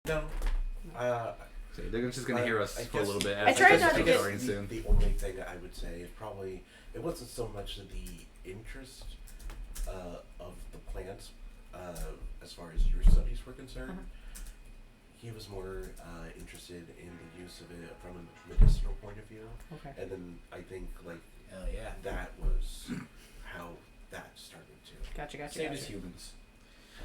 No. So they're just going to hear us for a little bit. I tried not to get... The only thing I would say is probably, it wasn't so much the interest of the plants as far as your studies were concerned. He was more interested in the use of it from a medicinal point of view. Okay. And then I think, like, hell yeah, that was how that started to. Gotcha. save as humans.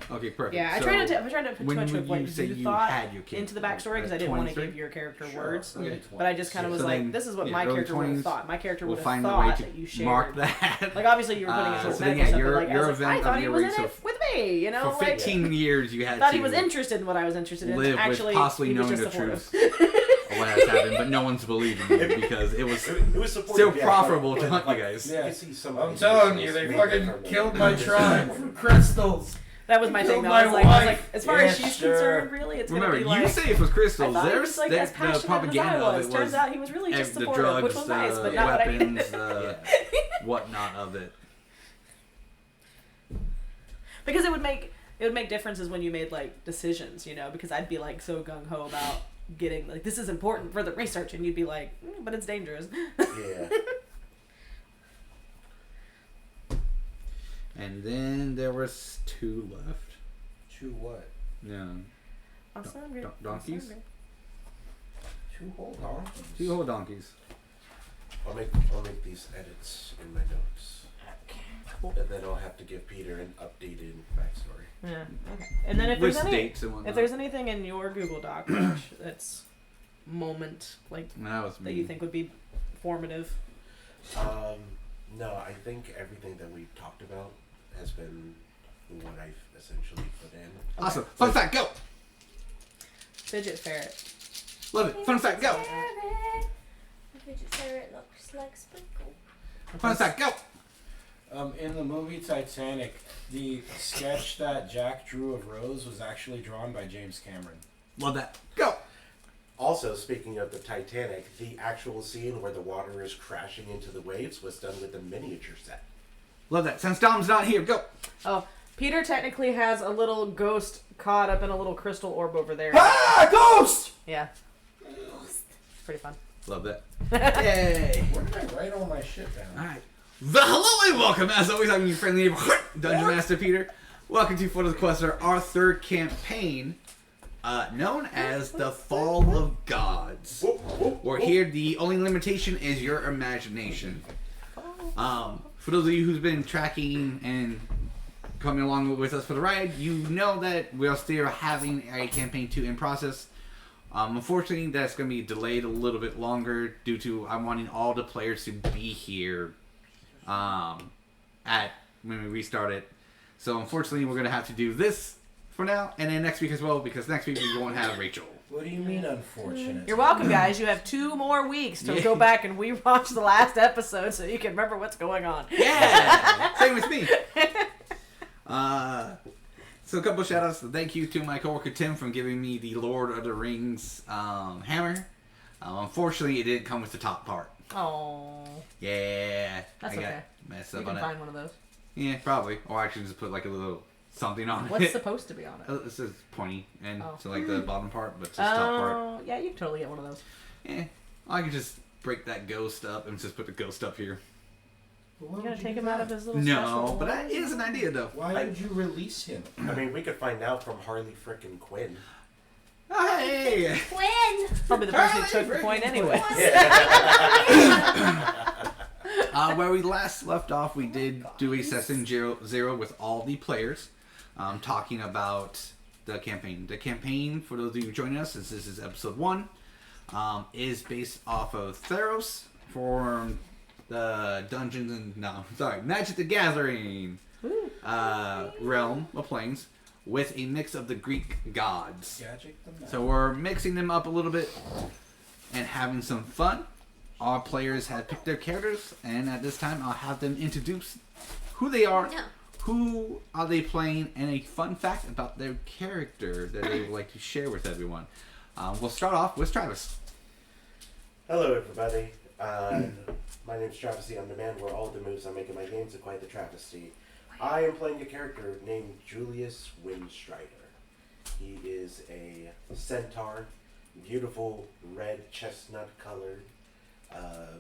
Okay, perfect. Yeah, so I'm trying to put too much of what you thought had your into the backstory because I didn't want to give your character words. But I just kind of was like, this is what my character would have thought. My character would have thought that you shared. Mark that. Like, obviously, you were putting it towards medical stuff, but like, I thought he was in it with me, you know? For 15 years, you had thought he was interested in what I was interested in. Live actually, with possibly knowing the truth of what has happened, but no one's believing you because it was so profitable to hunt you guys. Yeah. I'm telling you, they fucking killed my tribe for crystals. That was my thing, though. I was like, as far as she's concerned, really, it's going to be like... Remember, you say it was crystals. There's like as passionate as I was. Turns out he was really just supportive, which was nice, but not what I needed. Whatnot of it. Because it would make differences when you made like decisions, you know, because I'd be like so gung-ho about getting like, this is important for the research, and you'd be like, but it's dangerous. Yeah. And then there was 2 left. 2 what? Yeah. Donkeys? 2 whole donkeys? 2 whole donkeys. I'll make these edits in my notes. Cool. And then I'll have to give Peter an updated backstory. Yeah. Okay. And then if there's anything in your Google Doc that's moment that you think would be formative. No, I think everything that we've talked about has been what I've essentially put in. Awesome. Fun fact, go! Fidget ferret. Love it. Fun fact, go! The fidget ferret looks like Sprinkle. Fun fact, go! In the movie Titanic, the sketch that Jack drew of Rose was actually drawn by James Cameron. Love that. Go! Also, speaking of the Titanic, the actual scene where the water is crashing into the waves was done with a miniature set. Love that. Since Dom's not here, go! Oh, Peter technically has a little ghost caught up in a little crystal orb over there. Ah, ghost! Yeah. It's pretty fun. Love that. Yay! Where did I write all my shit down? Alright. Hello and welcome, as always, I'm your friendly neighborhood Dungeon Master Peter. Welcome to Foot of the Quester, our 3rd campaign, known as the Fall of Gods. We're here, the only limitation is your imagination. For those of you who's been tracking and coming along with us for the ride, you know that we're still having a campaign 2 in process. Unfortunately, that's going to be delayed a little bit longer due to I'm wanting all the players to be here at when we restart it. So unfortunately, we're going to have to do this for now, and then next week as well, because next week we won't have Rachel. What do you mean, unfortunate? You're welcome, guys. You have 2 more weeks to go back and rewatch the last episode so you can remember what's going on. Yeah! Same with me. So a couple shout outs. Thank you to my coworker Tim for giving me the Lord of the Rings hammer. Unfortunately, it didn't come with the top part. Oh. Yeah. That's I got okay. messed You up can on find it. one of those. Yeah, probably. Or I should just put like a little something on it. What's supposed to be on it? This is pointy, and so like the bottom part, but just top part. Oh, yeah, you can totally get one of those. Yeah, I could just break that ghost up and just put the ghost up here. You gonna take him out of his little No, special but that is an idea though. Why would you release him? I mean, we could find out from Harley frickin' Quinn. Hey! Quinn! Probably the person who took the point anyway. Where we last left off, we did do a session 0 with all the players, talking about the campaign. The campaign, for those of you joining us, since this is episode 1, is based off of Theros for the Magic the Gathering realm of planes with a mix of the Greek gods. So we're mixing them up a little bit and having some fun. Our players have picked their characters, and at this time I'll have them introduce who they are, who are they playing, and a fun fact about their character that they would like to share with everyone. We'll start off with Travis. Hello everybody. My name's Travesty on Demand, where all the moves I make in my games are quite the travesty. I am playing a character named Julius Windstrider. He is a centaur, beautiful red chestnut colored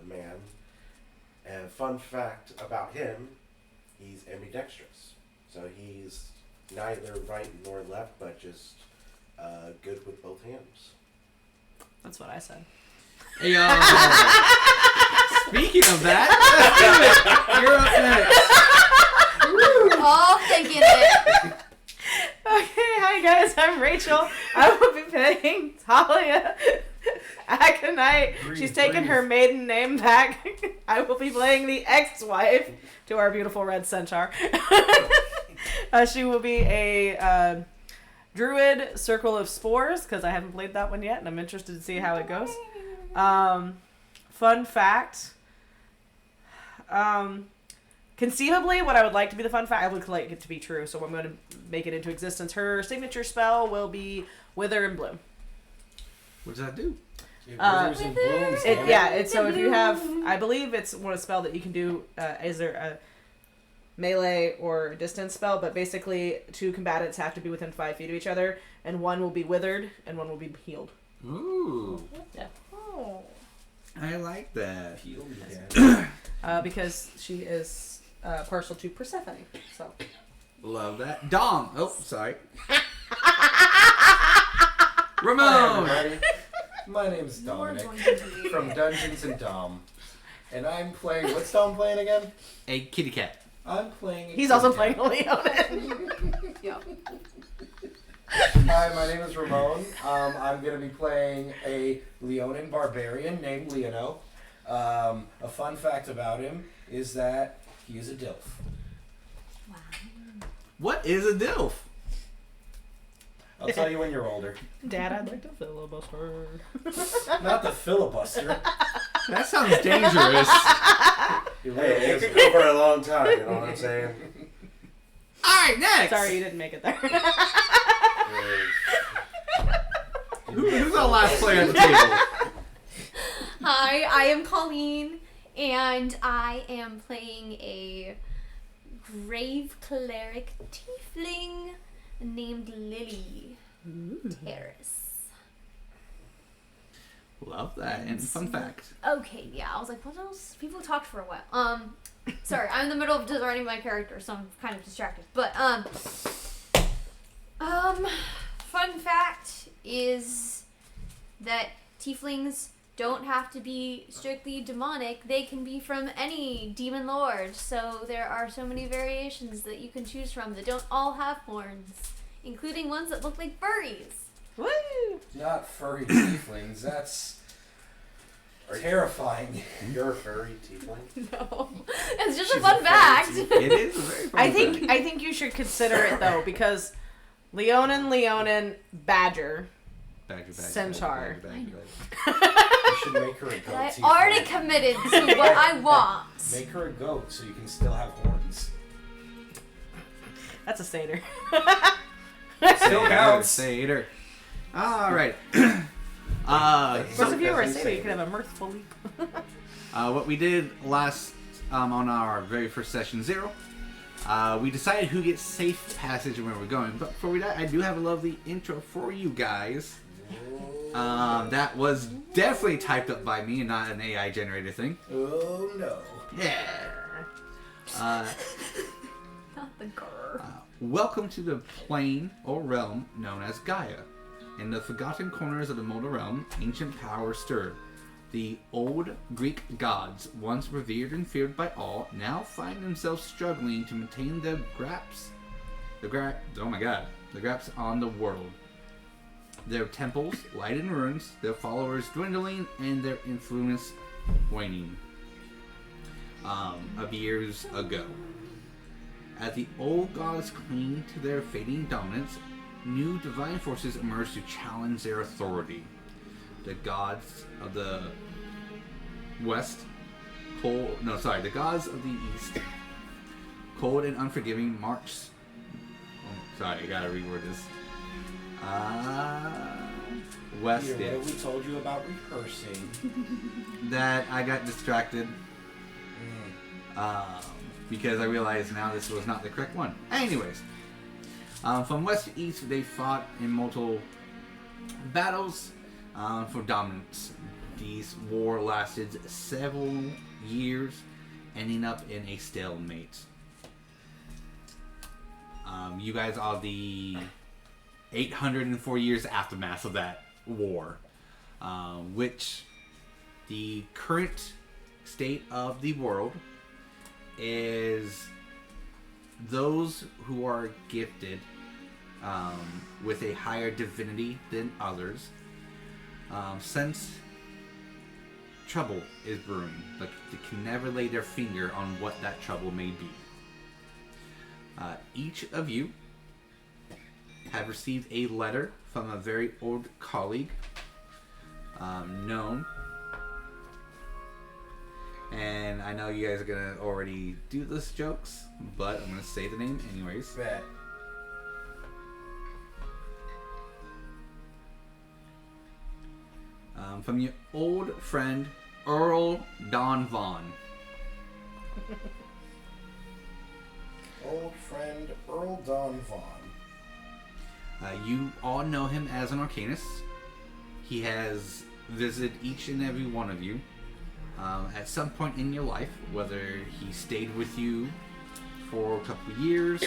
man. And fun fact about him, he's ambidextrous. So he's neither right nor left, but just good with both hands. That's what I said. Hey, speaking of that, you're up next. All thinking it. Okay, hi guys, I'm Rachel. I will be playing Thalia, Aconite. She's taken her maiden name back. I will be playing the ex-wife to our beautiful red centaur. She will be a druid circle of spores, because I haven't played that one yet, and I'm interested to see how it goes. Fun fact. Conceivably, what I would like to be the fun fact, I would like it to be true, so I'm going to make it into existence. Her signature spell will be Wither and Bloom. What does that do? It withers and blooms. damn it. It's so if you have, I believe it's one spell that you can do, either a melee or a distance spell, but basically two combatants have to be within 5 feet of each other, and one will be withered and one will be healed. Ooh, Yeah. Oh. I like that. Heal me, Dad. Because she is partial to Persephone, so. Love that. Dom. Oh, sorry. Hi, Ramon. everybody. My name's More Dominic going to be. from Dungeons and Dom. And I'm playing... What's Dom playing again? A kitty cat. I'm playing... a He's also kitty playing cat. Leonin. Yep. Hi, my name is Ramon. I'm going to be playing a Leonin barbarian named Leono. A fun fact about him is that he is a Dilf. Wow. What is a dilf? I'll tell you when you're older. Dad, I'd like to filibuster. Not the filibuster. That sounds dangerous. It really Hey, it isn't. could go for a long time, you know what I'm saying? Alright, next. Sorry, you didn't make it there. Who's our last player at the table? Hi, I am Colleen, and I am playing a grave cleric tiefling named Lili. Teris. Love that. And fun fact. Okay, yeah, I was like, what else? People talked for a while. Sorry, I'm in the middle of designing my character, so I'm kind of distracted. But, fun fact is that tieflings don't have to be strictly demonic. They can be from any demon lord. So there are so many variations that you can choose from that don't all have horns, including ones that look like furries. Woo! Not furry tieflings. That's terrifying. You're a furry tiefling? No, it's just a She's fun a furry fact. tiefling. It is a very fun I fact. think you should consider it though, because Leonin, Badger. Badger, Centaur. You should make her a goat I tiefling. already committed to what I want. Make her a goat so you can still have horns. That's a satyr. Still counts. Satyr. Alright. Of course, if you were a He's satyr, you satyr. could have a mirthful leap. What we did last on our very first session 0, we decided who gets safe passage and where we're going. But before we do that, I do have a lovely intro for you guys. That was definitely typed up by me and not an AI generated thing. Oh no. Yeah. Not the girl. Welcome to the plane or realm known as Gaia. In the forgotten corners of the mortal realm, ancient powers stir. The old Greek gods, once revered and feared by all, now find themselves struggling to maintain their grasp on the world. Their temples light in ruins, their followers dwindling, and their influence waning. Of years ago. As the old gods cling to their fading dominance, new divine forces emerge to challenge their authority. The gods of the West, the gods of the East, cold and unforgiving, march. Oh, sorry, I gotta reword this. West. Here, Yeah. what have we told you about rehearsing? That I got distracted because I realized now this was not the correct one. Anyways, From west to east, they fought in multiple battles for dominance. These war lasted several years, ending up in a stalemate. You guys are the 804 years aftermath of that war, which the current state of the world is those who are gifted with a higher divinity than others sense trouble is brewing, but they can never lay their finger on what that trouble may be. Each of you have received a letter from a very old colleague known, and I know you guys are gonna already do this jokes, but I'm gonna say the name anyways. Bet. From your old friend Earl Don Vaughn. Old friend Earl Don Vaughn. You all know him as an Arcanist. He has visited each and every one of you at some point in your life, whether he stayed with you for a couple of years,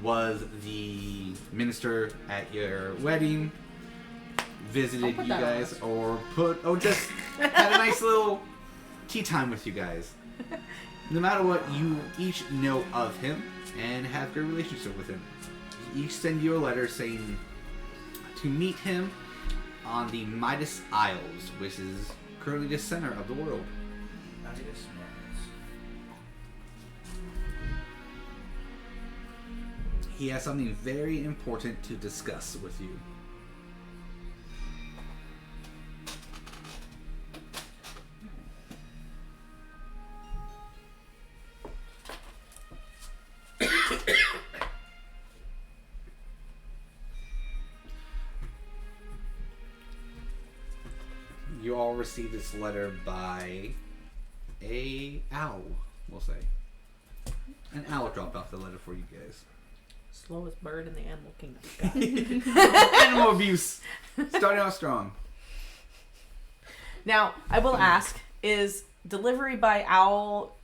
was the minister at your wedding, visited you guys, or just had a nice little tea time with you guys. No matter what, you each know of him and have a good relationship with him. Each send you a letter saying to meet him on the Midas Isles, which is currently the center of the world. Midas Isles. He has something very important to discuss with you. You all received this letter by a owl, we'll say. An owl dropped off the letter for you guys. Slowest bird in the animal kingdom. Animal abuse. Starting out strong. Now, I will ask, is delivery by owl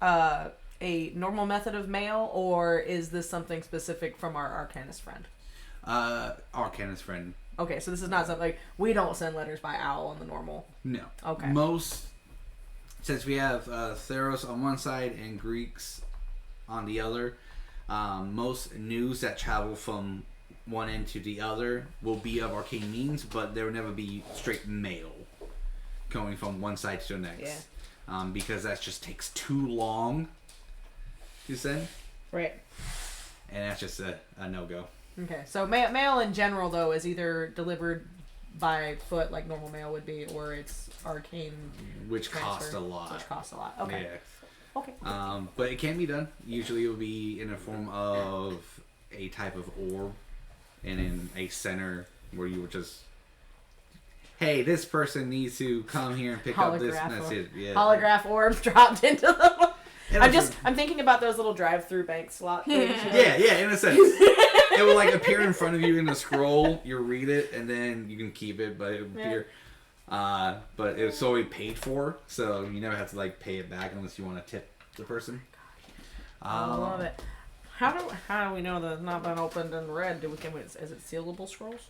a normal method of mail, or is this something specific from our Arcanist friend? Arcanist friend. Okay, so this is not something like, we don't send letters by owl on the normal. No. Okay. Since we have Theros on one side and Greeks on the other, most news that travel from one end to the other will be of arcane means, but there will never be straight mail going from one side to the next. Yeah. Because that just takes too long to send. Right. And that's just a no-go. Okay, so mail in general, though, is either delivered by foot, like normal mail would be, or it's arcane Which transfer, costs a lot. Which costs a lot. Okay. Yeah. Okay. But it can be done. Usually it will be in the form of a type of orb and in a center where you would just, hey, this person needs to come here and pick up this message. Yeah. Holograph orb dropped into the... I'm thinking about those little drive-through bank slot things. Yeah, in a sense. It will like appear in front of you in a scroll. You read it, and then you can keep it, but it will appear. But it's already paid for, so you never have to like pay it back unless you want to tip the person. I love it. How do we know that it's not been opened and read? Is it sealable scrolls?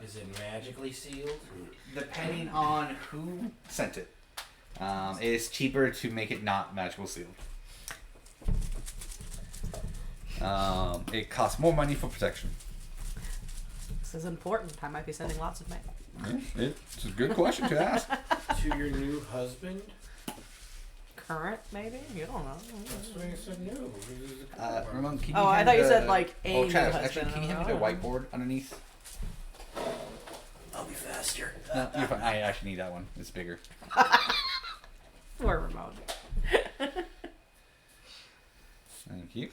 Is it magically sealed? Depending on who sent it. It's cheaper to make it not magical sealed. It costs more money for protection. This is important. I might be sending lots of mail. It's a good question to ask. To your new husband? Current, maybe? You don't know. That's why I said no. Ramon, can you I hand thought you said like a Oh, new Travis, husband. actually, can you hand me the whiteboard underneath? I'll be faster. No, you're fine. I actually need that one. It's bigger. Or Ramon. Thank you.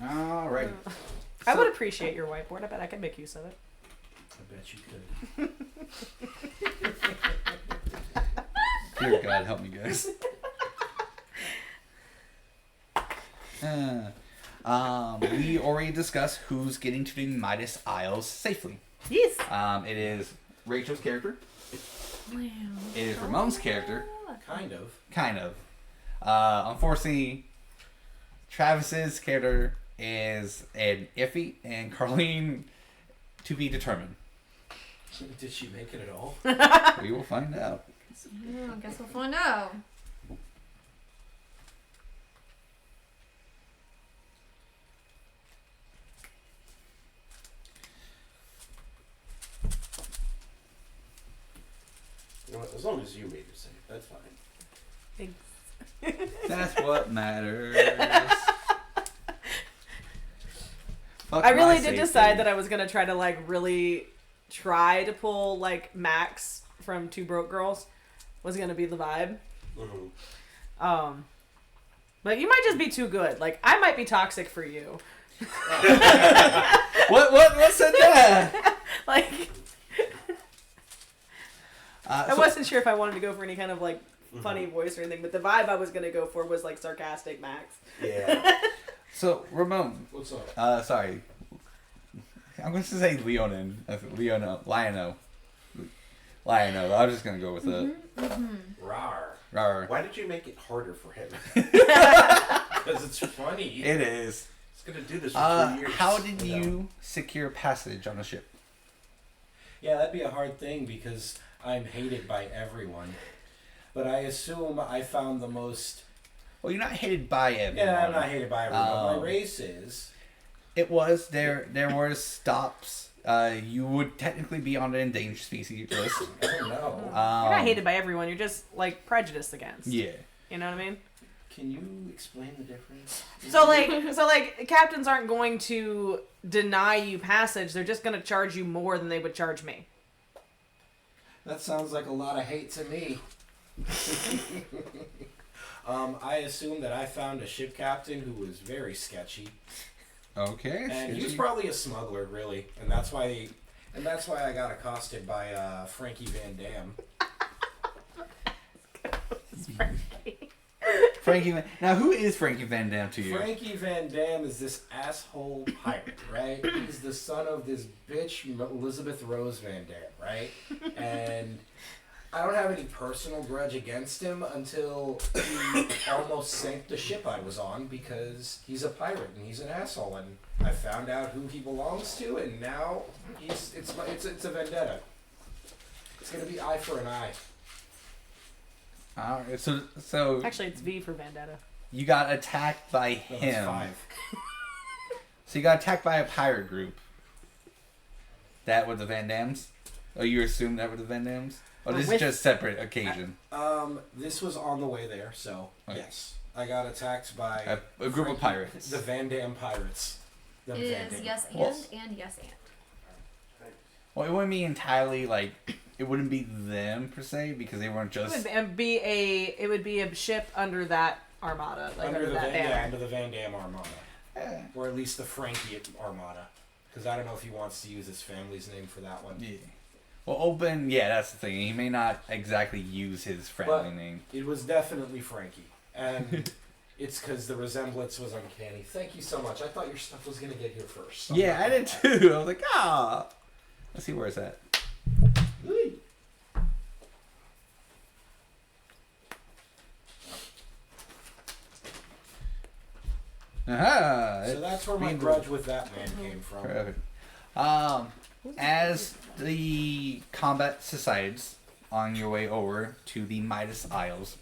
Alright. I would appreciate your whiteboard. I bet I could make use of it. I bet you could. Dear God, help me, guys. We already discussed who's getting to the Midas Isles safely. Yes. It is Rachel's character. Wow. It is Ramon's character. Kind of. Kind of. Unfortunately, Travis's character is an iffy, and Carlene to be determined. Did she make it at all? We will find out. I guess we'll find out. You know what, as long as you made it safe, that's fine. Thanks. That's what matters. Fuck I really my did safety. decide that I was gonna try to like really try to pull like Max from Two Broke Girls was gonna be the vibe. Mm-hmm. But you might just be too good. Like I might be toxic for you. What said that? Like I So- wasn't sure if I wanted to go for any kind of like funny voice or anything, but the vibe I was gonna go for was like sarcastic Max. Yeah. So Ramon, What's up? sorry, I'm going to say Lionel. Lionel. I'm just going to go with it. Rar. Rawr. Why did you make it harder for him? Because it's funny. It is. He's gonna do this for 3 years. How did you secure passage on a ship? Yeah, that'd be a hard thing because I'm hated by everyone. But I assume I found the most... Well, you're not hated by everyone. Yeah, I'm not hated by everyone. Um, My race is. It was there were stops. You would technically be on an endangered species list. I don't know. You're not hated by everyone. You're just like prejudiced against. Yeah. You know what I mean? Can you explain the difference? So like captains aren't going to deny you passage. They're just going to charge you more than they would charge me. That sounds like a lot of hate to me. I assume that I found a ship captain who was very sketchy, Okay. and he was probably a smuggler, really, and that's why I got accosted by Frankie Van Dam. Frankie. Now, who is Frankie Van Dam to you? Frankie Van Dam is this asshole pirate, right? He's the son of this bitch Elizabeth Rose Van Dam, right? And I don't have any personal grudge against him until he almost sank the ship I was on because he's a pirate and he's an asshole, and I found out who he belongs to, and now it's a vendetta. It's gonna be eye for an eye. Alright, so Actually, it's V for Vendetta. you got attacked by No, him. it's 5. So you got attacked by a pirate group. That were the Van Dams? Or you assume that were the Van Dams? Or this is With- just separate occasion? This was on the way there, so Okay. yes, I got attacked by A group of pirates. The Van Dam pirates. The It Van is Dam. yes Well- and yes and. Well, it wouldn't be entirely like it wouldn't be them per se because they weren't just. It would be a ship under that armada, like under, the that Van, banner. under the Van Dam Armada, Eh, or at least the Frankie Armada, because I don't know if he wants to use his family's name for that one. yeah. Well, open. Yeah, that's the thing. He may not exactly use his friendly name. It was definitely Frankie, and it's because the resemblance was uncanny. Thank you so much. I thought your stuff was gonna get here first. Yeah, I did too. I was like, ah. Let's see where it's at. Ooh. Aha! So that's where my Being grudge with that man came from. Perfect. As the combat subsides on your way over to the Midas Isles,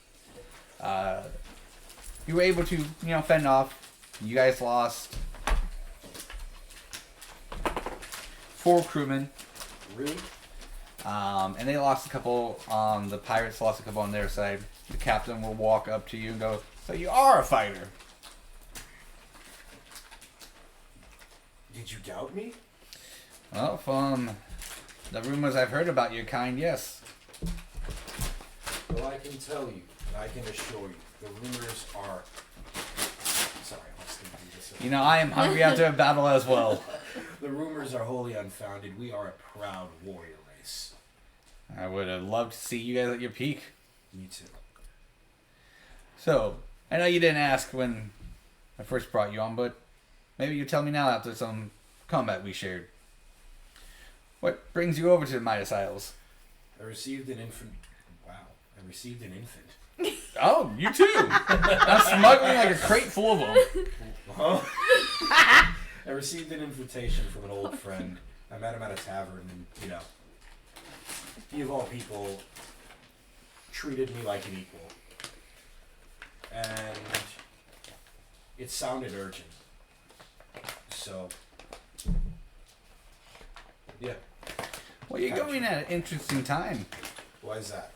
you were able to, fend off. You guys lost 4 crewmen, Rude. and they lost a couple. The pirates lost a couple on their side. The captain will walk up to you and go, "So you are a fighter." Did you doubt me? Well, from the rumors I've heard about your kind, yes. Well, I can tell you, and I can assure you, the rumors are. Sorry, I was thinking this. I am hungry after a battle as well. The rumors are wholly unfounded. We are a proud warrior race. I would have loved to see you guys at your peak. Me too. So, I know you didn't ask when I first brought you on, but Maybe you tell me now after some combat we shared. What brings you over to the Midas Isles? I received an infant. Wow. I received an infant. Oh, you too. I'm smuggling like a crate full of them. I received an invitation from an old friend. I met him at a tavern, and he of all people treated me like an equal. And it sounded urgent. So, yeah. Well, you're going at an interesting time. Why is that?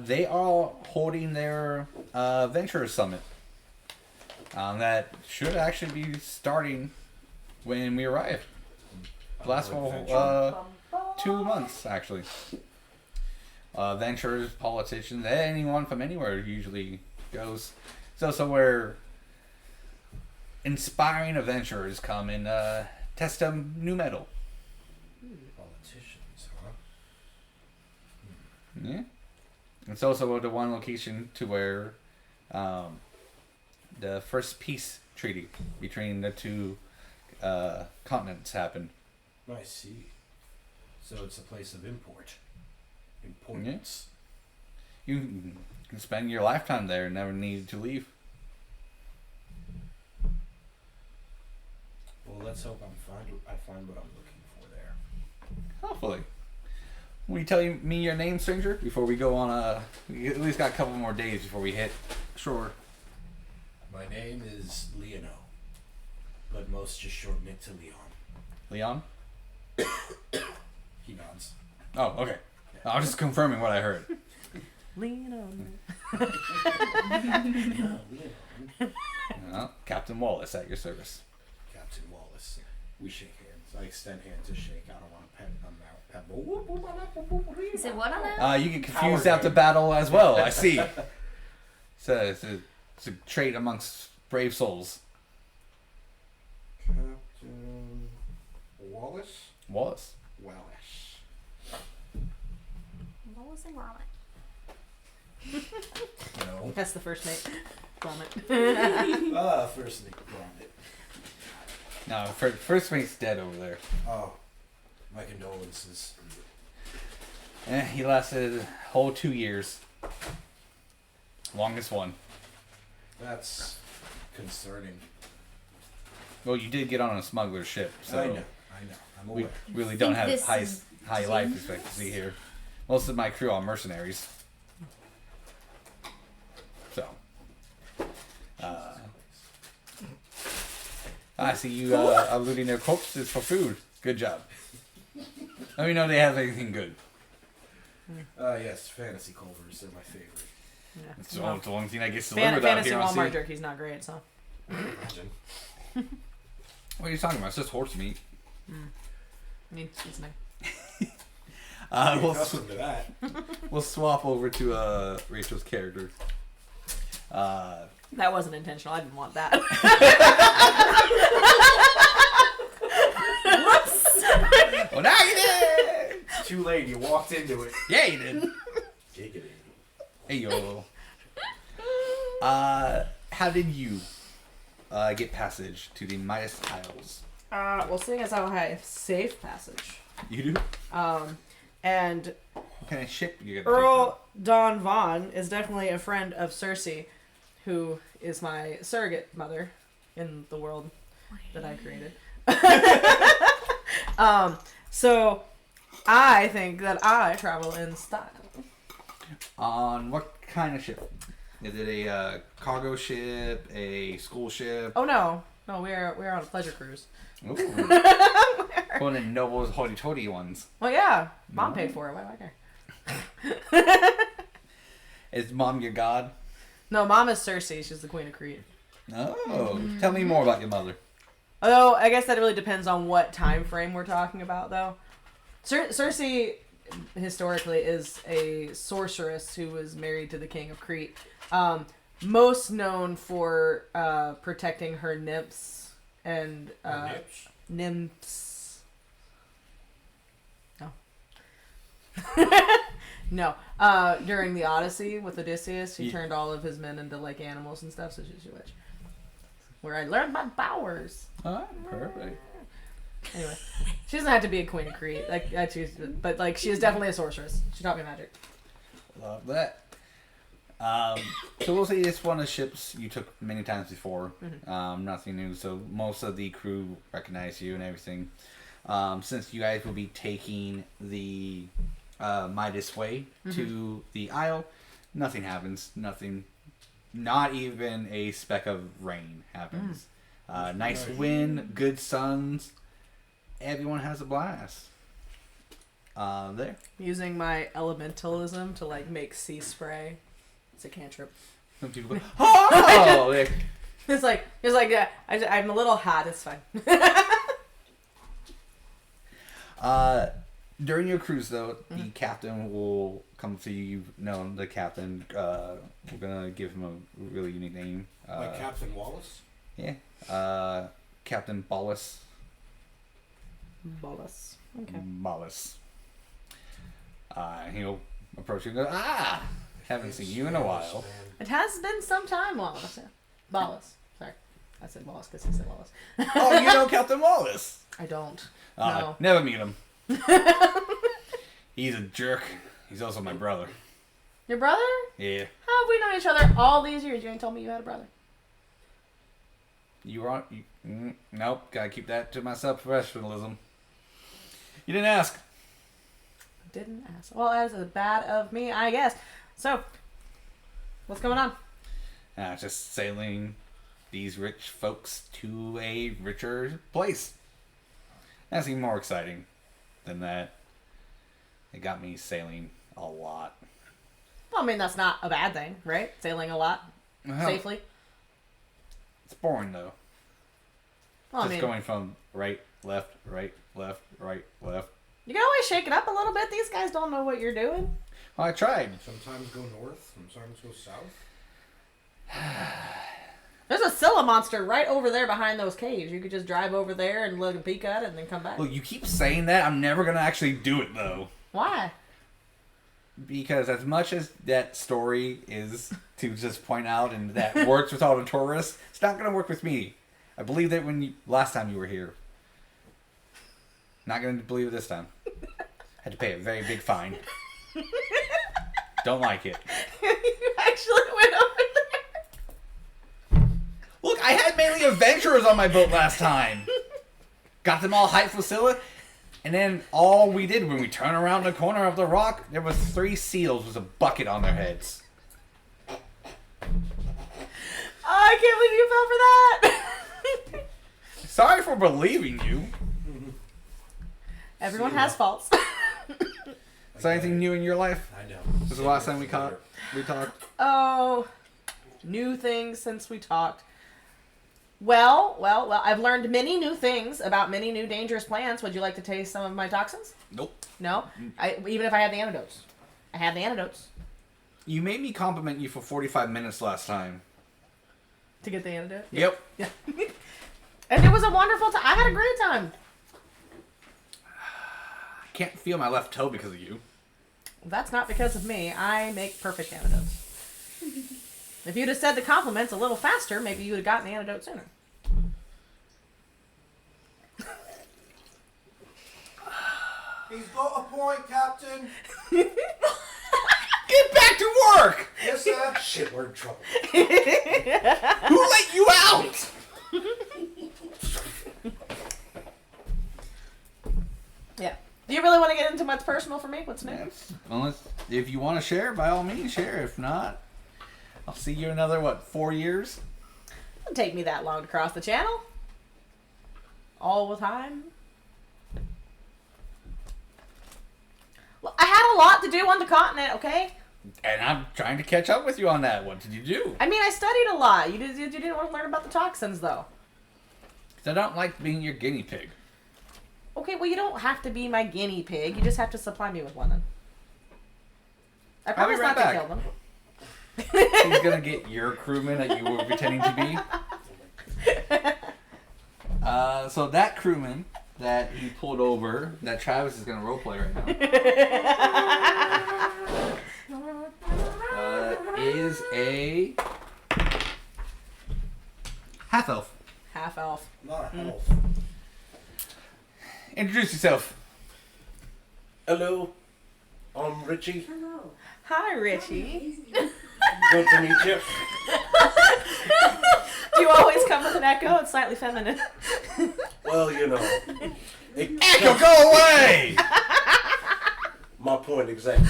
They are holding their Venture Summit. That should actually be starting when we arrive. Last for 2 months, actually. Ventures, politicians, anyone from anywhere usually goes. It's also where inspiring adventurers come and test a new metal. Politicians, huh? Yeah. It's also the one location to where the first peace treaty between the two continents happened. I see. So it's a place of importance. You can spend your lifetime there and never need to leave. Well, let's hope I find what I'm looking for there. Hopefully. Will you tell me your name, stranger, before we go on we at least got a couple more days before we hit shore. My name is Leono, but most just shorten it to Leon. Leon? He nods. Oh, okay. I was just confirming what I heard. Lean on me. Well, Captain Wallace at your service. Captain Wallace. We shake hands. I extend hand to shake. I don't want to pet. I'm out. Is it what on that? You get confused after battle as well. I see. It's a trait amongst brave souls. Captain Wallace? Wallace. Wallace. Wallace and Gromit. No. That's the first mate. Vomit. First name Gromit. No, first mate's dead over there. Oh, my condolences. He lasted a whole 2 years. Longest one. That's concerning. Well, you did get on a smuggler's ship, so I know. I'm we aware. really don't have this high is life expectancy here. Most of my crew are mercenaries. So, I see you are looting their corpses for food. Good job. Let me know if they have anything good. Yes, fantasy culvers. They're my favorite. Yeah. It's the only thing I get delivered out Fantasy here on Walmart sea. jerky's not great, so. Imagine. What are you talking about? It's just horse meat. I mean, it's nice. We'll, Accustomed to that. we'll swap over to Rachel's character. That wasn't intentional. I didn't want that. Whoops. Well, now you did! Too late. You walked into it. Yeah, you did. Giggity. Hey, yo. How did you get passage to the Midas Isles? Well, seeing as how I have safe passage, You do? and What kind of ship you get? Earl Don Vaughn is definitely a friend of Cersei, who is my surrogate mother in the world that I created. So I think that I travel in style. On what kind of ship? Is it a cargo ship, a school ship? Oh no, we're on a pleasure cruise. Ooh. One of the noble hoity-toity ones. Well, yeah, Mom paid for it. Why do I care? Is Mom your god? No, Mom is Cersei. She's the Queen of Crete. Oh, tell me more about your mother. Although I guess that really depends on what time frame we're talking about, though. Cersei historically is a sorceress who was married to the King of Crete. Most known for protecting her nymphs and nymphs. No. No. During the Odyssey with Odysseus, he turned all of his men into like animals and stuff, so she's a witch. where I learned my powers. Perfect. Anyway, she doesn't have to be a queen of Crete. Like I choose, but like she is definitely a sorceress. She taught me magic. Love that. So we'll say it's one of the ships you took many times before. Nothing new. So most of the crew recognize you and everything. Since you guys will be taking the Midas Way to the Isle, nothing happens. Nothing. Not even a speck of rain happens. Nice wind, good suns. Everyone has a blast. There. Using my elementalism to like make sea spray. It's a cantrip. Some people go, oh! It's like yeah. I'm a little hot. It's fine. During your cruise, though, the captain will come to you. You've known the captain. We're gonna give him a really unique name. Like Captain Wallace? Yeah. Captain Bolus. Bolus. Okay. Bolus. He'll approach you and go, haven't seen you in a while. It has been some time, Wallace. Wallace. Sorry. I said Wallace because he said Wallace. Oh, you know Captain Wallace? I don't. No. Never meet him. He's a jerk. He's also my brother. Your brother? Yeah. How have we known each other all these years? You ain't told me you had a brother. You were on... nope. Gotta keep that to myself. Professionalism. You didn't ask. Didn't ask. Well, that's bad of me, I guess. So, what's going on? Just sailing these rich folks to a richer place. That's even more exciting than that. It got me sailing a lot. Well, I mean, that's not a bad thing, right? Sailing a lot. Safely. It's boring, though. Well, Just going from right, left, right, left, right, left. You can always shake it up a little bit. These guys don't know what you're doing. Well, I tried. Sometimes go north, sometimes go south. There's a Scylla monster right over there behind those caves. You could just drive over there and look and peek at it and then come back. Well, you keep saying that. I'm never going to actually do it, though. Why? Because as much as that story is to just point out and that works with all the tourists, it's not going to work with me. I believed it last time you were here. Not going to believe it this time. Had to pay a very big fine. Don't like it. You actually went over there. Look, I had mainly adventurers on my boat last time. Got them all hyped for Scylla. And then all we did when we turned around the corner of the rock, there was 3 seals with a bucket on their heads. Oh, I can't believe you fell for that. Sorry for believing you. Everyone has faults. Is there anything new in your life? I know. This is the last time we talked. Oh, new things since we talked. Well, I've learned many new things about many new dangerous plants. Would you like to taste some of my toxins? Nope. No? Even if I had the antidotes. I have the antidotes. You made me compliment you for 45 minutes last time. To get the antidote? Yep. Yeah. And it was a wonderful time. I had a great time. I can't feel my left toe because of you. That's not because of me. I make perfect antidotes. If you'd have said the compliments a little faster, maybe you would have gotten the antidote sooner. He's got a point, Captain. Get back to work! Yes, sir. Shit, we're in trouble. Who let you out? Yeah. Do you really want to get into what's personal for me? What's new? Yes. Unless, if you want to share, by all means, share. If not, I'll see you another, 4 years? It doesn't take me that long to cross the channel. All the time. Well, I had a lot to do on the continent, okay? And I'm trying to catch up with you on that. What did you do? I mean, I studied a lot. You didn't want to learn about the toxins, though. 'Cause I don't like being your guinea pig. Okay, well, you don't have to be my guinea pig. You just have to supply me with one, then. I I'll be promise right not back. to kill them. He's gonna get your crewman that you were pretending to be. So that crewman that he pulled over, that Travis is gonna roleplay right now, is a half elf. Half elf. Not a elf. Introduce yourself. Hello, I'm Richie. Hello. Hi, Richie. Good to meet you. Do you always come with an echo? It's slightly feminine. Well, you know. Echo, go away! My point exactly.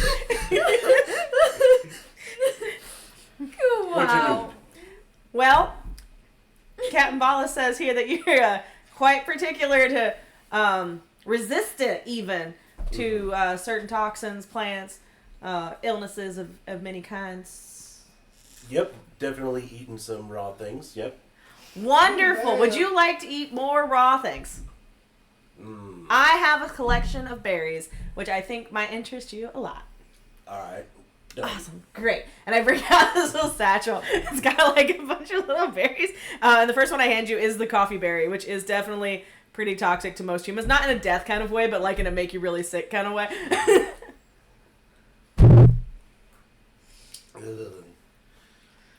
What you need? Well, Captain Bala says here that you're quite particular to resistant even to certain toxins, plants, illnesses of many kinds. Yep, definitely eating some raw things. Yep. Wonderful. Would you like to eat more raw things? I have a collection of berries, which I think might interest you a lot. All right. Done. Awesome. Great. And I bring out this little satchel. It's got like a bunch of little berries. And the first one I hand you is the coffee berry, which is definitely pretty toxic to most humans. Not in a death kind of way, but like in a make you really sick kind of way. Ugh.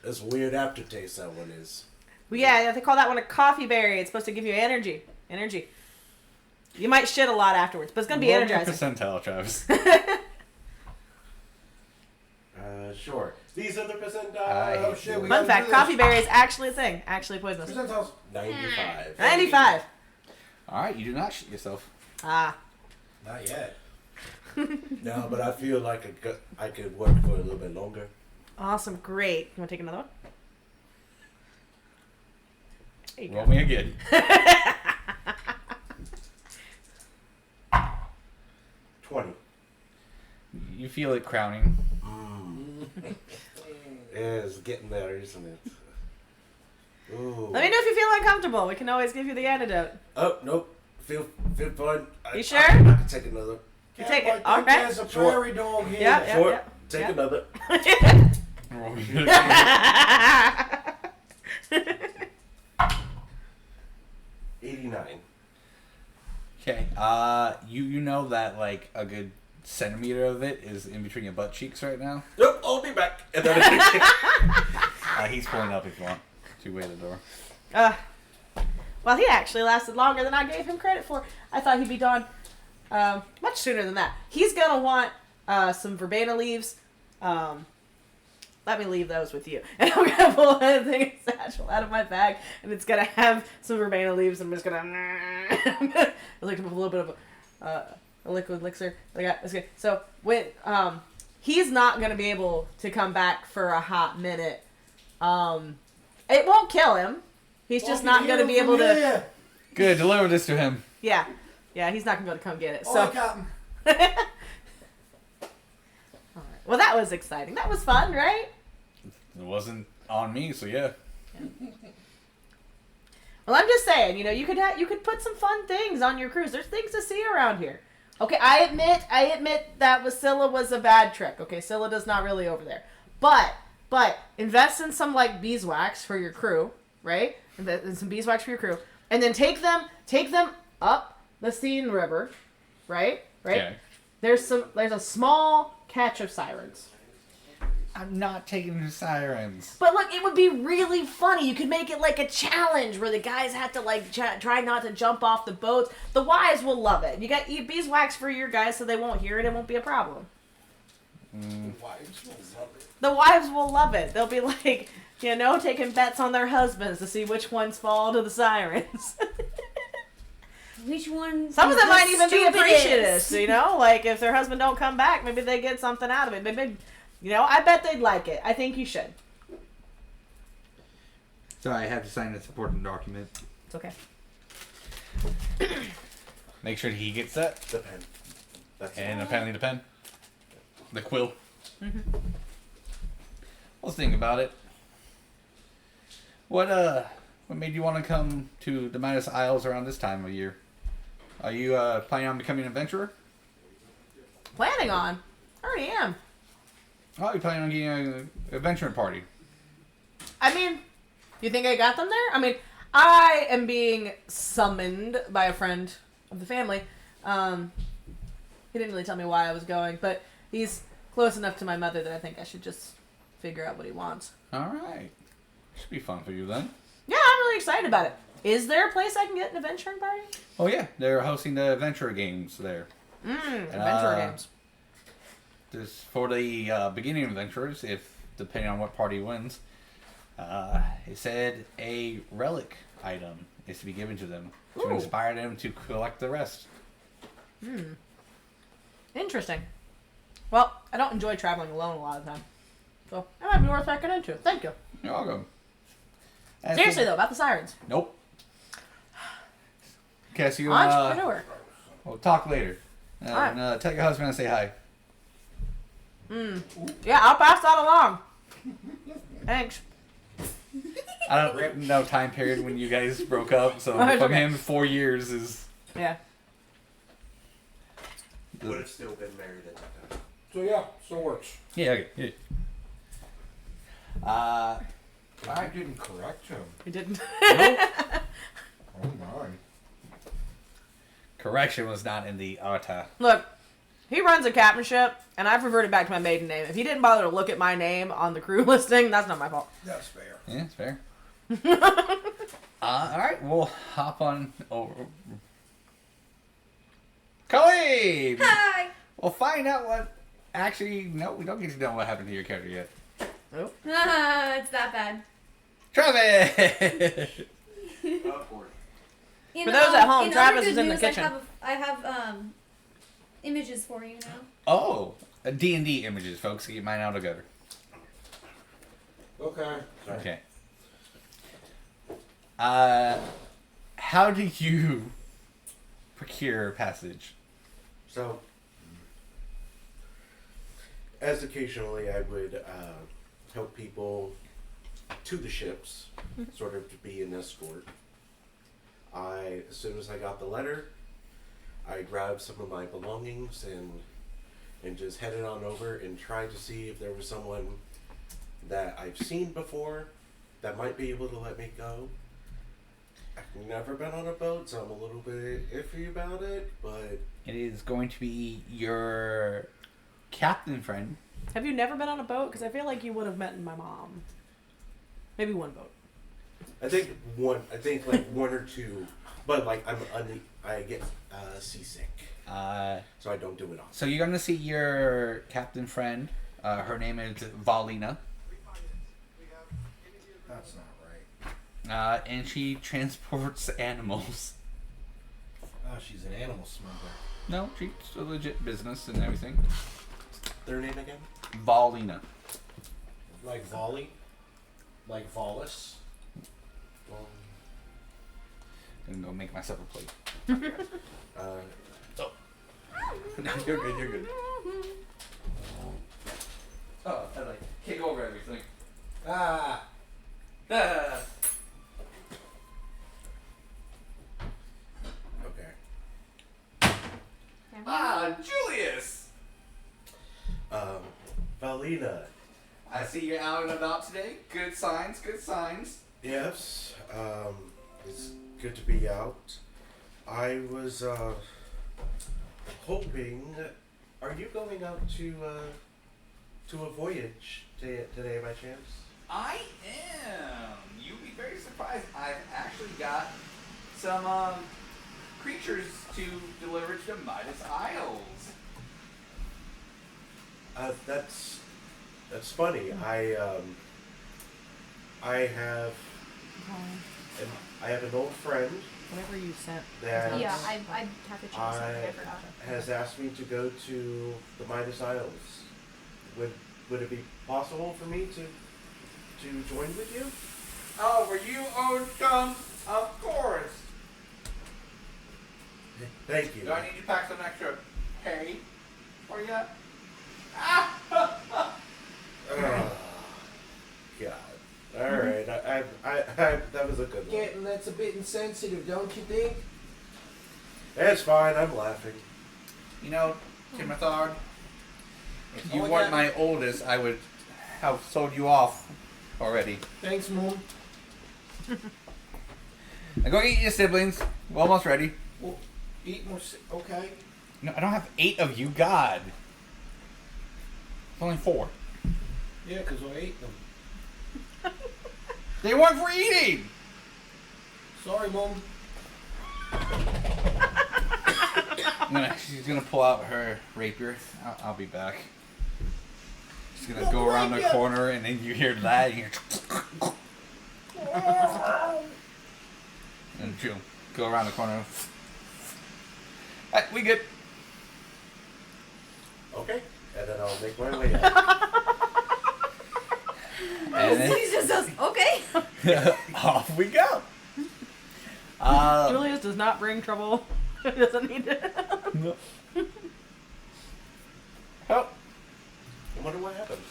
That's a weird aftertaste, that one is. Well, yeah, they call that one a coffee berry. It's supposed to give you energy. Energy. You might shit a lot afterwards, but it's going to be Roll me a energizing. percentile, Travis. Sure. These are the percentile. I hate Oh, shit, you. we Fun gotta fact, do this. coffee berry is actually a thing. Actually poisonous. Percentiles. 95. 95. Alright, you do not shit yourself. Ah. Not yet. No, but I feel like I could work for a little bit longer. Awesome. Great. You want to take another one? There you Roll go. me again. 20. You feel it crowning. Yeah, it's getting there, isn't it? Ooh. Let me know if you feel uncomfortable. We can always give you the antidote. Oh, nope. Feel fine. You sure? I can take another. You take it. I think All right. There's a prairie dog here. Yeah, yeah. Sure. Take another. Roll me again. 89. Okay. You know that like a good centimeter of it is in between your butt cheeks right now. Nope, I'll be back. And then He's pulling up if you want. Two-way the door. Well, he actually lasted longer than I gave him credit for. I thought he'd be done much sooner than that. He's going to want some verbena leaves. Let me leave those with you. And I'm going to pull a thing of satchel out of my bag, and it's going to have some verbena leaves. I'm just going to look up a little bit of a liquid elixir. I got this good. So when he's not going to be able to come back for a hot minute. It won't kill him. He's just not going to be able to. Good, deliver this to him. Yeah, he's not going to be able to come get it. Oh, So, Captain. all right. Well, that was exciting. That was fun, right? It wasn't on me, so yeah. Well, I'm just saying, you could put some fun things on your cruise. There's things to see around here. Okay, I admit that Scylla was a bad trick. Okay, Scylla does not really over there, but invest in some like beeswax for your crew, right? Invest in some beeswax for your crew, and then take them up the Seine River, right? Okay. There's a small catch of sirens. I'm not taking the sirens. But look, it would be really funny. You could make it like a challenge where the guys have to like try not to jump off the boats. The wives will love it. You got beeswax for your guys so they won't hear it. It won't be a problem. Wives will love it. The wives will love it. They'll be like, taking bets on their husbands to see which ones fall to the sirens. Which one? Some of is them the might even be appreciative, stupidest? like if their husband don't come back, maybe they get something out of it. Maybe, I bet they'd like it. I think you should. So I have to sign this important document. It's okay. Make sure he gets that. The pen. That's And apparently the pen. The quill. Let's think about it. What made you want to come to the Midas Isles around this time of year? Are you planning on becoming an adventurer? Planning on. I already am. Oh, you're planning on getting an adventuring party. I mean, you think I got them there? I mean, I am being summoned by a friend of the family. He didn't really tell me why I was going, but he's close enough to my mother that I think I should just figure out what he wants. All right. Should be fun for you then. Yeah, I'm really excited about it. Is there a place I can get an adventuring party? Oh yeah, they're hosting the adventure games there. Adventure games. Just for the beginning adventurers, if depending on what party wins, it said a relic item is to be given to them to Ooh. inspire them to collect the rest. Interesting. Well, I don't enjoy traveling alone a lot of the time. So, that might be worth checking into. Thank you. You're welcome. Seriously, though, about the sirens. Nope. Okay, so you Entrepreneur. we'll talk later. Alright. Tell your husband to say hi. Yeah, I'll pass that along. Thanks. I don't know time period when you guys broke up, so It's from okay. him 4 years is. Yeah. Would have still been married at that time. So yeah, still works. Yeah. Okay. I didn't correct him. He didn't. Oh my. Correction was not in the ARTA. Look, he runs a captainship, and I've reverted back to my maiden name. If he didn't bother to look at my name on the crew listing, that's not my fault. That's fair. Yeah, it's fair. All right, we'll hop on over. Colleen! Hi! We'll find out what. Actually, no, we don't get to know what happened to your character yet. Nope. It's that bad. Travis! Upward. In, For those at home, in Travis other is good in the news, kitchen. I have images for you now. Oh, D&D images, folks. Get mine out together. Okay. Sorry. Okay. How do you procure passage? So, as occasionally I would help people to the ships, sort of to be an escort. As soon as I got the letter, I grabbed some of my belongings and just headed on over and tried to see if there was someone that I've seen before that might be able to let me go. I've never been on a boat, so I'm a little bit iffy about it, but It is going to be your captain friend. Have you never been on a boat? Because I feel like you would have met my mom. Maybe one boat. I think like one or two, but like I get seasick, so I don't do it often. So you're going to see your captain friend. Her name is Valina. That's not right. And she transports animals. Oh, she's an animal smuggler. No, she's a legit business and everything. Their name again? Valina. Like volley? Like Volus? Well, I'm going to go make myself a plate. No, you're good, you're good. Oh, I like kick over everything. Ah! okay. Julius! Valina. I see you're out and about today. Good signs, good signs. Yes. It's good to be out. I was hoping. Are you going out to a voyage today by chance? I am. You'd be very surprised. I've actually got some creatures to deliver to the Midas Isles. That's funny. I have an old friend Whatever you sent. that Yeah, I have to choose something. I forgot. has asked me to go to the Midas Isles. Would it be possible for me to join with you? Oh, were you old chum? Of course. Thank you. Do I need to pack some extra hay for you? Oh, God. All right. I that was a good one. That's a bit insensitive, don't you think? It's fine. I'm laughing. You know, Timothard, if you Oh, weren't yeah. my oldest, I would have sold you off already. Thanks, Moon. Now go eat your siblings. We're almost ready. Well, eat more. Okay. No, I don't have 8 of you. God. It's only 4. Yeah, because I ate them. They weren't for eating. Sorry, Mom. She's gonna pull out her rapier. I'll be back. She's gonna go around the corner, and then you hear that, and you hear and she'll go around the corner. Alright, we good. Okay, and then I'll make my way out. And then He just says, okay. off we go. Julius does not bring trouble. He doesn't need it. No. Oh, I wonder what happened.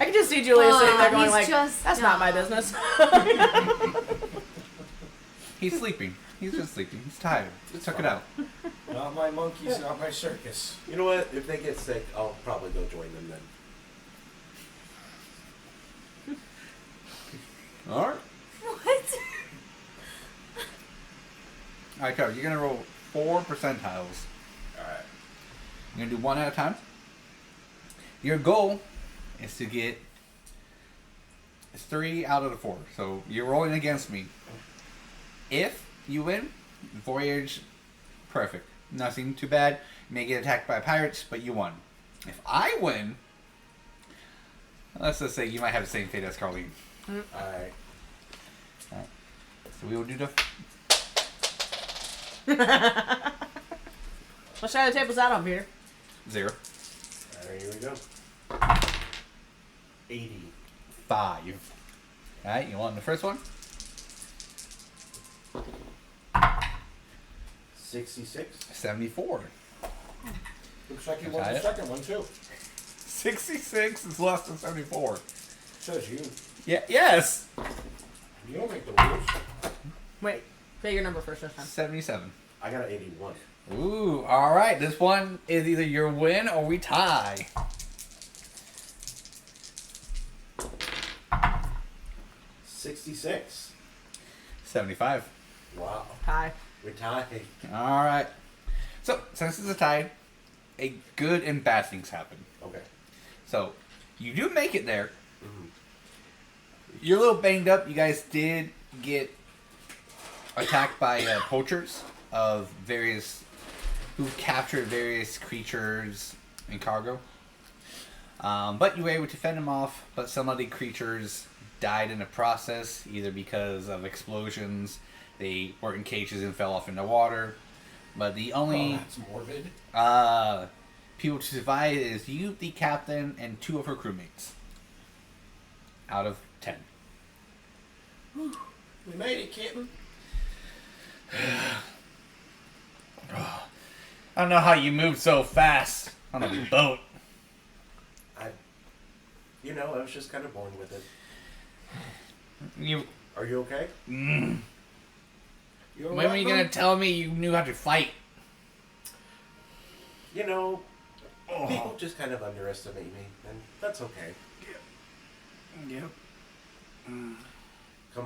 I can just see Julius sitting there going he's like, just "That's not my dumb." business." he's sleeping. He's just sleeping. He's tired. Just took it out. Not my monkeys, not my circus. You know what? If they get sick, I'll probably go join them then. All right. What? All right, Carl. You're gonna roll 4 percentiles. All right. You're gonna do one at a time. Your goal is to get 3 out of the 4. So you're rolling against me. If you win, voyage, perfect. Nothing too bad. You may get attacked by pirates, but you won. If I win, let's just say you might have the same fate as Carlene. All right. So we will do the. What side of the table's that on, Peter? 0. All right, here we go. 80. 5. Alright, you want the first one? 66. 74. Looks like you Got won the it. second one, too. 66 is less than 74. Says you. Yeah, yes! You don't make the rules. Wait, say your number first this time. 77. I got an 81. Ooh, alright. This one is either your win or we tie. $66. 75. Wow. Hi. We're tied. Alright. So, since it's a tie, a good and bad things happen. Okay. So, you do make it there. Mhm. You're a little banged up. You guys did get attacked by poachers of various, who captured various creatures and cargo. But you were able to fend them off. But some of the creatures died in the process, either because of explosions, they were in cages and fell off in the water. But the only that's morbid. people to survive is you, the captain, and 2 of her crewmates. Out of 10. We made it, kitten. I don't know how you move so fast on a boat. I was just kind of born with it. You. Are you okay? Mm. You're When were you welcome. gonna tell me you knew how to fight? People just kind of underestimate me, and that's okay. Yep. Come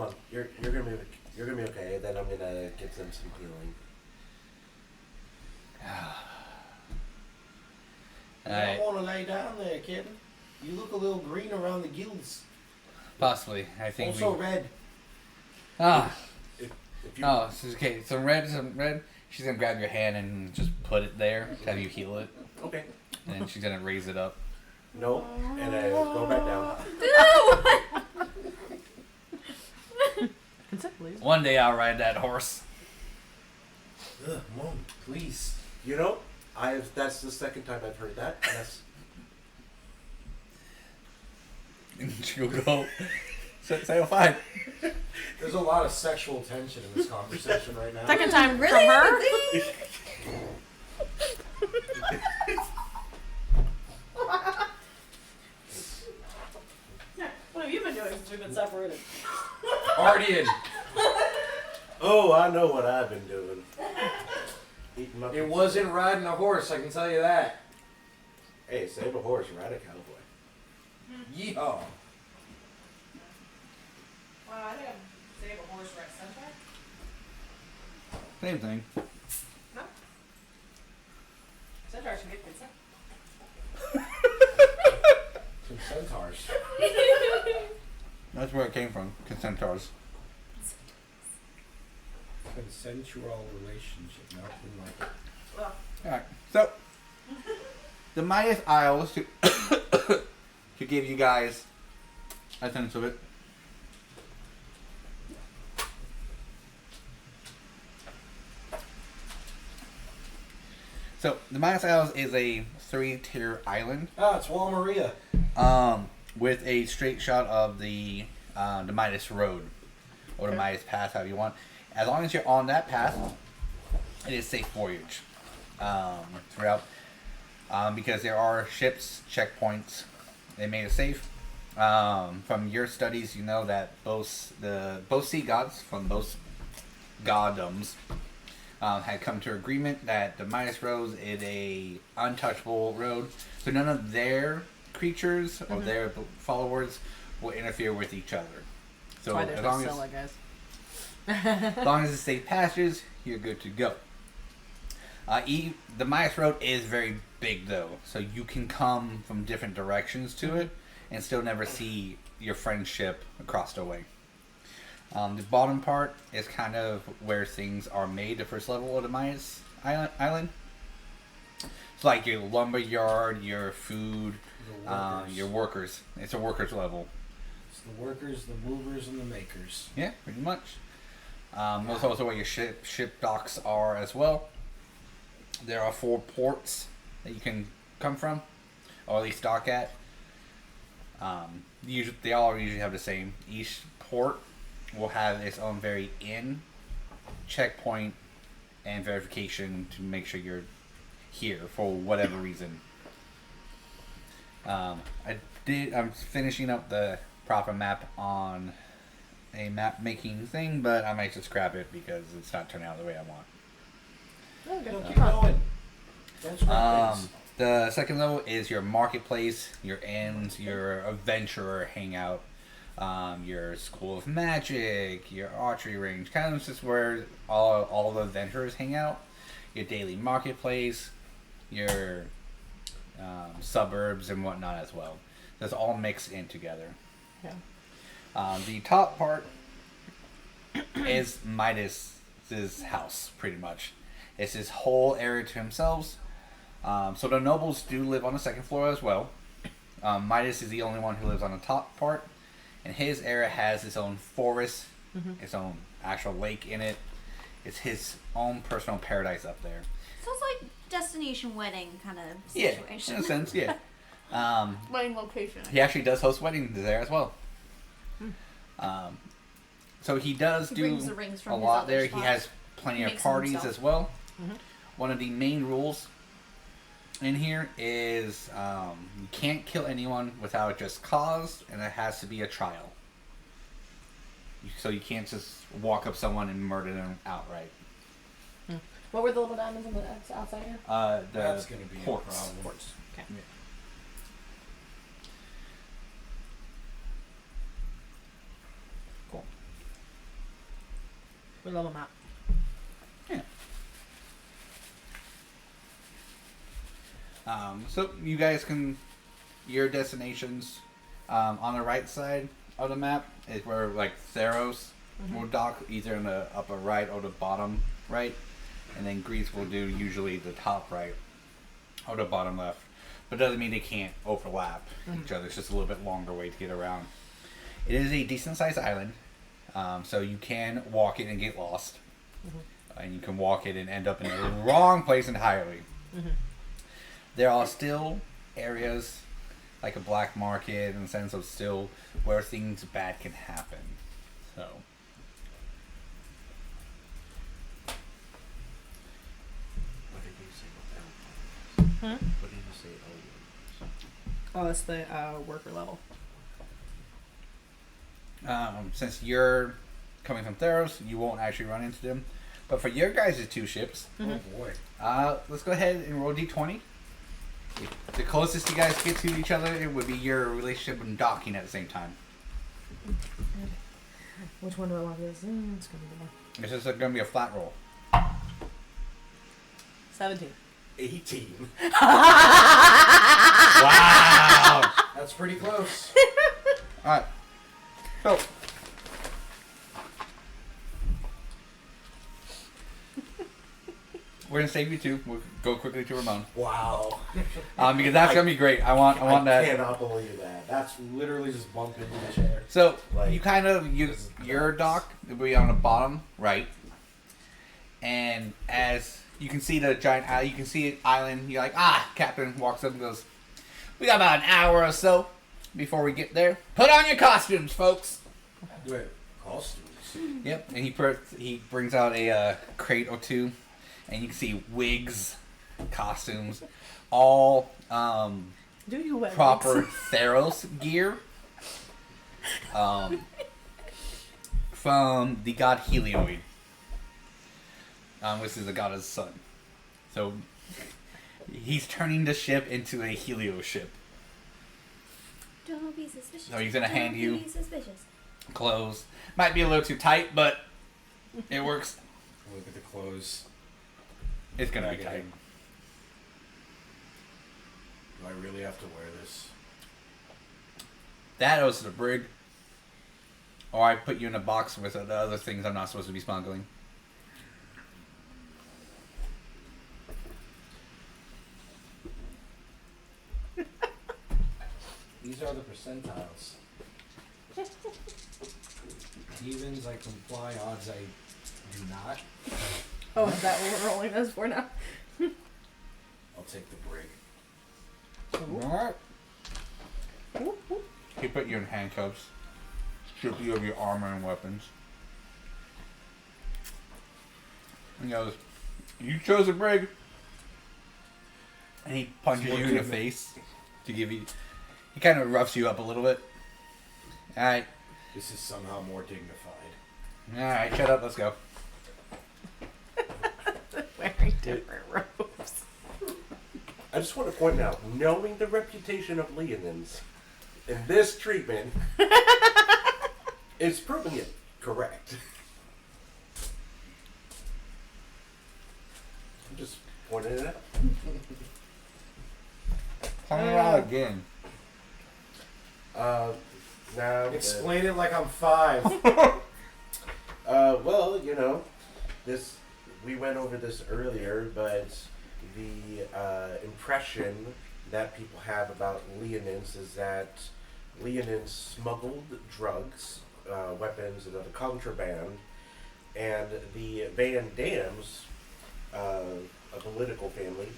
on, you're gonna be okay. Then I'm gonna give them some healing. You Alright. don't want to lay down there, kitten. You look a little green around the gills. Possibly. I think Also we. red. If you, Oh, so, okay. Some red. She's gonna grab your hand and just put it there to have you heal it, Okay. and then she's gonna raise it up. No, and I go back down. Consent, please. One day I'll ride that horse. Ugh, Mom, please. That's the second time I've heard that. And that's And she'll go. Say fine. There's a lot of sexual tension in this conversation right now. Second time Really? from her. What have you been doing since we've been separated? Partying. oh, I know what I've been doing. Eating my It wasn't riding a horse, I can tell you that. Hey, save a horse, ride a cowboy. Yeehaw. Wow, I think I'm save a horse right centaur. Same thing. No. Centaur should get consent. Some centaurs. That's where it came from. Centaurs. Consensual relationship. No, didn't like it. Alright, so the Midas Isles to give you guys a sense of it. So the Midas Isles is a 3-tier island, Ah, it's Wall Maria. with a straight shot of the Midas Road or the Midas Path, however you want. As long as you're on that path, it is safe voyage throughout, because there are ships, checkpoints. They made it safe. From your studies, you know that both sea gods from both goddoms had come to agreement that the Midas Road is a untouchable road, so none of their creatures or their followers will interfere with each other. So That's why there's as no long Scylla, guys. as long as it's safe passages, you're good to go. The Midas Road is very big though, so you can come from different directions to it and still never see your friendship across the way. The bottom part is kind of where things are made, the first level of the Midas Island. It's like your lumber yard, your food, your workers. It's a workers level. It's the workers, the movers, and the makers. Yeah, pretty much. That's also where your ship docks are as well. There are 4 ports that you can come from, or at least dock at. They all usually have the same. Each port will have its own very checkpoint and verification to make sure you're here for whatever reason. I'm finishing up the proper map on a map making thing, but I might just scrap it because it's not turning out the way I want. No, keep going. Don't scrap things. The second level is your marketplace, your inns, your adventurer hangout, your school of magic, your archery range, kind of just where all the adventurers hang out. Your daily marketplace, your suburbs and whatnot as well. That's all mixed in together. Yeah. The top part is Midas's house, pretty much. It's his whole area to himself. So the nobles do live on the second floor as well. Midas is the only one who lives on the top part, and his area has its own forest, its own actual lake in it. It's his own personal paradise up there. Sounds like destination wedding kind of Yeah, situation. in a sense, yeah. Wedding location. He actually does host weddings there as well. So he does do brings the rings from a his lot other there. spot. He has plenty of Makes them parties himself. as well. One of the main rules in here is you can't kill anyone without just cause, and it has to be a trial. So you can't just walk up someone and murder them outright. What were the little diamonds on the outside here? That's going to be ports. a problem. Okay. Yeah. Cool. We love them out. Yeah. So you guys can, your destinations on the right side of the map is where like Theros will dock either in the upper right or the bottom right, and then Greece will do usually the top right or the bottom left. But it doesn't mean they can't overlap each other. It's just a little bit longer way to get around. It is a decent sized island, so you can walk it and get lost. And you can walk it and end up in the wrong place entirely. There are still areas like a black market in the sense of still where things bad can happen. So What did you say about that? What did you say? Oh, that's the worker level. since you're coming from Theros, you won't actually run into them. But for your guys' 2 ships, Oh boy. let's go ahead and roll d20. The closest you guys get to each other, it would be your relationship and docking at the same time. Which one do I want this? It's gonna be This is going to be a flat roll. 17. 18. Wow! That's pretty close. Alright. So, We're gonna save you too. We'll go quickly to Ramon. Wow. Because that's gonna be great. I want I that. cannot believe that. That's literally just bump into the chair. So Like, you kind of your dock will be on the bottom right, and as you can see the giant island, you can see an island. You're like, Captain walks up and goes, "We got about an hour or so before we get there. Put on your costumes, folks." Wait, costumes? Yep, and he brings out a crate or two, and you can see wigs, costumes, all Do you wear proper wigs? Theros gear. From the god Helioid. Which is the god of the sun. So he's turning the ship into a Helio ship. Don't be suspicious. So he's gonna hand you Don't be suspicious. clothes. Might be a little too tight, but it works. Look at the clothes. It's gonna be Back tight. again. Do I really have to wear this? That goes to the brig. Or I put you in a box with the other things I'm not supposed to be smuggling. These are the percentiles. Evens I comply, odds I do not. Oh, is that what we're rolling those for now? I'll take the brig. Alright. He put you in handcuffs. Strip you of your armor and weapons. He goes, "You chose a brig." And he punches you in the face to give you. He kind of roughs you up a little bit. Alright. This is somehow more dignified. Alright, shut up, let's go. Wearing different robes. I just want to point out, knowing the reputation of Leonins in this treatment is proving it correct. I'm just pointing it out. Point it out again. Now, Explain it like I'm 5. well, you know, this we went over this earlier, but the impression that people have about Leonins is that Leonins smuggled drugs, weapons, and other contraband, and the Van Dams, a political family,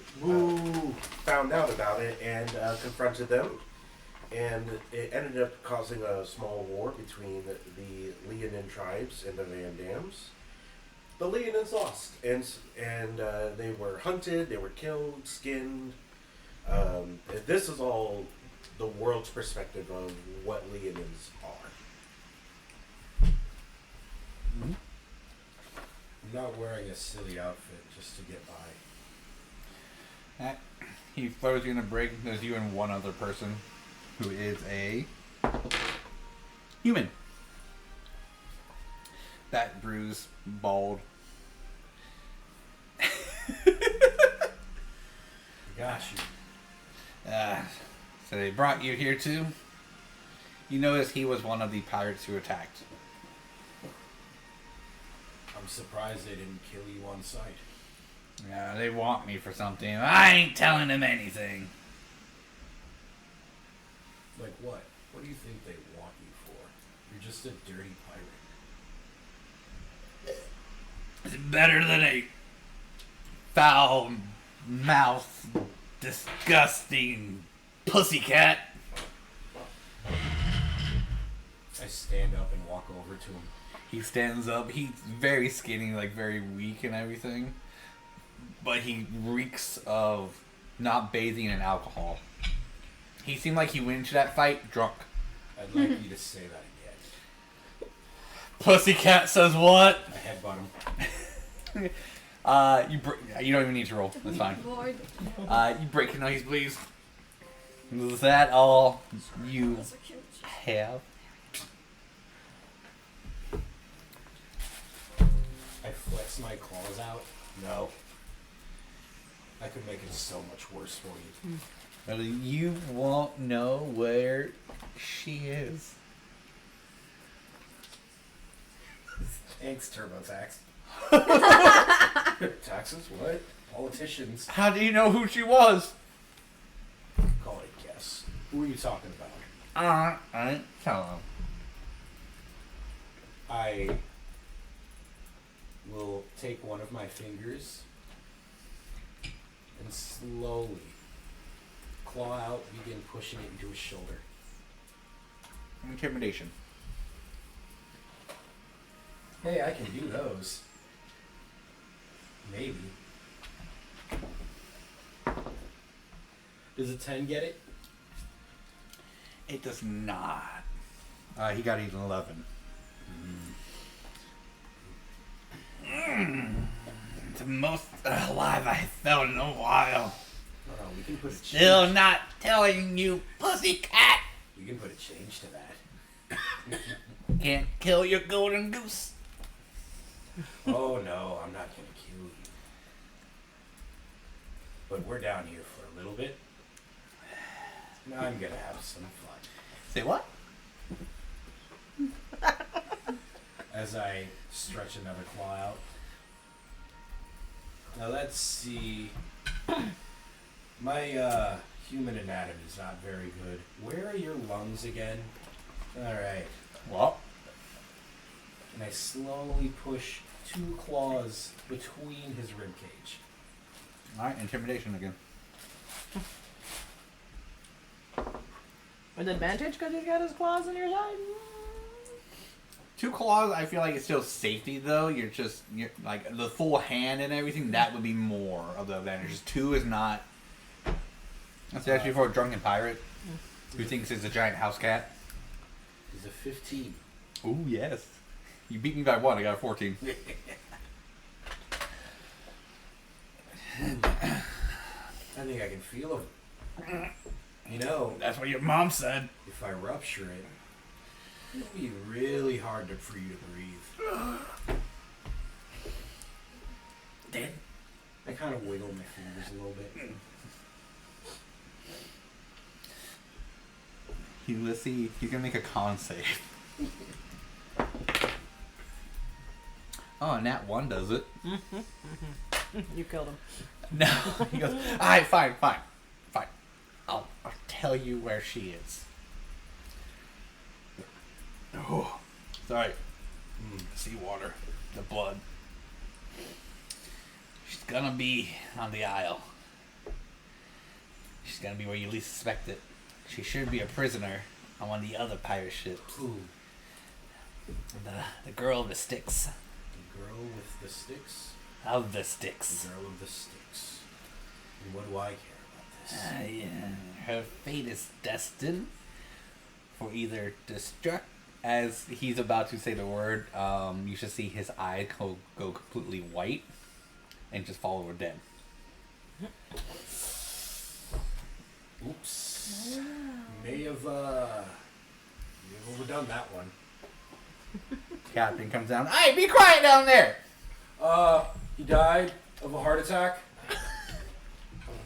found out about it and confronted them. And it ended up causing a small war between the Leonin tribes and the Van Dams. The Leonins lost, and they were hunted, they were killed, skinned. This is all the world's perspective of what Leonins are. I'm not wearing a silly outfit just to get by. He throws you in a brig. There's you and one other person who is a human. That bruised, bald. Got you. So they brought you here too. You notice he was one of the pirates who attacked. I'm surprised they didn't kill you on sight. Yeah, they want me for something. I ain't telling them anything. Like what? What do you think they want you for? You're just a dirty pirate. It's better than a foul mouth, disgusting pussycat. I stand up and walk over to him. He stands up. He's very skinny, like very weak and everything. But he reeks of not bathing in alcohol. He seemed like he went into that fight drunk. I'd like you to say that again. Pussycat says what? I headbutt him. You don't even need to roll. That's fine. Lord. You break your nose, please. Is that all you have? I flex my claws out. No. I could make it so much worse for you. Well, you won't know where she is. Thanks, TurboTax. Taxes? What? Politicians. How do you know who she was? Call it a guess. Who are you talking about? I didn't tell him. I will take one of my fingers and slowly claw out, begin pushing it into his shoulder. Intimidation. Hey, I can do those. Maybe. Does a 10 get it? It does not. He got an 11. The most alive I felt in a while. Oh, we can put a change. Still not telling you, pussycat. We can put a change to that. Can't kill your golden goose. Oh no, I'm not gonna kill you. But we're down here for a little bit. And I'm gonna have some fun. Say what? As I stretch another claw out. Now let's see. My human anatomy's not very good. Where are your lungs again? Alright. What? And I slowly push 2 claws between his ribcage. Alright, intimidation again. With advantage because he's got his claws on your side? 2 claws, I feel like it's still safety though. You're like the full hand and everything. That would be more of the advantages. 2 is not. That's actually for a drunken pirate who thinks it's a giant house cat. He's a 15. Ooh, yes. You beat me by 1. I got a 14. I think I can feel him. You know, That's what your mom said. if I rupture it, it'll be really hard for you to breathe. Damn. I kind of wiggle my fingers a little bit. Let's see. He's gonna make a con save. Oh, nat 1 does it. You killed him. No. He goes, alright, fine. I'll tell you where she is. Oh, sorry. Seawater. The blood. She's gonna be on the Isle. She's gonna be where you least suspect it. She should be a prisoner on one of the other pirate ships. Ooh, The girl of the sticks. the girl with the sticks. Of the sticks. The girl of the sticks. And what do I care about this? Yeah. Her fate is destined for either destruct. As he's about to say the word, you should see his eyes go completely white and just fall over dead. Oops. May have overdone that one. Captain comes down. Hey, be quiet down there! He died of a heart attack.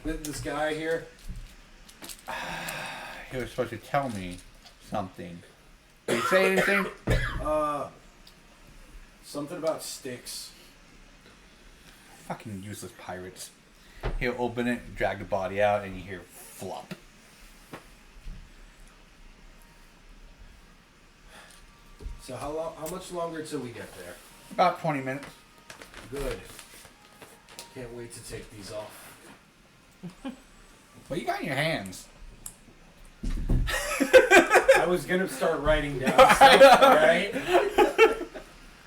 This guy here. He was supposed to tell me something. Did he say anything? Something about sticks. Fucking useless pirates. He'll open it, drag the body out, and you hear flop. So how much longer till we get there? About 20 minutes. Good. Can't wait to take these off. What you got in your hands? I was gonna start writing down stuff, right?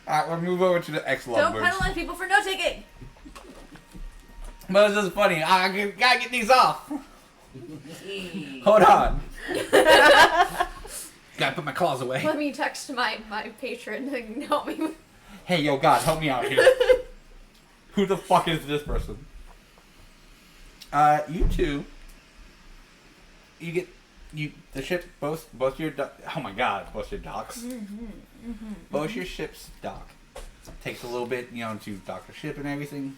Alright, we'll move over to the X Don't lovebirds. penalize people for note taking. But it's just funny. I gotta get these off. Hold on. Gotta put my claws away. Let me text my patron to help me. Hey, yo, God, help me out here. Who the fuck is this person? You two. The ship, both your, oh my God, both your docks. Both your ships dock. Takes a little bit, to dock the ship and everything.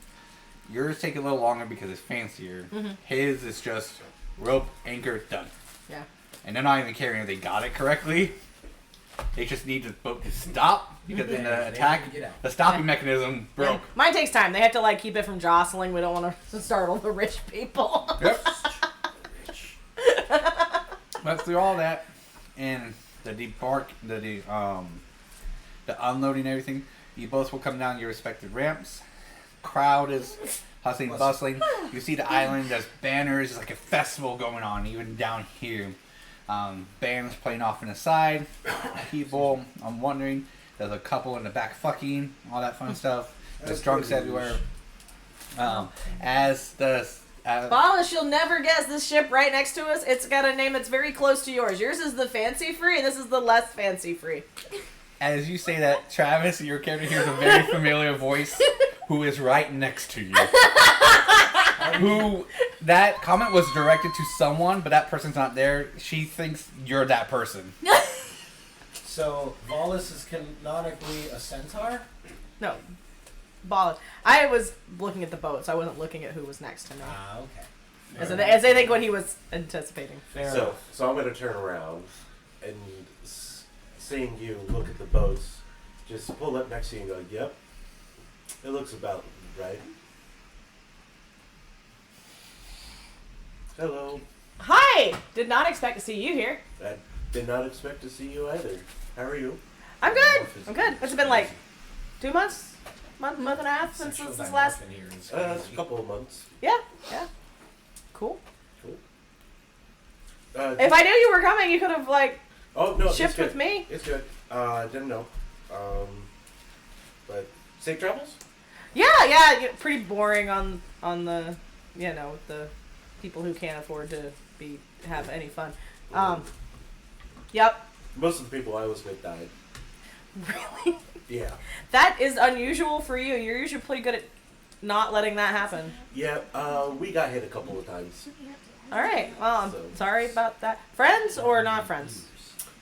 Yours take a little longer because it's fancier. His is just rope, anchor, done. Yeah. And they're not even caring if they got it correctly. They just need the boat to stop because in the attack, Get out. the stopping mechanism broke. Mine takes time. They have to like keep it from jostling. We don't want to startle the rich people. Yep. But through all that and the unloading and everything, you both will come down your respective ramps. Crowd is hustling, bustling. You see the island. There's banners. It's like a festival going on even down here. Bands playing off on the side. People. I'm wondering. There's a couple in the back fucking. All that fun stuff. There's drunks everywhere. Wallace, you'll never guess this ship right next to us. It's got a name that's very close to yours. Yours is the fancy free, and this is the less fancy free. As you say that, Travis, your character hears a very familiar voice who is right next to you. Who, that comment was directed to someone, but that person's not there. She thinks you're that person. So, Wallace is canonically a centaur? No. Wallace. I was looking at the boat, so I wasn't looking at who was next to me. Ah, okay. As I think what he was anticipating. Fair So enough. I'm going to turn around and seeing you look at the boats, just pull up next to you and go, yep, it looks about right. Hello. Hi! Did not expect to see you here. I did not expect to see you either. How are you? I'm good. I'm good. What's it been like? 2 months? Month and a half since Sexual this last... dimorphin here is A crazy. couple of months. Yeah. Cool. If If I knew you were coming, you could have, like, oh no, shipped it's good. with me. It's good. Didn't know. But safe travels. Yeah, pretty boring on the, the people who can't afford to have any fun. Yep. Most of the people I was with died. Really? Yeah. That is unusual for you. You're usually pretty good at not letting that happen. Yeah. We got hit a couple of times. All right. Well, I'm So- sorry about that. Friends or not friends?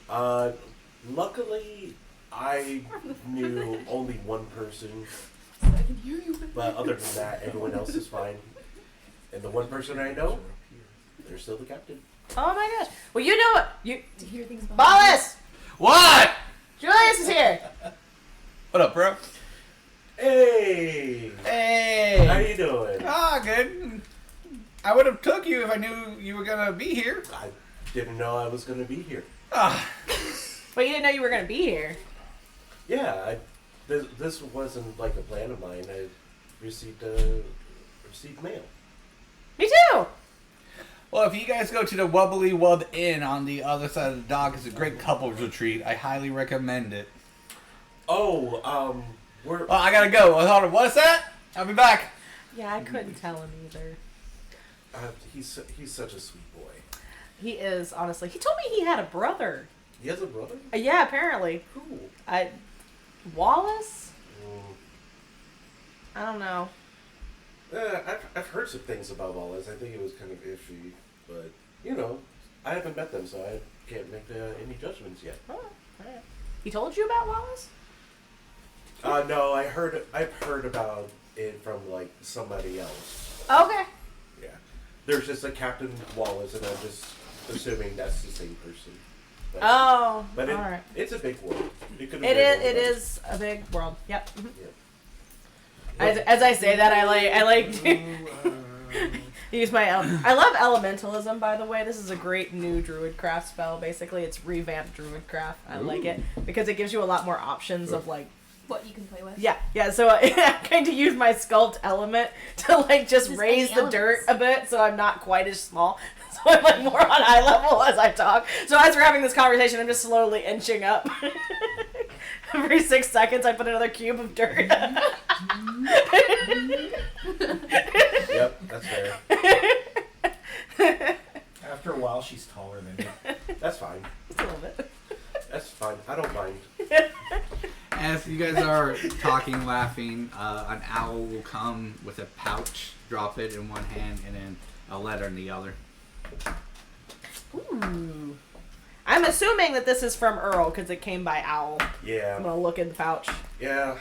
Luckily, I knew only one person. But other than that, everyone else is fine. And the one person I know, they're still the captain. Oh my gosh. Well, you know what? To hear things about Wallace! What? Julius is here. What up, bro? Hey! How Hey. you doing? Ah, good. I would have took you if I knew you were gonna be here. I didn't know I was gonna be here. Ah. But you didn't know you were going to be here. Yeah, this wasn't like a plan of mine. I received mail. Me too. Well, if you guys go to the Wubbly Wub Inn on the other side of the dock, it's a great couples retreat. I highly recommend it. Oh, we're Oh, I gotta go. Hold on. What's that? I'll be back. Yeah, I couldn't tell him either. he's such a sweet boy. He is, honestly. He told me he had a brother. He has a brother? Yeah, apparently. Cool. Wallace? Mm. I don't know. I've heard some things about Wallace. I think it was kind of iffy, but I haven't met them, so I can't make any judgments yet. Oh, alright. He told you about Wallace? No, I've heard about it from like somebody else. Okay. Yeah, there's just a Captain Wallace, and I'm just assuming that's the same person. But, Oh, but alright. it's a big world. It is a big world. Yep. Mhm. Yeah. As I say that, I like to use my I love elementalism, by the way. This is a great new druidcraft spell. Basically, it's revamped druidcraft. I like it because it gives you a lot more options of like what you can play with. yeah. So I'm going to use my sculpt element to like just raise any the dirt elements. a bit, so I'm not quite as small. So I'm like more on eye level as I talk. So as we're having this conversation, I'm just slowly inching up. Every 6 seconds, I put another cube of dirt. Yep, that's fair. After a while, she's taller than you. That's fine. Just a little bit. That's fine. I don't mind. As you guys are talking, laughing, an owl will come with a pouch, drop it in one hand, and then a letter in the other. Ooh. I'm assuming that this is from Earl because it came by owl. I'm Yeah. gonna look in the pouch. Yeah.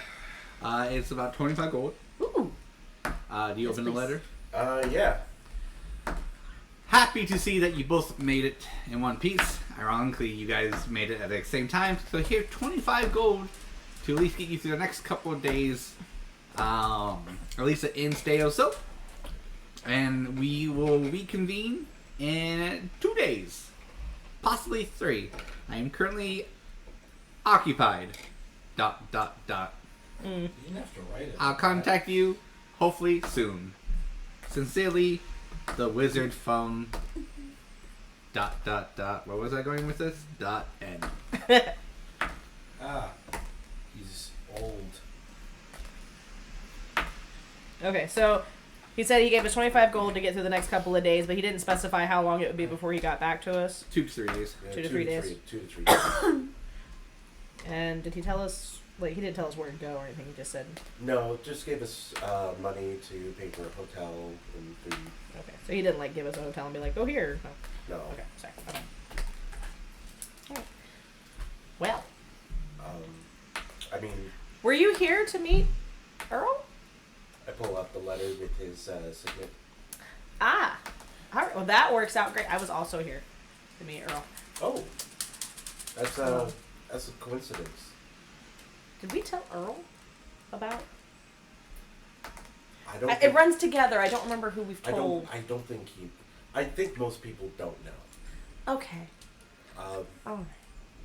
It's about 25 gold. Ooh. Do you open the please. letter? Yeah. Happy to see that you both made it in one piece. ironically, you guys made it at the same time. So here, 25 gold to at least get you through the next couple of days. At least an in-stay or so. And we will reconvene in 2 days. Possibly 3. I am currently occupied. ... You didn't have to write it. I'll contact you, hopefully, soon. Sincerely, the wizard from... ... Where was I going with this? .n. He's old. Okay, so he said he gave us 25 gold to get through the next couple of days, but he didn't specify how long it would be before he got back to us. 2 to 3 days. Yeah, 2 to 3 days. 2 to 3 days. And did he tell us, like, he didn't tell us where to go or anything, he just said... No, just gave us money to pay for a hotel and food. Okay, so he didn't, like, give us a hotel and be like, go here. No. No. Okay, sorry. Okay. Alright. Well, I mean, were you here to meet Earl? I pull up the letter with his signature. Ah. Alright, well, that works out great. I was also here to meet Earl. Oh, that's a coincidence. Did we tell Earl about... I don't. it runs together. I don't remember who we've I told. don't think he. I think most people don't know. Okay. Um,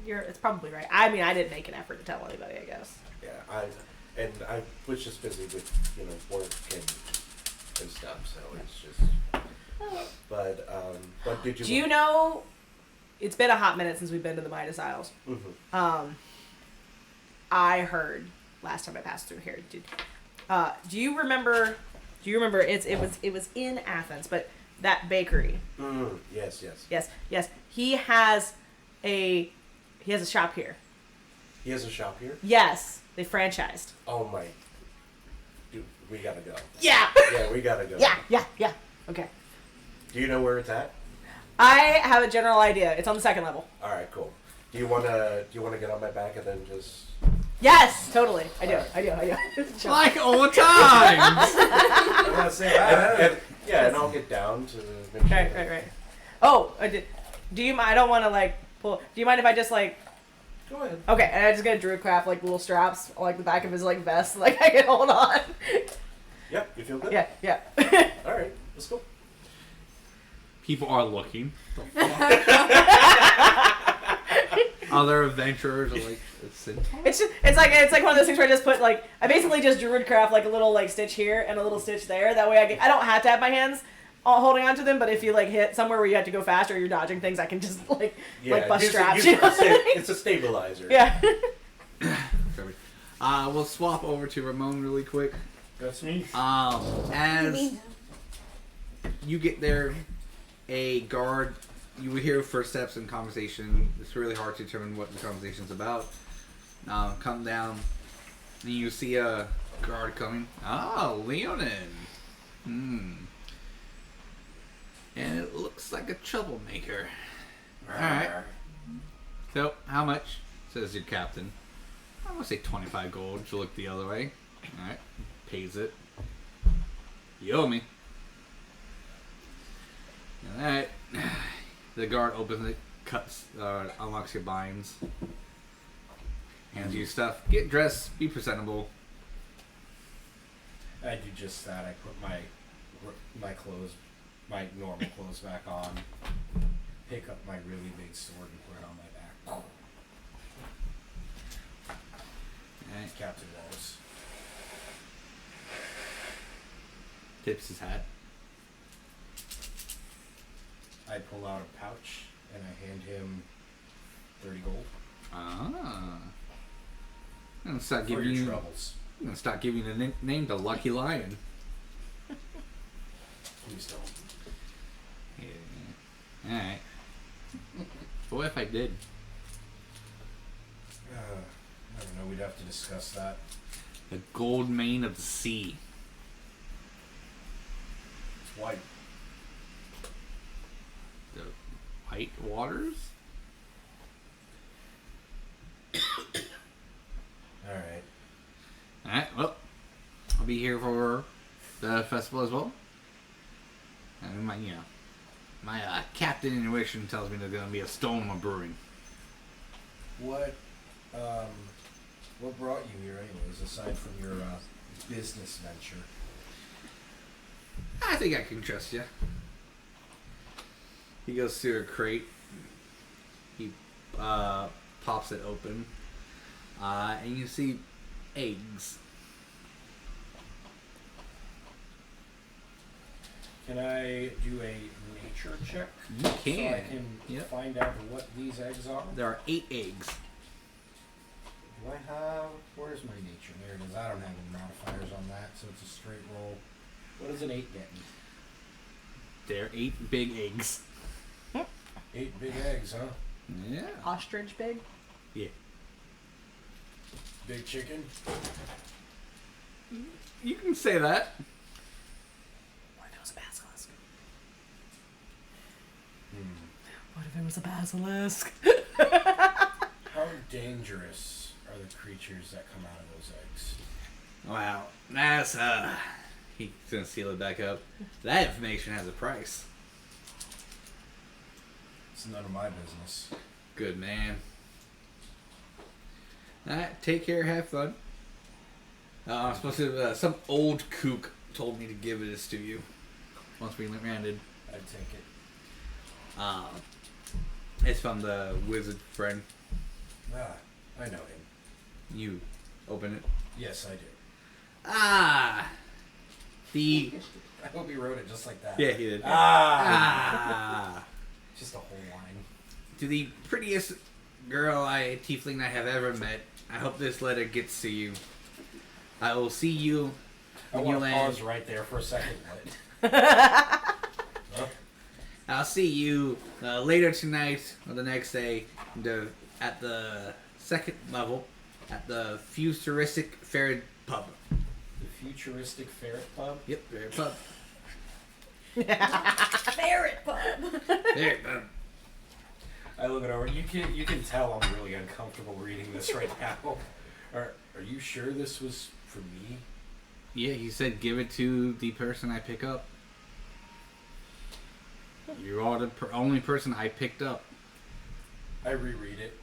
It's probably right. I mean, I didn't make an effort to tell anybody, I guess. yeah, I was just busy with work and stuff, so it's just. But did you? Do you know? It's been a hot minute since we've been to the Midas Isles. Mm-hmm. I heard last time I passed through here. Do you remember? It was in Athens, but that bakery. Yes. Yes. He has a shop here. He has a shop here. Yes, they franchised. Oh my. Dude, we gotta go. Yeah. Yeah, we gotta go. Yeah. Okay. Do you know where it's at? I have a general idea. It's on the second level. All right, cool. Do you wanna get on my back and then just? Yes, totally. I do. Like old times! I want to say that. And I'll get down to make sure. Right. Oh, I did. Do you mind? I don't want to like pull. Do you mind if I just like? Go ahead. Okay, and I just get Druidcraft like little straps on like the back of his like vest, like I can hold on. Yep, you feel good? Yeah. All right, let's go. People are looking. Other adventurers are like, It's like one of those things where I just put like I basically just Druidcraft like a little like stitch here and a little stitch there. That way I don't have to have my hands holding onto them, but if you like hit somewhere where you have to go fast or you're dodging things, I can just like bust straps. It's a stabilizer. Yeah. we'll swap over to Ramon really quick. That's me. As you get there, a guard, you will hear first steps in conversation. It's really hard to determine what the conversation's about. Come down, and you see a guard coming. Leonin. And it looks like a troublemaker. Alright. So, how much? Says your captain. I'm gonna say 25 gold to look the other way. Alright. Pays it. You owe me. Alright. The guard opens it, cuts, unlocks your binds. Hands you stuff. Get dressed, be presentable. I do just that. I put my clothes, my normal clothes back on. Pick up my really big sword and put it on my back. Alright. Captain Wallace. Tips his hat. I pull out a pouch and I hand him 30 gold. I'm gonna start For giving your you. troubles. I'm gonna start giving you a name to Lucky Lion. Please don't. Yeah. Alright. What if I did? I don't know. We'd have to discuss that. The gold mane of the sea. It's white. The white waters? Alright. Alright, well, I'll be here for the festival as well. And we might, My captain intuition tells me there's gonna be a storm of brewing. What brought you here anyways, aside from your business venture? I think I can trust you. He goes through a crate. He pops it open. And you see eggs. Can I do a nature check? You can. So I can Yep. find out what these eggs are? There are 8 eggs. Do I have... Where's my nature? There it is. I don't have any modifiers on that, so it's a straight roll. What does an 8 get me? They're 8 big eggs. 8 big eggs, huh? Yeah. Ostrich big? Yeah. Big chicken? You can say that. What if it was a basilisk? Hmm. What if it was a basilisk? How dangerous are the creatures that come out of those eggs? Wow. That's, he's gonna seal it back up. That information has a price. It's none of my business. Good man. Alright, take care, have fun. I'm supposed to, some old kook told me to give this to you. Once we landed. I'd take it. It's from the wizard friend. Ah, I know him. You open it. Yes, I do. Ah! The... I hope he wrote it just like that. Yeah, he did. Ah! Just a whole line. To the prettiest tiefling I have ever met, I hope this letter gets to you. I will see you I when you want to land. pause right there for a second. Huh? I'll see you later tonight or the next day at the second level at the Futuristic Ferret Pub. The Futuristic Ferret Pub? Yep, Ferret Pub. Ferret pub. Ferret Pub. I look it over. You can tell I'm really uncomfortable reading this right now. Are you sure this was for me? Yeah, he said give it to the person I pick up. You are the only person I picked up. I reread it.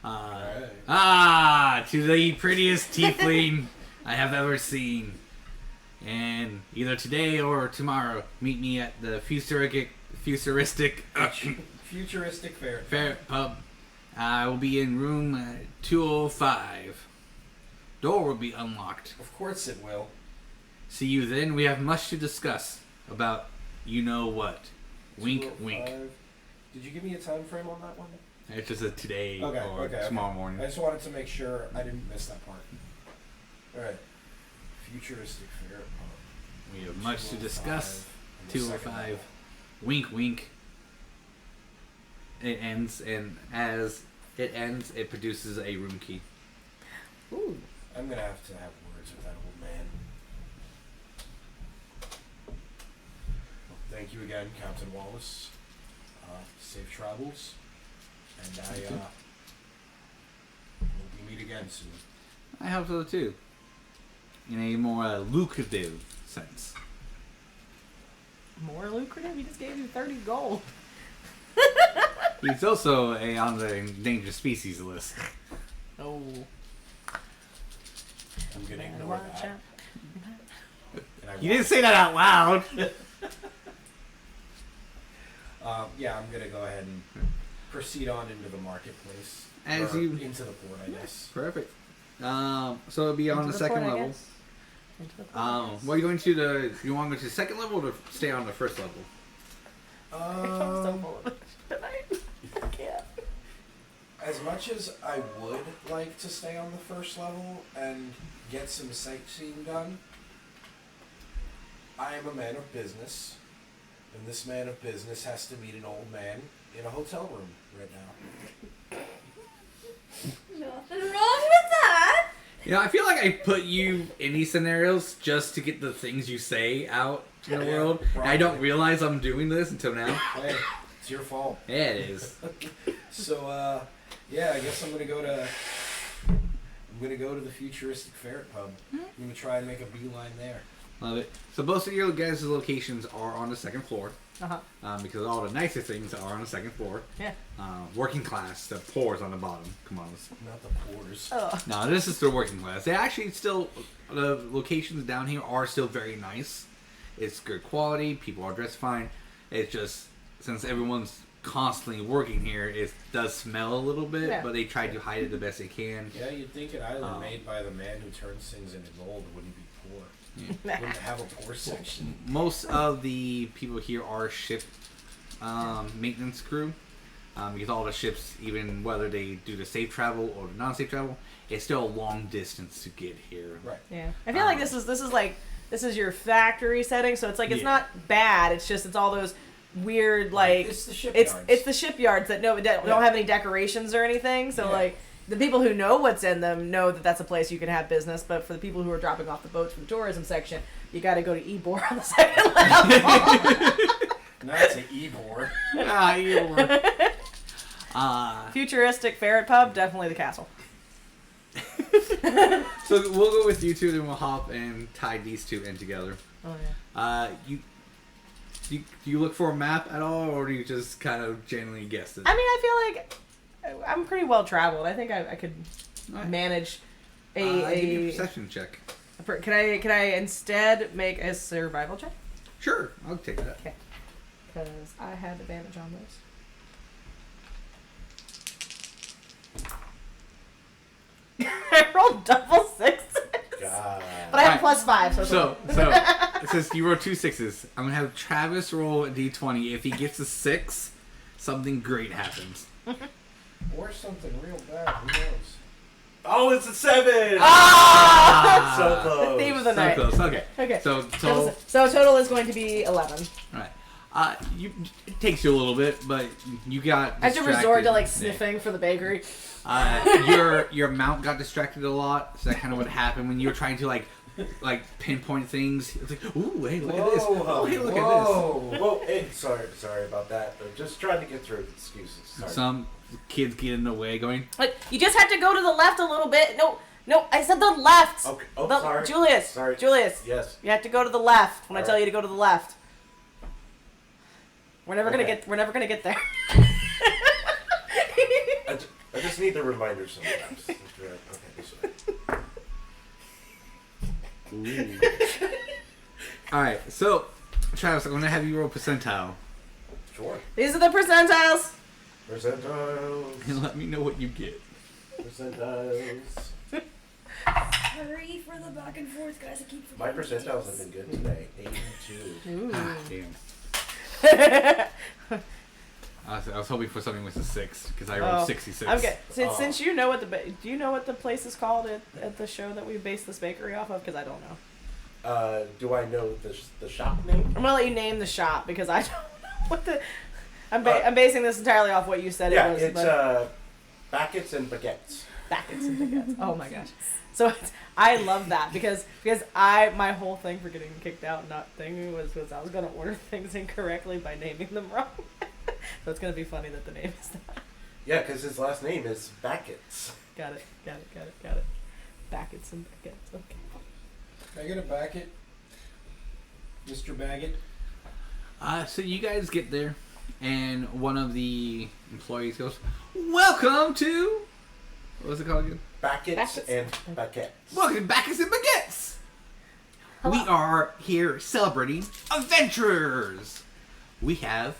Alright. To the prettiest tiefling I have ever seen. And either today or tomorrow, meet me at the futuristic Futuristic Ferret. Ferret Pub. I will be in room 205. Door will be unlocked. Of course it will. See you then. We have much to discuss about you know what. Wink, 205. wink. Did you give me a time frame on that one? It's just a today or Okay. tomorrow morning. I just wanted to make sure I didn't miss that part. Alright. Futuristic Ferret Pub. We have much to discuss. 205. 205. Wink, wink. It ends, and as it ends, it produces a room key. Ooh. I'm gonna have to have words with that old man. Well, thank you again, Captain Wallace. Safe travels. And we'll meet again soon. I hope so too. In a more lucrative sense. More lucrative? He just gave you 30 gold. He's also on the endangered species list. Oh. I'm gonna ignore Watch that. out. And I You didn't say that out loud. Yeah, I'm gonna go ahead and proceed on into the marketplace. As Or you- into the port, I guess. Perfect. So it'll be on Into the the second port, I level. guess. Into the port, I guess. What are you going to the? You want to go to the second level or to stay on the first level? I'm so full of it tonight. I can't. As much as I would like to stay on the first level and get some sightseeing done, I am a man of business, and this man of business has to meet an old man in a hotel room right now. Nothing wrong with that. Yeah, I feel like I put you in these scenarios just to get the things you say out in the Yeah, world. And I don't probably. realize I'm doing this until now. Hey, it's your fault. Yeah, it is. So, yeah, I guess I'm gonna go to the Futuristic Ferret Pub. I'm gonna try and make a beeline there. Love it. So most of your guys' locations are on the second floor. Uh-huh. Because all the nicer things are on the second floor. Yeah. Working class, the poor's on the bottom. Come on. Not the pores. Oh. No, this is the working class. They actually still, the locations down here are still very nice. It's good quality. People are dressed fine. It's just, since everyone's constantly working here, it does smell a little bit, Yeah. but they try to hide it the best they can. Yeah, you'd think an island made by the man who turns things into gold wouldn't be poor. Wouldn't have a poor section. Most of the people here are ship maintenance crew. Because all the ships, even whether they do the safe travel or the non-safe travel, it's still a long distance to get here. Right. Yeah. I feel like this is your factory setting, so it's like it's not bad. It's just it's all those weird like It's the shipyards. it's the shipyards that don't have any decorations or anything. So like the people who know what's in them know that that's a place you can have business. But for the people who are dropping off the boats for the tourism section, you got to go to Ebor on the second level. That's an Ebor. Futuristic ferret pub, definitely the castle. So we'll go with you two, then we'll hop and tie these two in together. Oh yeah. Do you look for a map at all, or do you just kind of generally guess it? I mean, I feel like I'm pretty well traveled. I think I could manage Give you a perception check. Can I instead make a survival check? Sure, I'll take that. Okay. Because I had advantage on those. I rolled double sixes. God. But I have Alright. +5, So since you rolled 2 6s, I'm gonna have Travis roll a d20. If he gets a 6, something great happens. Or something real bad. Who knows? Oh, it's a 7! Ah! So close. Theme of the So night. close. Okay. Okay. So Total is going to be 11. alright. It takes you a little bit, but you got. I have to resort to like distracted. sniffing for the bakery. Your mount got distracted a lot, so that kind of what happened when you were trying to like pinpoint things. It's like, ooh, hey, look at this. Oh, hey, look at Whoa, hey, sorry about that. I'm just trying to get through excuses. this. Sorry. Some kids get in the way, going. Like you just have to go to the left a little bit. No, I said the left. Okay. Oh, The- sorry. Julius. Sorry. Julius. Yes. You have to go to the left when I All tell right. you to go to the left. We're never gonna get there. I just need the reminder sometimes. Okay, this way. All right, so Travis, I'm gonna have you roll percentile Sure. These are the percentiles. Percentiles. and let me know what you get. Percentiles. Hurry for the back and forth, guys. I keep My forgetting the percentiles have details. been good today. 82. Ooh. Ah, damn. I was hoping for something with a 6 because I rolled 66. I'm good. Since Oh. you know what do you know what the place is called at the show that we based this bakery off of? Because I don't know. Do I know the shop name? I'm gonna let you name the shop because I don't know what the. I'm basing this entirely off what you said Yeah, it was. it's Backets and Baguettes. Backets and baguettes. Oh my gosh. So I love that because my whole thing for getting kicked out not thinking was I was gonna order things incorrectly by naming them wrong. So it's gonna be funny that the name is that. Yeah, because his last name is Backets. Got it. Backets and baguettes. Okay. Can I get a Baggett? Mr. Baggett? So you guys get there, and one of the employees goes, "Welcome to what was it called again? Backets and Baguettes. Welcome to Bacchus and Baguettes. We are here celebrating adventurers. We have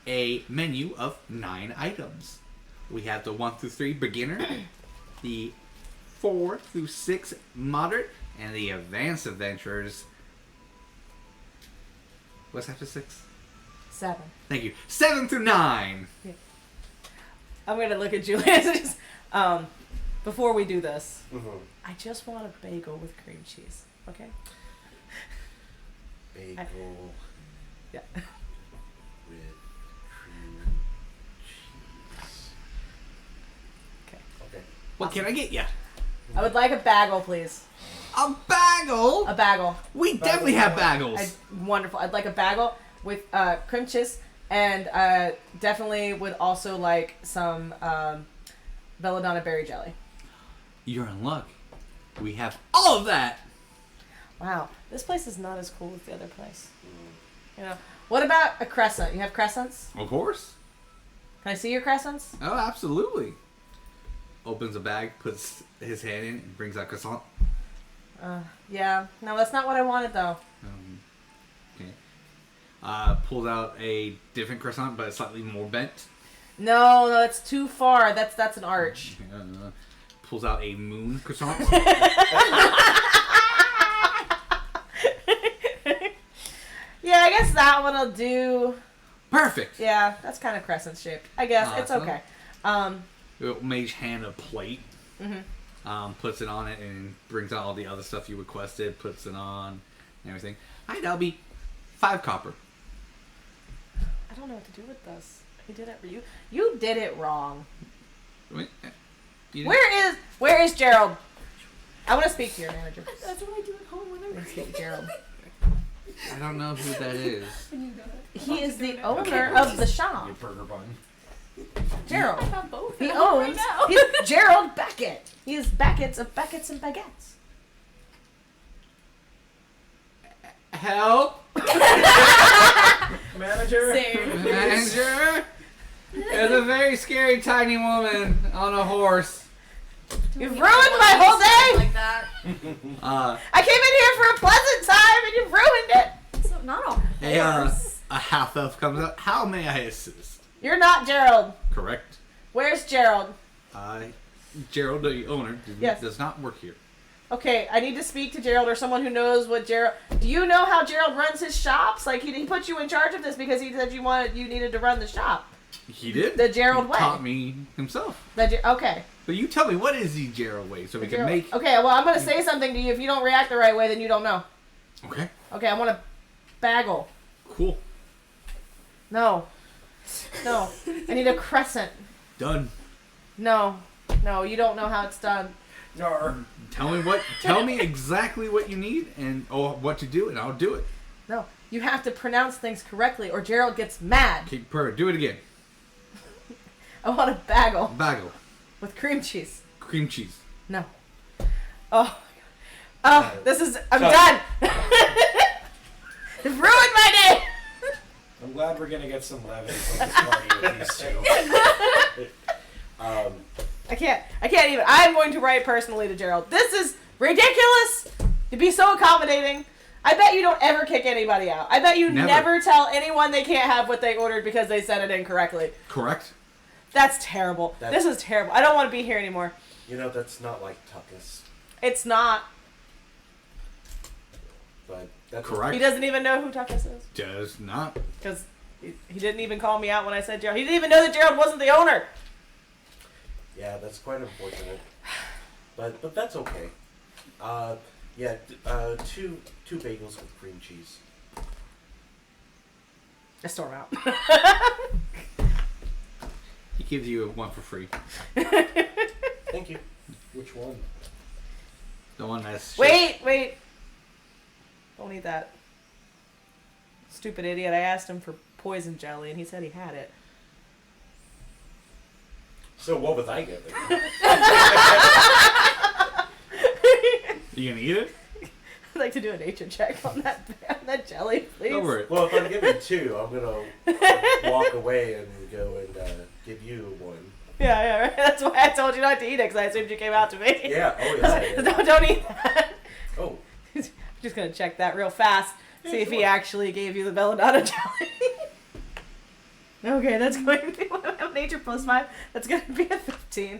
a menu of 9 items. We have the 1 through 3 beginner, the 4 through 6 moderate, and the advanced adventurers. What's after 6? 7. Thank you. 7 through 9. I'm gonna look at Julius and just before we do this, Mm-hmm. I just want a bagel with cream cheese. Okay? Bagel Yeah. with cream cheese. Okay. What can I get you? I would like a bagel, please. A bagel? A bagel. We definitely have bagels. Wonderful. I'd like a bagel with cream cheese and definitely would also like some belladonna berry jelly. You're in luck. We have all of that. Wow, this place is not as cool as the other place. You know, what about a crescent? You have crescents? Of course. Can I see your crescents? Oh, absolutely. Opens a bag, puts his hand in, and brings out croissant. Yeah. No, that's not what I wanted though. Okay. Pulls out a different croissant, but slightly more bent. No, that's too far. That's an arch. Pulls out a moon croissant. Yeah, I guess that one will do. Perfect. Yeah, that's kind of crescent shaped. I guess it's Awesome. okay. Mage hand a plate. Mm-hmm. Puts it on it and brings out all the other stuff you requested. Puts it on and everything. Alright, that'll be 5 copper. I don't know what to do with this. He did it. You did it wrong. Wait, you Where is Gerald? I want to speak to your manager. That's what I do at home when I want to speak to Gerald. I don't know who that is. He is the owner of the shop. Your burger bun. Gerald. I have both. He at home owns. right now. He's Gerald Beckett. He is Beckett's of Beckett's and Baguettes. Help! Manager. Same. Manager! There's a very scary tiny woman on a horse. You've ruined my whole day. Like that. I came in here for a pleasant time and you've ruined it. So not a horse. A half elf comes up. How may I assist? You're not Gerald. Correct. Where's Gerald? Gerald, the owner, Yes. does not work here. Okay, I need to speak to Gerald or someone who knows what Gerald. Do you know how Gerald runs his shops? Like he put you in charge of this because he said you needed to run the shop. He did. The Gerald he way. Taught me himself. Okay. But you tell me, what is the Gerald way, so we can Gerald. make. Okay, well I'm gonna say something to you. If you don't react the right way, then you don't know. Okay. Okay, I want a bagel. Cool. No. No. I need a crescent. Done. No. No, you don't know how it's done. No. Tell me exactly what you need or what to do, and I'll do it. No. You have to pronounce things correctly or Gerald gets mad. Okay, perfect. Do it again. I want a bagel Bagel. with cream cheese. Cream cheese. No. Oh. Oh, I'm done. You've ruined my day. I'm glad we're gonna get some levity from this party with these two. I can't even. I'm going to write personally to Gerald. This is ridiculous to be so accommodating. I bet you don't ever kick anybody out. I bet you never tell anyone they can't have what they ordered because they said it incorrectly. Correct. That's terrible. This is terrible. I don't want to be here anymore. You know, that's not like Tuckus. It's not. But that's Correct. He doesn't even know who Tuckus is. Does not. Because he didn't even call me out when I said Gerald. He didn't even know that Gerald wasn't the owner. Yeah, that's quite unfortunate. But that's okay. Yeah, two bagels with cream cheese. I storm out. He gives you one for free. Thank you. Which one? The one that's... Wait. Don't eat that. Stupid idiot. I asked him for poison jelly and he said he had it. So what was I getting? You gonna eat it? I'd like to do a nature check on that jelly, please. Go for it. Well, if I'm giving 2, I'm gonna walk away and go and give you 1. Yeah, right. That's why I told you not to eat it, because I assumed you came out to me. Yeah, oh yeah. Don't eat that. Oh. I'm just gonna check that real fast. See if he actually gave you the belladonna jelly. Okay, that's going to be nature +5. That's going to be a 15.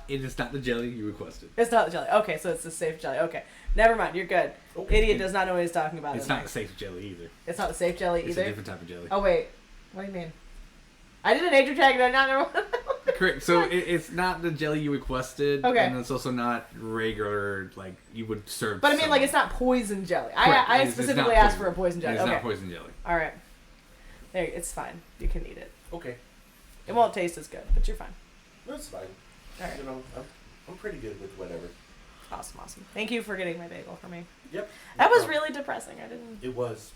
It is not the jelly you requested. It's not the jelly. Okay, so it's the safe jelly. Okay, never mind. You're good. Okay. Idiot does not know what he's talking about. It's not the safe jelly either. It's not the safe jelly It's either. a different type of jelly. Oh wait, what do you mean? I did a nature check and I not know. Correct. So it's not the jelly you requested. Okay. And it's also not regular, like you would serve. But I mean, like, it's not poison jelly. I It's specifically not asked poison. for a poison jelly. It's Okay. not poison jelly. All right. There, it's fine. You can eat it. Okay. It won't taste as good, but you're fine. That's fine. All right. You know, I'm pretty good with whatever. Awesome. Thank you for getting my bagel for me. Yep. That no was problem. really depressing. I didn't. It was.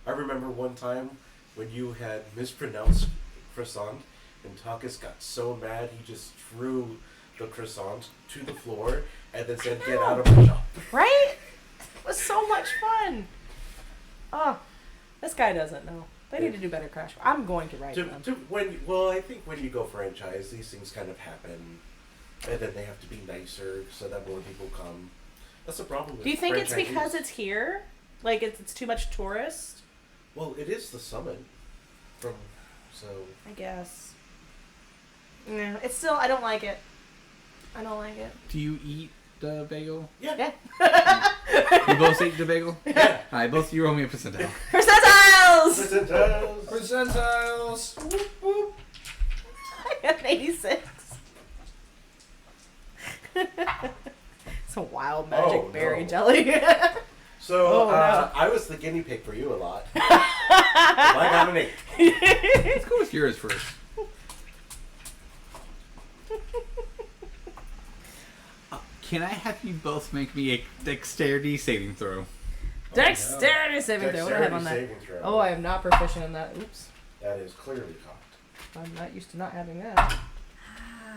I remember one time when you had mispronounced croissant and Takis got so mad he just threw the croissant to the floor and then said, "Get out of my shop." Right? was so much fun. Oh, this guy doesn't know. They need to do better Crash. I'm going to write them. I think when you go franchise, these things kind of happen, and then they have to be nicer so that more people come. That's the problem. Do you think it's franchisees. because it's here? Like it's too much tourist? Well, it is the summit. I guess. Yeah, it's still. I don't like it. I don't like it. Do you eat the bagel? Yeah. You both ate the bagel? Yeah. Alright, both of you roll me a percentile. Percentiles! Percentiles. Whoop, whoop. I got an 86. It's a wild magic berry jelly. So, no. I was the guinea pig for you a lot. I got an 8. Let's go with yours first. Can I have you both make me a dexterity saving throw? Dexterity saving throw. What do I have on that? Saving throw. Oh, I am not proficient in that. Oops. That is clearly cocked. I'm not used to not having that.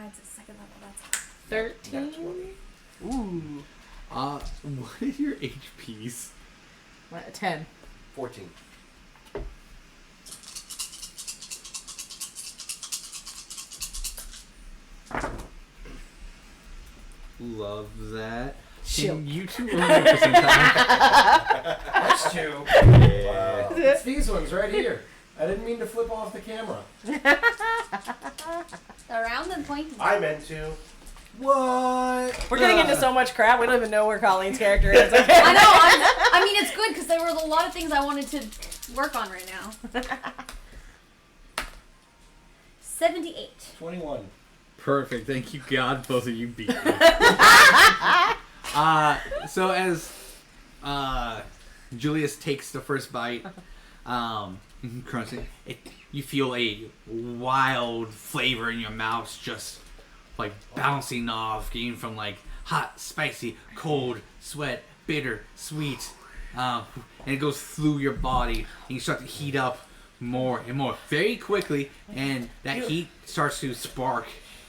It's a second level. That's 13? Ooh. What is your HPs? 10. 14. Love that. Shield. Can you two roll me a percentile? That's 2. Wow. It's these ones right here. I didn't mean to flip off the camera. around and pointing. I meant to. What? We're getting into so much crap, we don't even know where Colleen's character is. Okay? I know. I mean, it's good because there were a lot of things I wanted to work on right now. 78. 21. Perfect. Thank you, God. Both of you beat me. So as Julius takes the first bite, crunching, you feel a wild flavor in your mouth, just like bouncing off, getting from like hot, spicy, cold, sweat, bitter, sweet, and it goes through your body, and you start to heat up more and more very quickly, and that heat starts to spark.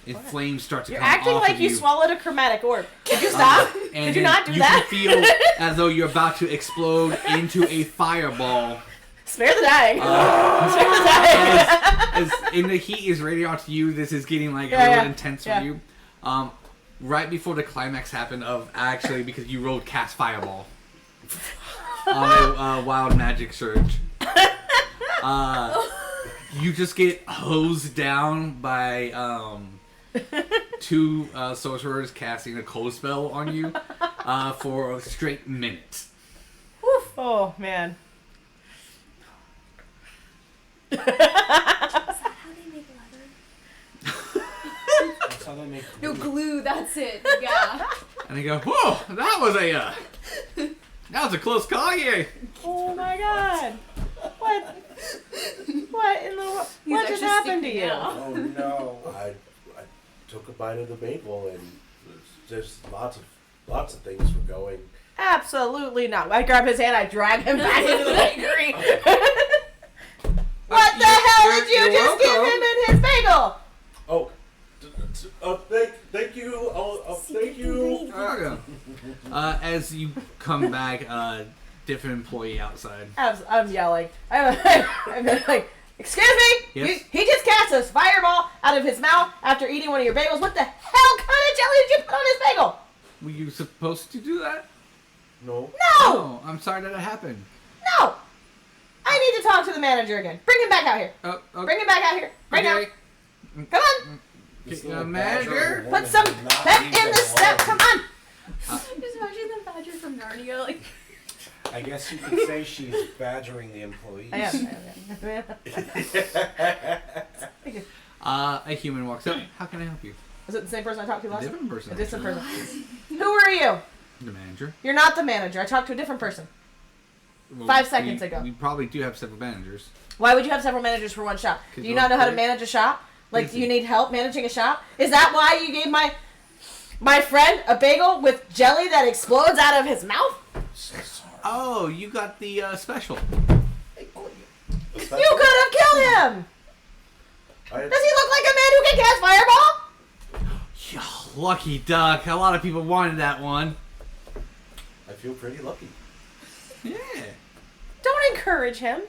And flames start to You're come acting off like of you you. swallowed a chromatic orb. Could you stop? And Could you not do you that? can feel as though you're about to explode into a fireball. Spare the dying. Spare the dying. As in the heat is radiating onto you, this is getting like a Yeah, little yeah. intense Yeah. for you. Right before the climax happened of actually because you rolled cast fireball on a wild magic surge. You just get hosed down by two sorcerers casting a cold spell on you for a straight minute. Woof. Oh, man. Is that how they make leather? That's how they make No, glue, that's it. Yeah. And they go, whoa, that was a close call, yeah. Oh, my God. What in the world? What just happened to you? Oh no. I took a bite of the bagel and there's lots of things were going. Absolutely not. I grab his hand, I drag him back into the bakery. What the hell did you just give him in his bagel? Oh, thank you. Thank you. As you come back, different employee outside. I'm yelling. I'm like, excuse me? Yes? He just cast a fireball out of his mouth after eating one of your bagels. What the hell kind of jelly did you put on his bagel? Were you supposed to do that? No. No! Oh, I'm sorry that it happened. No! I need to talk to the manager again. Bring him back out here. Oh, okay. Bring him back out here. Right now. Come on. This Okay, little manager? badger of a Put some woman does not pep leave in them the step. alone. Come on. Just imagine the badger from Narnia, like. I guess you could say she's badgering the employees. I am. A human walks up. How can I help you? Is it the same person I talked to A last time? different person. A distant actually. person. Who are you? The manager. You're not the manager. I talked to a different person. Well, 5 seconds ago. We probably do have several managers. Why would you have several managers for one shop? 'Cause Do you we're not know how to great. manage a shop? Like, do you Easy. need help managing a shop? Is that why you gave my friend a bagel with jelly that explodes out of his mouth? So sorry. Oh, you got the special. You could have killed him! I, Does he look like a man who can cast fireball? Yeah, lucky duck. A lot of people wanted that one. I feel pretty lucky. Yeah. Don't encourage him.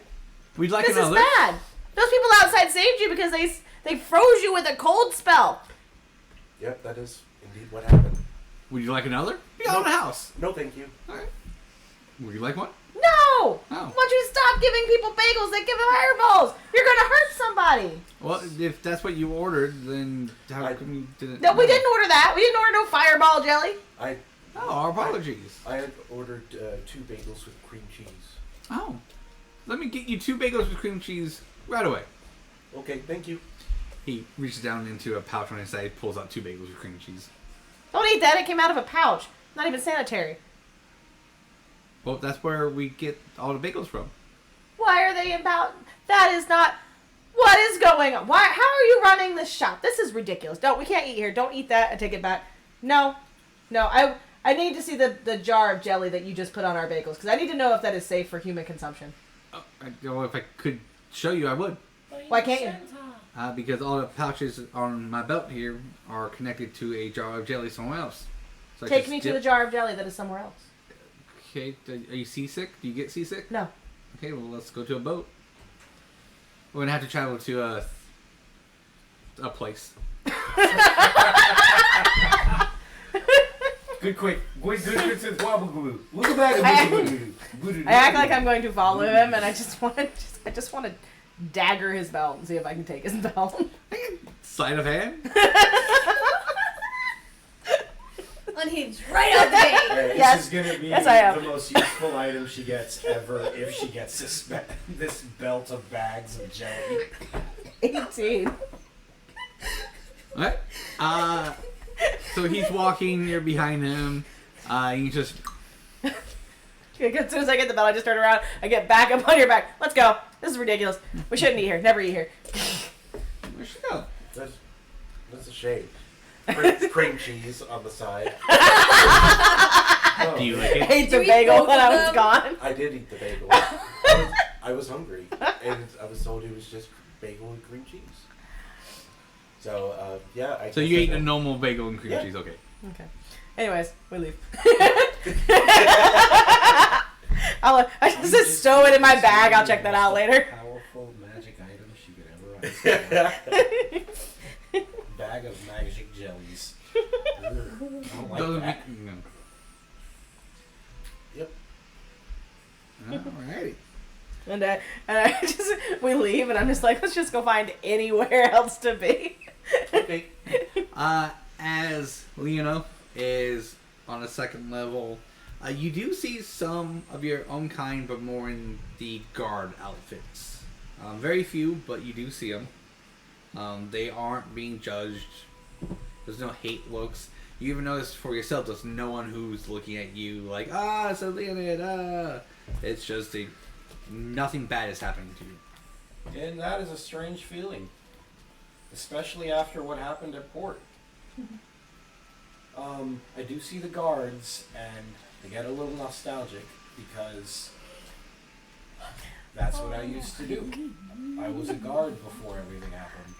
Would you like This another? is bad. Those people outside saved you because they froze you with a cold spell. Yep, that is indeed what happened. Would you like another? We got in the house. No, thank you. Alright. Would you like one? No! Oh. I want you to stop giving people bagels that give them fireballs. You're gonna hurt somebody. Well, if that's what you ordered, then how I- come you didn't? No, we didn't order that. We didn't order no fireball jelly. Oh, our apologies. I had ordered 2 bagels with cream cheese. Oh. Let me get you 2 bagels with cream cheese right away. Okay, thank you. He reaches down into a pouch on his side, pulls out 2 bagels with cream cheese. Don't eat that. It came out of a pouch. Not even sanitary. Well, that's where we get all the bagels from. Why are they about? That is not. What is going on? Why? How are you running this shop? This is ridiculous. Don't. We can't eat here. Don't eat that. I take it back. No. I need to see the jar of jelly that you just put on our bagels because I need to know if that is safe for human consumption. Well, if I could show you, I would. Why can't you? Because all the pouches on my belt here are connected to a jar of jelly somewhere else. So I Take just me to dip- the jar of jelly that is somewhere else. Okay, are you seasick? Do you get seasick? No. Okay, well, let's go to a boat. We're gonna have to travel to a place. Good quick to the wobble glue. Look back I at act like I'm going to follow him, and I just want to dagger his belt and see if I can take his belt. Sleight of hand. Unhinged right out the gate. This Yes. is gonna be Yes, I am. the most useful item she gets ever if she gets this belt of bags of jelly. 18. Alright. So he's walking, you're behind him. You just As soon as I get the belt, I just turn around. I get back up on your back. Let's go. This is ridiculous. We shouldn't eat here. Never eat here. where'd she go? That's a shame. Cream chease on the side. Do you like it? I ate the Do we bagel both when of I was them? gone. I did eat the bagel. I was hungry, and I was told it was just bagel and cream cheese. So yeah, So you ate a normal bagel and cream Yeah. cheese, okay. Okay. Anyways, we leave. I just stow it in my bag. I'll check that out later. Powerful magic items she could ever understand. Bag of magic jellies. I don't like Those that. no. Yep. Alrighty. And I just we leave, and I'm just like, let's just go find anywhere else to be. Okay. As Leono is on a second level, you do see some of your own kind, but more in the guard outfits. Very few, but you do see them. They aren't being judged. There's no hate looks. You even notice for yourself, there's no one who's looking at you like, it's a Leonid, It's just nothing bad is happening to you. And that is a strange feeling. Especially after what happened at port. I do see the guards, and I get a little nostalgic because that's what I used to do. I was a guard before everything happened.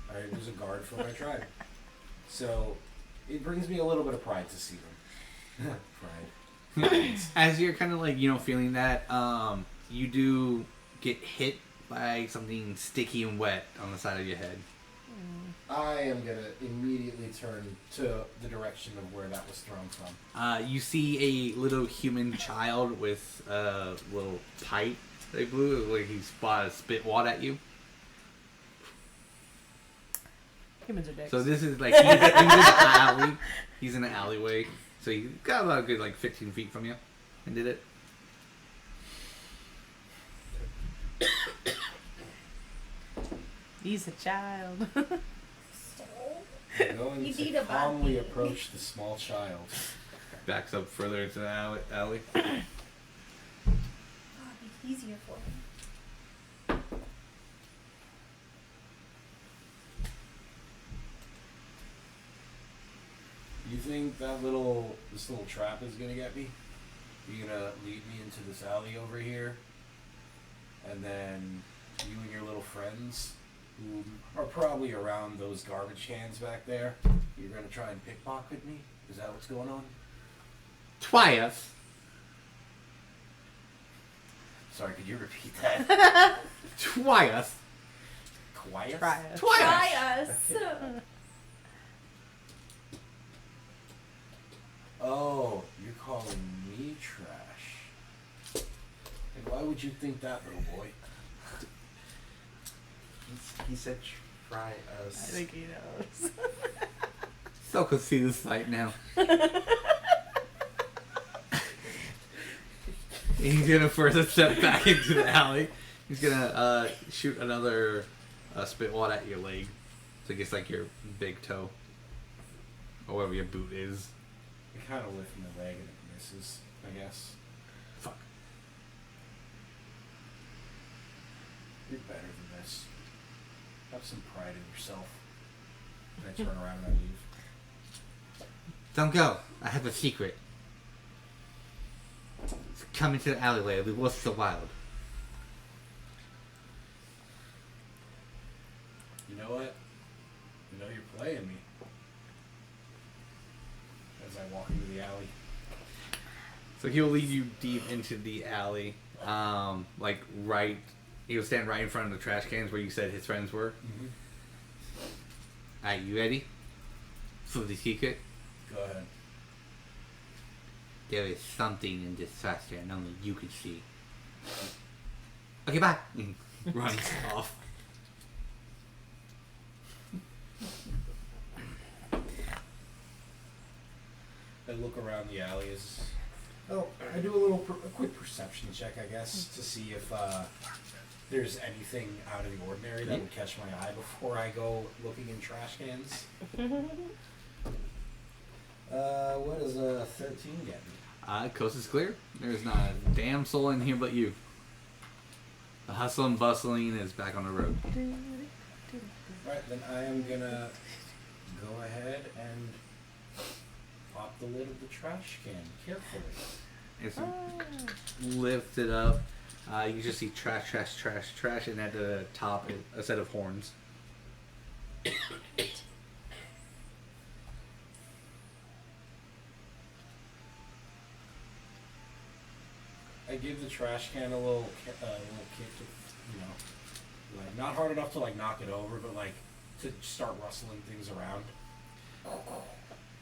I was a guard for my tribe. So it brings me a little bit of pride to see them. Pride. As you're kind of like, feeling that, you do get hit by something sticky and wet on the side of your head. I am going to immediately turn to the direction of where that was thrown from. You see a little human child with a little pipe they blew, like he spit water at you. Humans are dicks. So this is like, he's in an alley. He's in an alleyway. So he got about a good 15 feet from you and did it. He's a child. I'm going You to need a calmly button. approach the small child. Backs up further into the alley. Oh, it'd be easier for him. You think this little trap is gonna get me? You're gonna lead me into this alley over here, and then you and your little friends, who are probably around those garbage cans back there, you're gonna try and pickpocket me? Is that what's going on? Twice. sorry, could you repeat that? Twice. Quiet? Try it. Try us. Oh, you're calling me trash. And why would you think that, little boy? He said try I us. think he knows. So could see this fight now. He's gonna first step back into the alley. He's gonna shoot another spitwad at your leg. So it gets like your big toe. Or whatever your boot is. I kind of lift my leg and it misses, I guess. Fuck. You're better than this. Have some pride in yourself. And I turn around and I leave. Don't go. I have a secret. Come into the alleyway. It'll be worth the wild. You know what? You know you're playing me. As I walk into the alley. So he'll lead you deep into the alley. Like right. He'll stand right in front of the trash cans where you said his friends were. Mm-hmm. Alright, you ready? For the secret? Go ahead. There is something in this trash can only you can see. Okay, bye. Runs off. I look around the alley as... Oh, I do a quick perception check, I guess, to see if there's anything out of the ordinary that would catch my eye before I go looking in trash cans. What does a 13 get me? Coast is clear. There's not a damn soul in here but you. The hustle and bustling is back on the road. Alright, then I am gonna go ahead and pop the lid of the trash can carefully. It's lift it up. You just see trash, trash, trash, trash, and at the top a set of horns. I give the trash can a little kick to, you know, like not hard enough to like knock it over, but like to start rustling things around.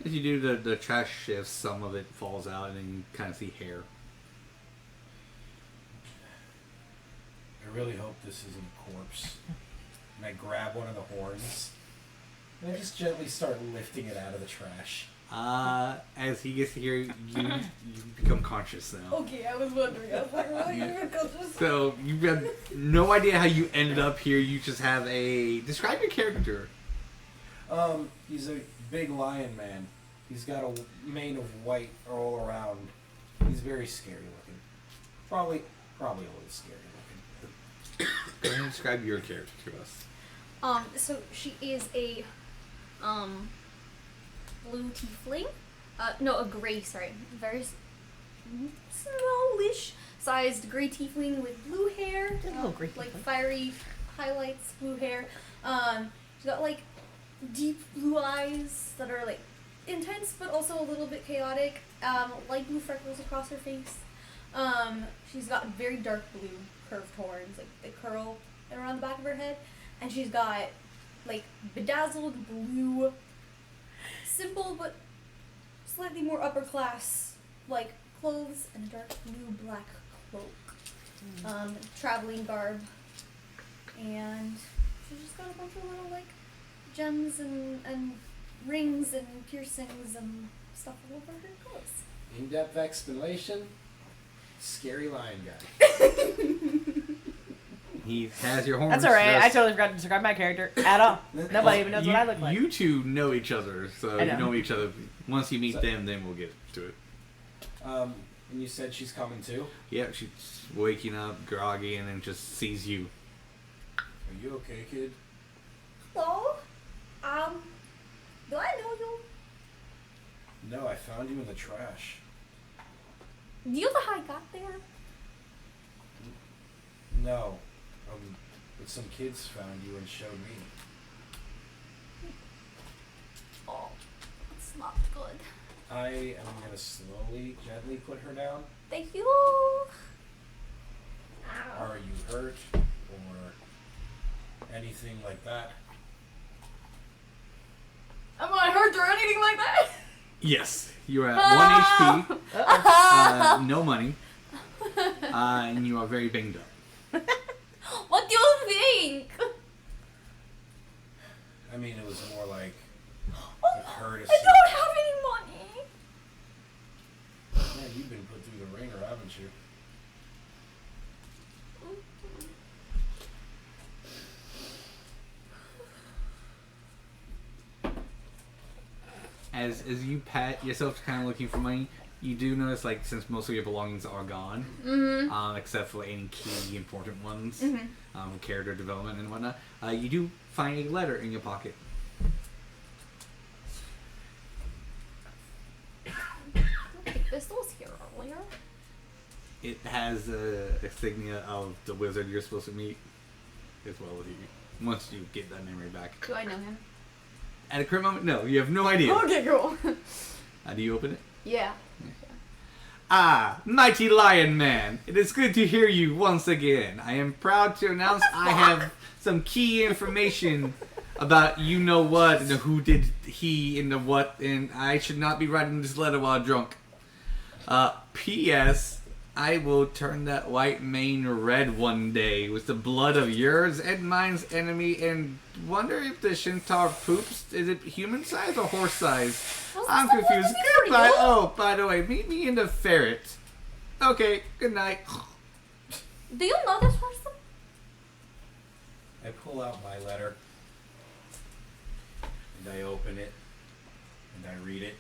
As you do, the trash shifts, some of it falls out, and then you kind of see hair. I really hope this isn't a corpse. And I grab one of the horns, and I just gently start lifting it out of the trash. As he gets here, you become conscious now. Okay, I was wondering. I was like, what are you gonna go just... So you have no idea how you ended up here. You just have a describe your character. He's a big lion man. He's got a mane of white all around. He's very scary looking. Probably a little scary looking. Go ahead and describe your character to us. So she is a, blue tiefling. No, a gray, sorry. Very smallish sized gray tiefling with blue hair. Just a little gray like tiefling. fiery highlights, blue hair. She's got like deep blue eyes that are like intense but also a little bit chaotic. Light blue freckles across her face. She's got very dark blue curved horns, like they curl around the back of her head. And she's got like bedazzled blue, simple but slightly more upper class like clothes and a dark blue black cloak. Traveling garb. And she's just got a bunch of little like gems and rings and piercings and stuff all over her clothes. In-depth explanation. Scary lion guy. He has your horns. That's alright. I dressed- totally forgot to describe my character at all. Nobody even knows what I look like. You two know each other, so I you know. know each other. Once you meet So- them, then we'll get to it. And you said she's coming too? Yeah, she's waking up, groggy, and then just sees you. Are you okay, kid? Hello? Do I know you? No, I found you in the trash. Do you know how I got there? No. But some kids found you and showed me. Oh, it's not good. I am gonna slowly, gently put her down. Thank you. Are you hurt or anything like that? Am I hurt or anything like that? Yes, you're at 1 HP, no money, and you are very banged up. What do you think? I mean, it was more like Oh, a courtesy. I don't have any money. Yeah, you've been put through the ringer, haven't you? As you pat yourself kind of looking for money, you do notice, like, since most of your belongings are gone, except for any key important ones, character development and whatnot, you do find a letter in your pocket. This was here earlier. It has a insignia of the wizard you're supposed to meet, as well as you. Once you get that memory back. Do I know him? At a current moment, no, you have no idea. Okay, cool. Do you open it? Yeah. Ah, mighty lion man, it is good to hear you once again. I am proud to announce I have some key information about you know what, and the who did he, and the what, and I should not be writing this letter while drunk. P.S. I will turn that white mane red one day with the blood of yours and mine's enemy, and wonder if the Shintar poops, is it human size or horse size? I'm confused. Goodbye. Oh, by the way, meet me in the ferret. Okay, good night. Do you know this person? I pull out my letter, and I open it, and I read it.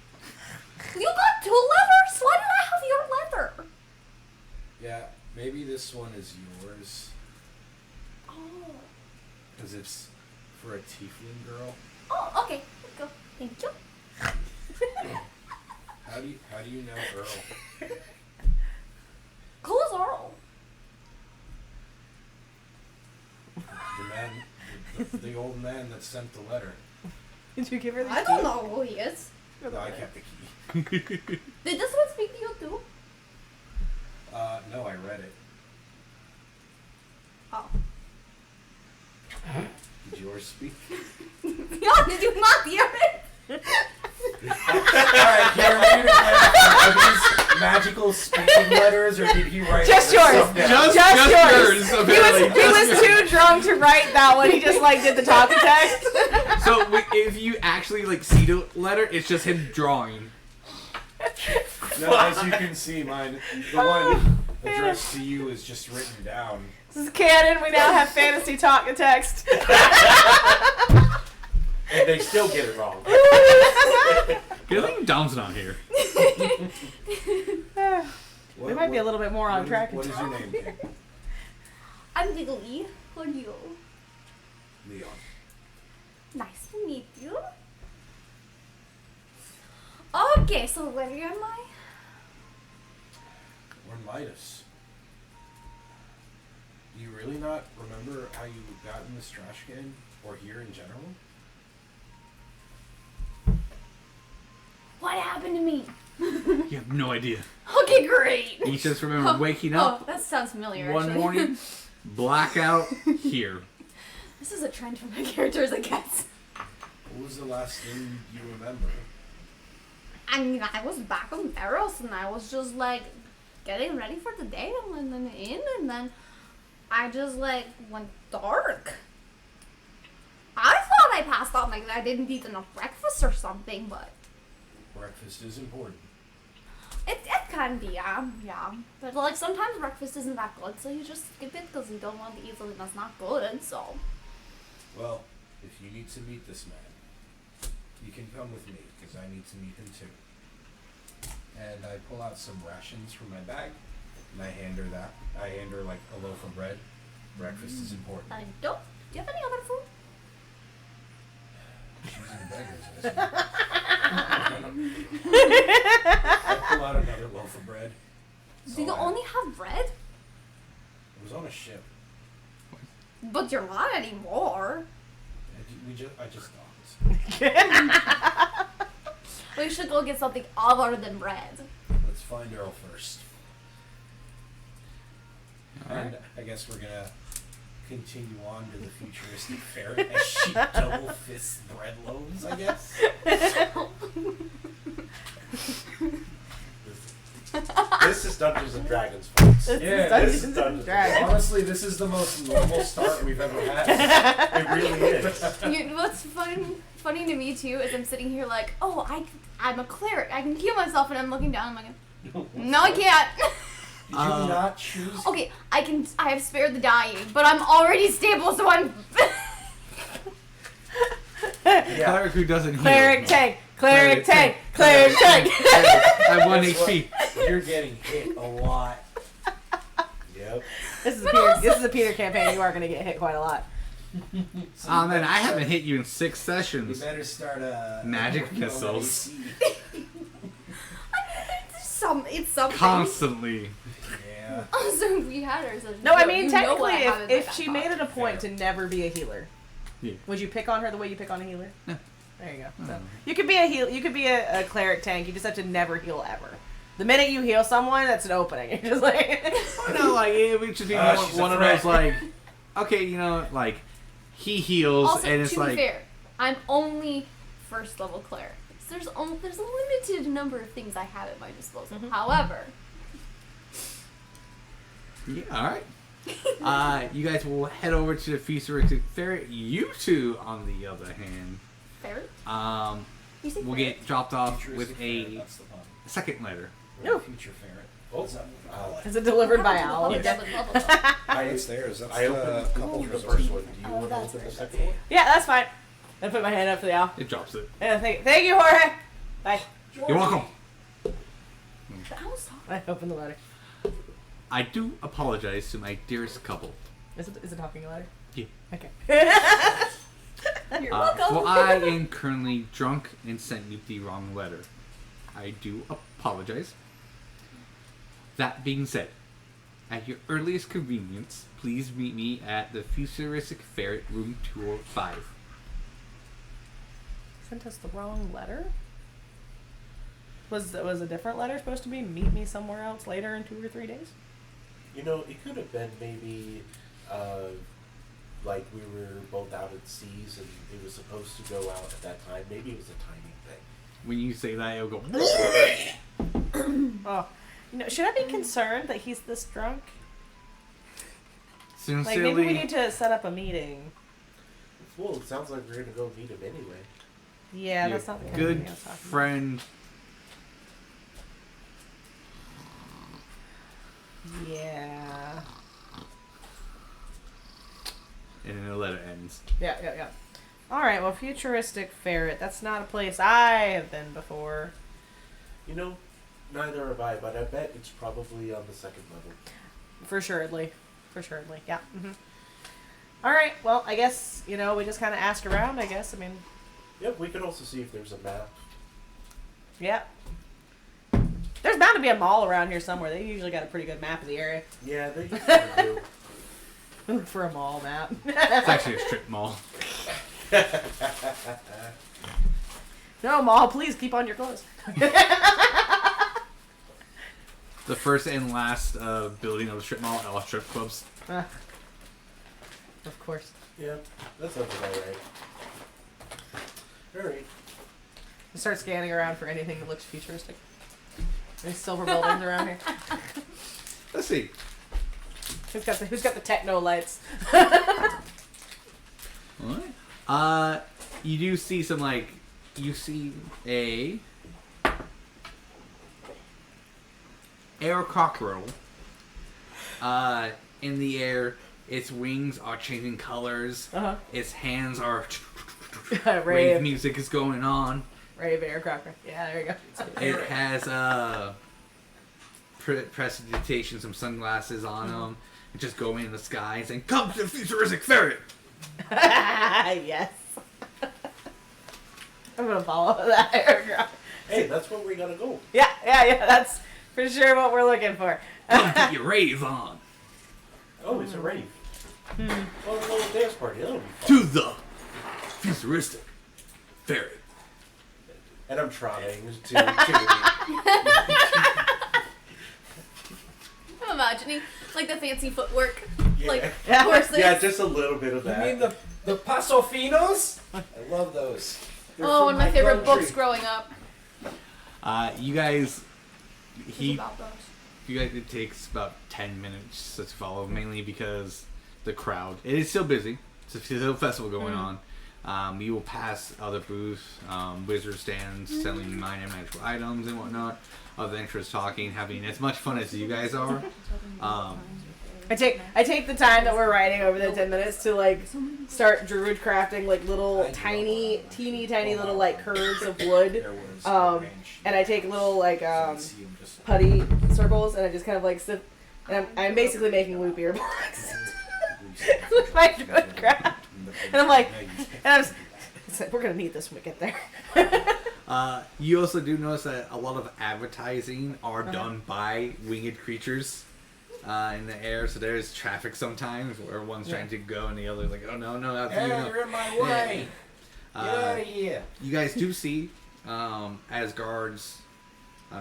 You got 2 letters? Why did I have your letter? Yeah, maybe this one is yours, Oh. because it's for a tiefling girl. Oh, okay. Let's go. Thank you. How do you know Earl? Who's Earl? The man, the old man that sent the letter. Did you give her the I don't know who he is. No, I kept the key. Did this one speak to you too? No, I read it. Oh. Did yours speak? Yeah, did you not hear it? Alright, can we are these magical speaking letters, or did he write Just stuff yours. down? Just yours. yours, apparently. He was too drunk to write that one. He just like did the talking text. So if you actually like see the letter, it's just him drawing. No, as you can see, mine, the one addressed to you is just written down. This is canon. We now have fantasy talking text. And they still get it wrong. Good thing Dom's not here. We might be a little bit more on track. What is your name, King? I'm Lili. Who are you? Leon. Nice to meet you. Okay, so where am I? We're in Midas. Do you really not remember how you got in this trash can? Or here in general? What happened to me? You have no idea. Okay, great. You just remember waking up Oh, that sounds familiar. one actually. morning, blackout here. This is a trend for my characters, I guess. What was the last thing you remember? I mean, I was back on Theros and I was just like getting ready for the day and then in, and then I just like went dark. I thought I passed out, like I didn't eat enough breakfast or something, but Breakfast is important. it can be, yeah. But like sometimes breakfast isn't that good, so you just skip it because you don't want to eat something that's not good, so. Well, if you need to meet this man, you can come with me, because I need to meet him too. And I pull out some rations from my bag, and I hand her that. I hand her like a loaf of bread. Breakfast is important. I don't. Do you have any other food? She's in beggars. I pull out another loaf of bread. Do you only have bread? It was on a ship. But you're not anymore. I just thought. We should go get something other than bread. Let's find Earl first. And I guess we're gonna continue on to the futuristic ferret as she double fists bread loaves, I guess. This is Dungeons and Dragons, folks. This Yeah, is Dungeons this is Dungeons and Dragons. Honestly, this is the most normal start we've ever had. It really is. What's funny to me too is I'm sitting here like, oh, I'm a cleric. I can heal myself, and I'm looking down. I'm like, no, I can't. Did you not choose? Okay, I have spared the dying, but I'm already stable, so I'm. Cleric who doesn't heal. Cleric tank. Cleric tank. Cleric tank. I have 1 Guess HP. what? You're getting hit a lot. Yep. This is a Peter campaign. You are going to get hit quite a lot. So Oh man, better I haven't start- hit you in 6 You sessions. better start Magic working on missiles. AC. It's something. Constantly. Yeah. Also, we had ours. No, I mean, You know what technically, I have in my if back she pocket. made it a point to never be a healer, Yeah. would you pick on her the way you pick on a healer? No. There you go. So, Mm. you could be a heal. You could be a cleric tank. You just have to never heal ever. The minute you heal someone, that's an opening. You're just like, No, like it would just be She's a one of threat. those like, okay, you know, like he heals Also, and it's to like, be fair, I'm only first level cleric. So there's a limited number of things I have at my disposal. Mhm. However, yeah, all right. You guys will head over to the futuristic ferret. You two, on the other hand, ferret. You say will ferret? get dropped off Futuristic with ferret, a that's the one. second letter. No. Future ferret. Oh, What's up? is it delivered by How owl? would you Yes. double level though? It's theirs. That's I opened couple the first one. Do you Oh, want to that's open the right, second one? Yeah, that's fine. I put my hand up for the owl. It drops it. Yeah, thank you, Jorge. Bye. You're welcome. The owl's talking. I opened the letter. I do apologize to my dearest couple. Is it talking a letter? Yeah. Okay. You're welcome. For I am currently drunk and sent you the wrong letter. I do apologize. That being said, at your earliest convenience, please meet me at the Futuristic Ferret, room 205. Sent us the wrong letter. Was a different letter supposed to be meet me somewhere else later in 2 or 3 days? You know, it could have been maybe, like we were both out at seas and it was supposed to go out at that time. Maybe it was a timing thing. When you say that, it'll go. Oh, should I be concerned that he's this drunk? Like Sincerely, maybe we need to set up a meeting. Well, it sounds like we're gonna go meet him anyway. Yeah, your that's not the kind of good thing I was talking about. friend. Yeah. And then the letter ends. Yeah. All right. Well, futuristic ferret. That's not a place I have been before. You know, neither have I, but I bet it's probably on the second level. For surely. Yeah. Mm-hmm. All right. Well, I guess we just kind of ask around. I guess. I mean, Yep, we could also see if there's a map. yeah. There's bound to be a mall around here somewhere. They usually got a pretty good map of the area. Yeah, they usually do. Look for a mall map. It's actually a strip mall. No, mall, please keep on your clothes. The first and last building of the strip mall, all strip clubs. Of course. Yeah, that sounds about right. Alright. Start scanning around for anything that looks futuristic. Any silver buildings around here? Let's see. Who's got the techno lights? What? You do see some you see a air cockerel. In the air, its wings are changing colors. Uh-huh. Its hands are Rave rave music is going on. aircraft. Yeah, there you go. It has prestidigitation, some sunglasses on them, and just going in the sky and saying, "Come to the futuristic ferret." Yes. I'm gonna follow that aircraft. Hey, that's where we gotta go. Yeah. That's for sure what we're looking for. Come get your rave on Oh, it's a rave. Well, a little dance party. That'll be fun. to the futuristic ferret. And I'm trying to I'm imagining Like the fancy footwork. Yeah. Like Yeah. horses. Yeah, just a little bit of You that. mean the Paso Finos? I love those. They're Oh, from one of my favorite country. books growing up. You guys, Was about those. it takes about 10 minutes to follow, mainly because the crowd. It is still busy. It's still a festival going on. You will pass other booths, wizard stands selling minor magical items and whatnot. Other entrants talking, having as much fun as you guys are. I take the time that we're riding over the 10 minutes to like start druid crafting like little tiny, teeny tiny little like curves of wood. There was And I take little like see 'em just putty circles and I just kind of like sip, and I'm basically making loop earblocks with my druid craft. And I'm like, it's like, we're gonna need this when we get there. You also do notice that a lot of advertising are done by winged creatures in the air, so there's traffic sometimes where one's trying to go and the other's like, oh no, after Hey, you know. you're in my way. Get out of here. You guys do see as guards,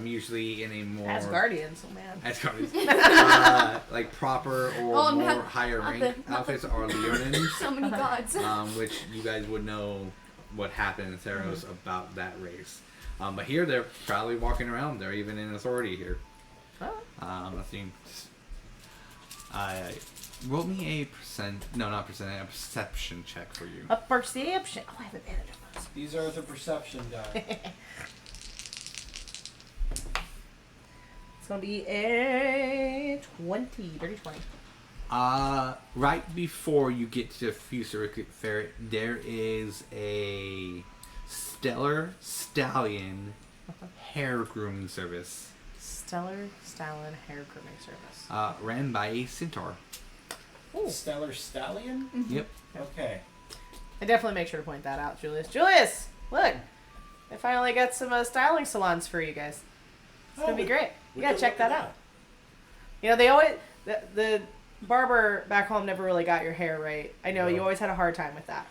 usually in a more As guardians, oh man. as guardians, like proper or Oh, more not- higher not rank the- not outfits are leonins, So many gods. which you guys would know what happened in Theros about that race. But here they're proudly walking around. They're even in authority here. Oh. I think. Roll me a perception check for you. A perception. Oh, I have advantage on those. These are the perception die. It's gonna be a 20, dirty 20. Right before you get to the Future Ferret, there is a Stellar Stallion hair grooming service. Stellar Stallion hair grooming service. Ran by a centaur. Ooh. Stellar Stallion? Yep. Okay. I definitely make sure to point that out, Julius. Julius, look, I finally got some styling salons for you guys. It's gonna be great. You gotta check that out. You know, they always the barber back home never really got your hair right. I know you No. always had a hard time with that.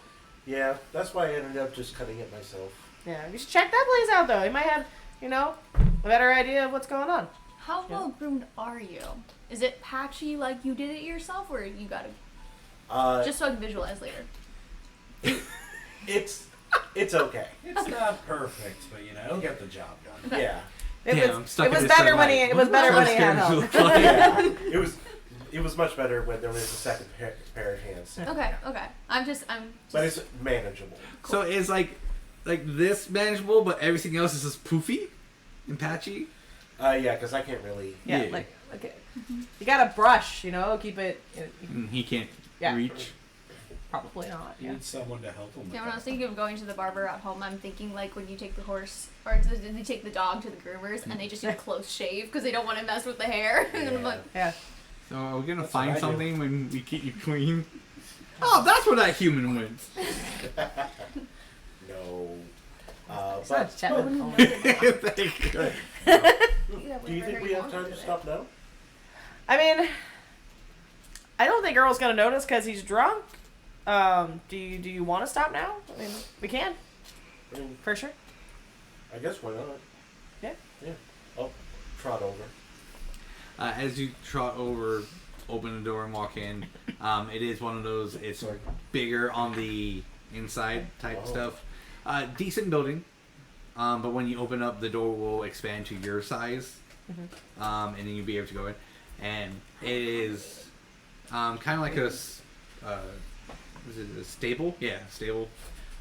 Yeah, that's why I ended up just cutting it myself. Yeah, you should check that place out though. You might have, you know, a better idea of what's going on. How well groomed are you? Is it patchy like you did it yourself, or you got to just so I can visualize later? It's okay. It's not perfect, but it'll get the job done. Yeah. Damn, I'm stuck It in was this better thing, when like, he it was better what when he kind had of help. hair is this? Yeah. It was much better when there was a second pair of hands. Okay. I'm But it's manageable. So it's like this manageable, but everything else is just poofy and patchy. Yeah, because I can't really. Yeah, Yeah. like okay. You gotta brush, you know, keep it. He can't Yeah. reach. Probably not. You Yeah. need someone to help him with Yeah, when I was that. thinking of going to the barber at home, I'm thinking like when you take the horse or they take the dog to the groomers and they just do a close shave because they don't want to mess with the hair. And I'm like, Yeah. So are we gonna That's find what I do. something when we keep you clean? Oh, that's where that human went. No. It's not But Chetland. Oh my God. Thank God. do you think we have time to stop now? I mean, I don't think Earl's gonna notice because he's drunk. Do you want to stop now? I mean, we can I mean, for sure. I guess why not? Yeah. Yeah. I'll trot over. As you trot over, open the door and walk in, it is one of those. It's Sorry. bigger on the inside type Oh. stuff. Decent building, but when you open up, the door will expand to your size, and then you'll be able to go in. And it is kind of like is it a stable? Yeah, stable.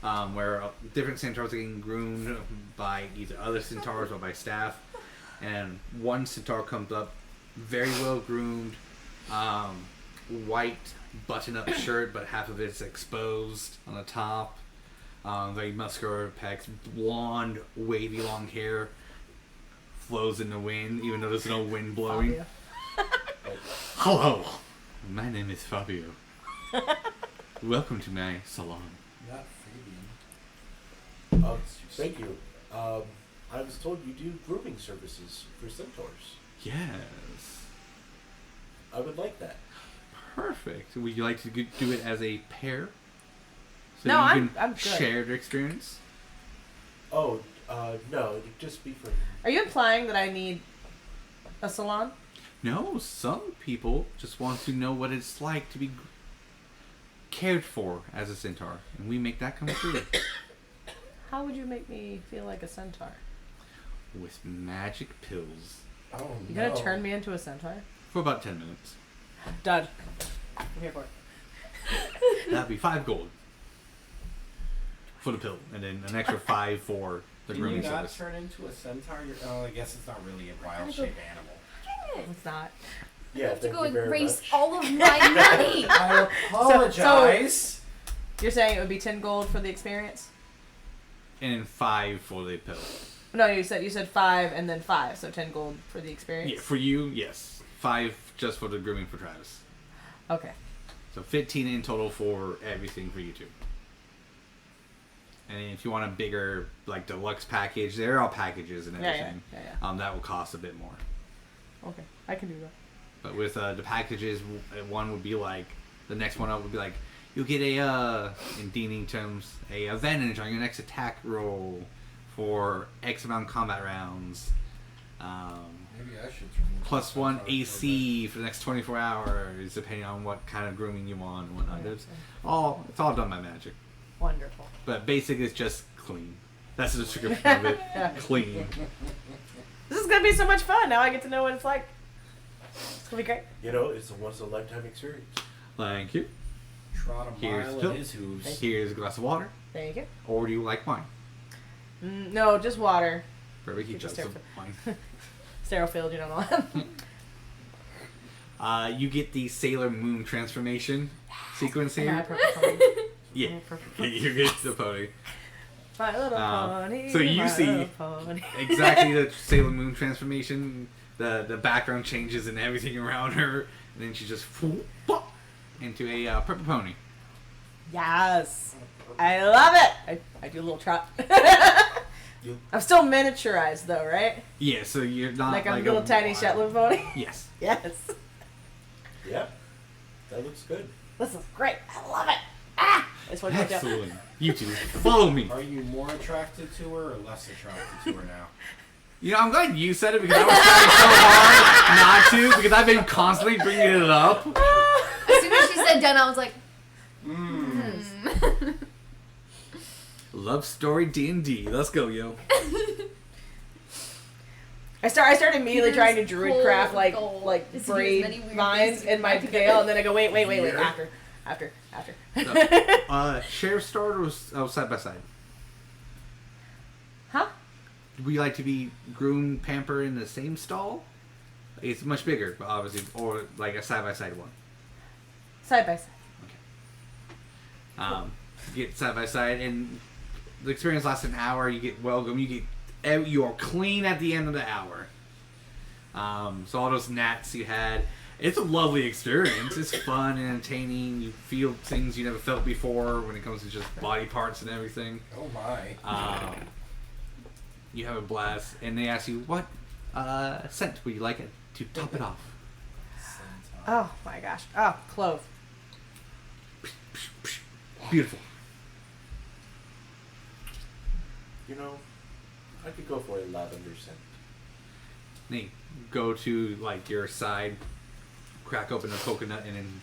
Where different centaurs are getting groomed by either other centaurs or by staff. And one centaur comes up, very well groomed, white button-up shirt, but half of it's exposed on the top. Very muscular pecs, blonde, wavy long hair, flows in the wind, even though there's no wind blowing. Fabio. Hello, my name is Fabio. Welcome to my salon. Not Fabian. Thank you. I was told you do grooming services for centaurs. Yes. I would like that. Perfect. Would you like to do it as a pair? So No, you I'm can good. share the experience? Oh, no, it'd just be for. Are you implying that I need a salon? No, some people just want to know what it's like to be cared for as a centaur, and we make that come true How would you make me feel like a centaur? with magic pills Oh, You gonna turn me into a centaur? for about 10 minutes. Done. I'm here for it. That'd be 5 gold for the pill, and then an extra 5 for the Can you grooming not service. turn into a centaur? I guess it's not really a wild-shaped animal. It's not. Yeah, I have to thank go you and very raise much. all of my money. I apologize. You're saying it would be 10 gold for the experience? And then 5 for the pill. No, you said 5 and then 5, so 10 gold for the experience. Yeah, for you, yes. 5 just for the grooming for Travis. Okay. So 15 in total for everything for you two. And then if you want a bigger, like, deluxe package, they're all packages and Yeah, everything. yeah. That will cost a bit more. Okay, I can do that. But with the packages, one would be like, the next one up would be like, you'll get a, in D&D terms, a advantage on your next attack roll for X amount of combat rounds. Maybe I should turn into Plus a 1 centaur AC for the next 24 hours, depending on what kind of grooming you want and whatnot. Yeah, It's all done by magic. Wonderful. But basically, it's just clean. That's the description of it. Yeah. Clean. This is gonna be so much fun. Now I get to know what it's like. It's gonna be great. You know, it's a once in a lifetime experience. Thank you. Trot a Here's mile Phil. in his hooves. Here's a glass of water. Thank you. Or do you like wine? No, just water. Perfect. He Just chose there wine. Sterile field, you know that. You get the Sailor Moon transformation sequence My here. purple pony. Yeah. My purple pony. You get the pony. My little pony. so you my see- little pony. Exactly the Sailor Moon transformation. The background changes and everything around her. And then she just into a purple pony. Yes. I love it. I do a little trot. I'm still miniaturized though, right? Yeah, so you're not Like like I'm a little tiny wild- Shetland pony. Yes. Yes. Yeah, that looks good. This is great. I love it. Ah! It's what I do. Excellent. You two, follow me. Are you more attracted to her or less attracted to her now? You know, I'm glad you said it because I was trying so hard not to because I've been constantly bringing it up. As soon as she said done, I was like, Love story D&D. Let's go, yo. I start immediately Here's trying to druid craft gold, gold. like This braid is many weird vines things in my to tail, and then I go wait Here. after. Sheriff Starter was side by side. Huh? Would you like to be groomed, pamper in the same stall? It's much bigger, but obviously, or like a side by side one. Side by side. Get side by side, and the experience lasts an hour. You get welcome. You are clean at the end of the hour. So all those gnats you had, it's a lovely experience. It's fun and entertaining. You feel things you never felt before when it comes to just body parts and everything. Oh my. You have a blast, and they ask you what scent would you like it to top it off. Oh my gosh. Oh, clove. Beautiful. You know, I could go for a lavender scent. Then you go to like your side, crack open a coconut, and then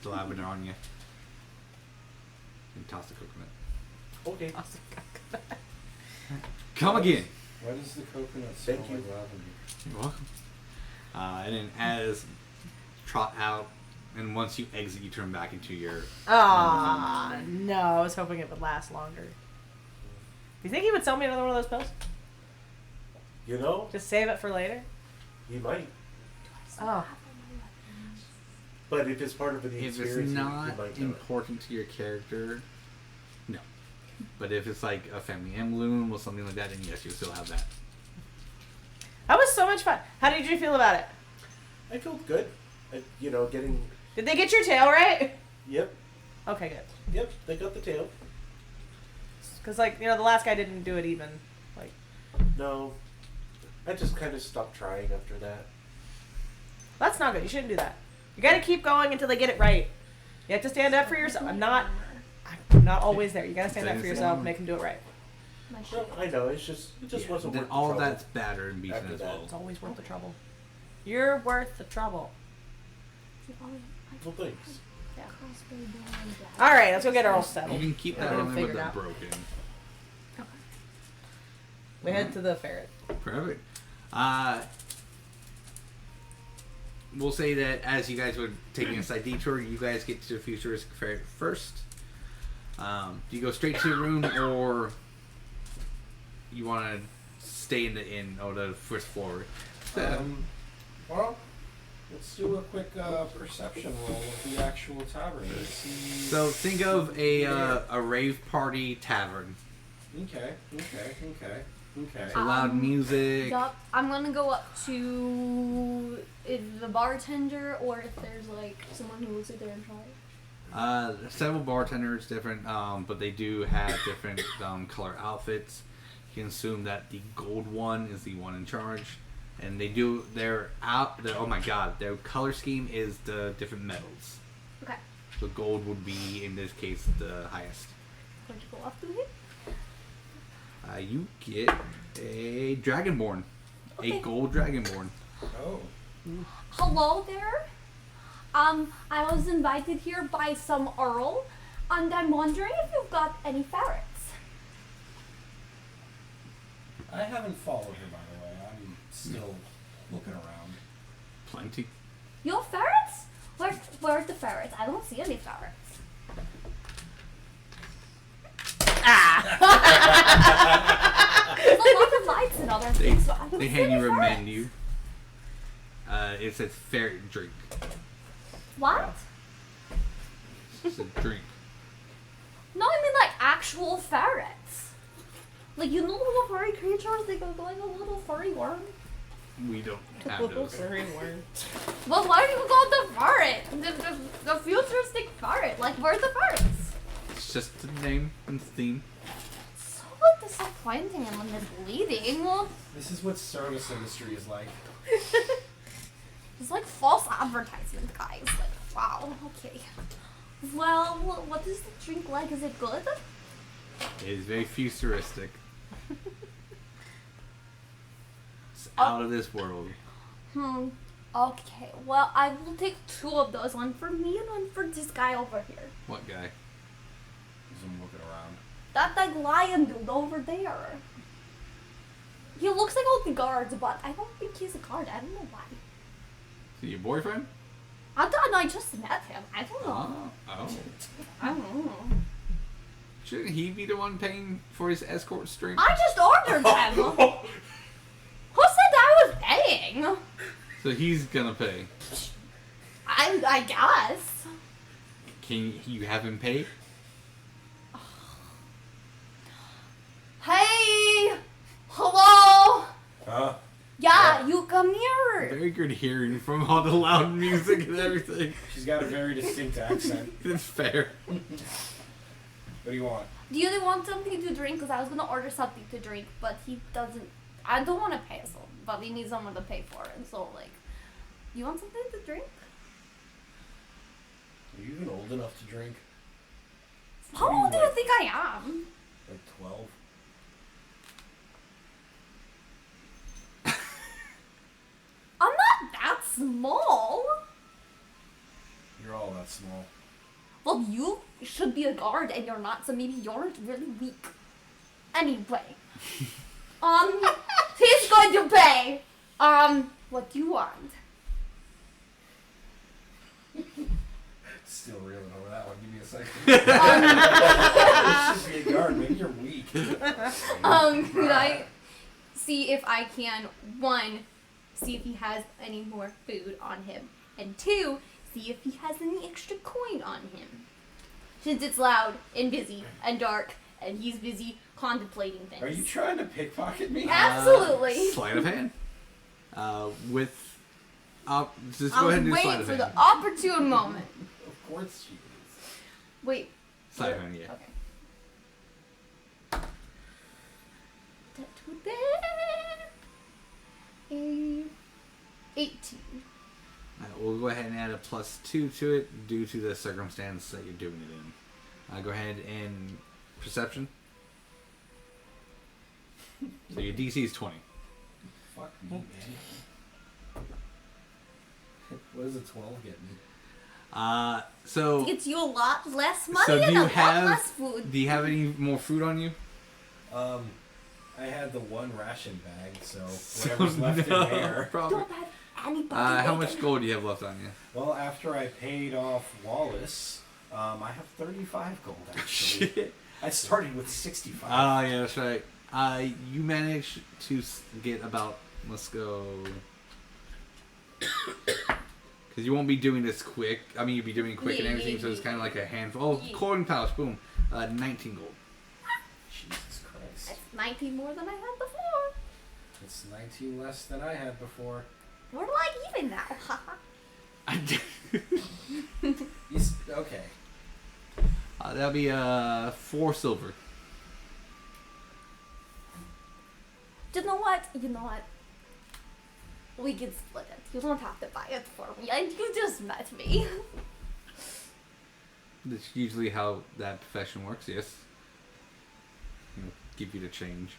the lavender on you, and toss the coconut. Okay. Come again. Why does the coconut smell Thank like you. lavender? You're welcome. And then as trot out, and once you exit, you turn back into your. Ah, no. I was hoping it would last longer. You think he would sell me another one of those pills? You know, Just save it for later? he might. Oh. But if it's part of the If experience, it's he not might do it. important to your character, no. But if it's like a family heirloom or something like that, then yes, you'll still have that. That was so much fun. How did you feel about it? I felt good. You know, getting. Did they get your tail right? Yep. Okay, good. Yep. They got the tail. Because, like, you know, the last guy didn't do it even. Like, No. I just kind of stopped trying after that. that's not good. You shouldn't do that. You gotta keep going until they get it right. You have to stand up for yourself. I'm not always there. You gotta stand up for yourself and make them do it right. my shit. Well, I know. It just Yeah, wasn't then worth the all of trouble. that's batter and beaten After as that. well. It's always worth the trouble. You're worth the trouble. Well, thanks. All right, let's go get her all You settled. can keep that We're on gonna there with figure it the out. broken. We head to the ferret. Perfect. We'll say that as you guys were taking a side detour, you guys get to the futuristic ferret first. Do you go straight to your room, or you want to stay in the inn or the first floor? Well, let's do a quick perception roll of the actual tavern. Let's see. So think of a rave party tavern. Okay. So loud music. Yup. I'm gonna go up to the bartender, or if there's like someone who looks like they're in charge. Several bartenders, different, but they do have different color outfits. You can assume that the gold one is the one in charge, and they do their oh my god, their color scheme is the different metals. Okay. So gold would be in this case the highest. Going to go up to him. You get a dragonborn, Okay. a gold dragonborn. Oh. Hello there. I was invited here by some earl, and I'm wondering if you've got any ferrets. I haven't followed her, by the way. I'm still looking around. Plenty. You have ferrets? Where's the ferrets? I don't see any ferrets. There's a lot of lights and other things, but I don't They see hand any you a ferrets. menu. It says ferret drink. What? It's a drink. No, I mean like actual ferrets. Like, you know the little furry creatures? They go like a little furry worm. We don't have those. But why do you call it the ferret? The futuristic ferret. Like, where's the ferrets? It's just the name and theme. So disappointing and misleading. This is what service industry is like. It's like false advertisement, guys. Like, wow, okay. Well, what is the drink like? Is it good? It is very futuristic. It's out of this world. Okay, well, I will take 2 of those. One for me and one for this guy over here. What guy? I'm looking around. That like lion dude over there. He looks like all the guards, but I don't think he's a guard. I don't know why. Is he your boyfriend? I just met him. I don't know. Oh. I don't know. Shouldn't he be the one paying for his escort string? I just ordered them. Who said I was paying? So he's gonna pay. I guess. Can you have him pay? Hey! Hello! Huh? Yeah, you come here. Very good hearing from all the loud music and everything. She's got a very distinct accent. It's fair. What do you want? Do you want something to drink? Because I was going to order something to drink, but he doesn't. I don't want to pay, so, but we need someone to pay for it. So, like, you want something to drink? Are you even old enough to drink? How old do you think I am? Like 12? I'm not that small. You're all that small. Well, you should be a guard and you're not, so maybe you're really weak. Anyway. He's going to pay. What do you want? Still reeling over that one. Give me a second. You should be a guard. Maybe you're weak. Could I see if I can, 1, see if he has any more food on him, and 2, see if he has any extra coin on him. Since it's loud and busy and dark, and he's busy contemplating things. Are you trying to pickpocket me? Absolutely. Sleight of hand. Just go ahead and do sleight waiting of for hand. the opportune moment. Of course she is. Wait. Sleight of hand, yeah. Okay. That would be 18. We'll go ahead and add a +2 to it due to the circumstance that you're doing it in. Go ahead and perception. So your DC is 20. Fuck me, man. What does a 12 get me? So It gets you a lot less money So do and you a lot have- less food. do you have any more food on you? I had the one ration bag, so whatever's left in there. problem. Don't have anybody. How bacon. much gold do you have left on you? Well, after I paid off Wallace, I have 35 gold actually. Shit. I started with 65. Oh, yeah, that's right. You managed to get about, let's go, because you won't be doing this quick. I mean, you'll be doing it quick and everything, so it's kind of like a handful. Oh, coin pouch, boom. 19 gold. Jesus Christ. That's 19 more than I had before. It's 19 less than I had before. We're like even now. Okay. That'll be 4 silver. You know what? We can split it. You don't have to buy it for me. You just met me. That's usually how that profession works, yes. Give you the change.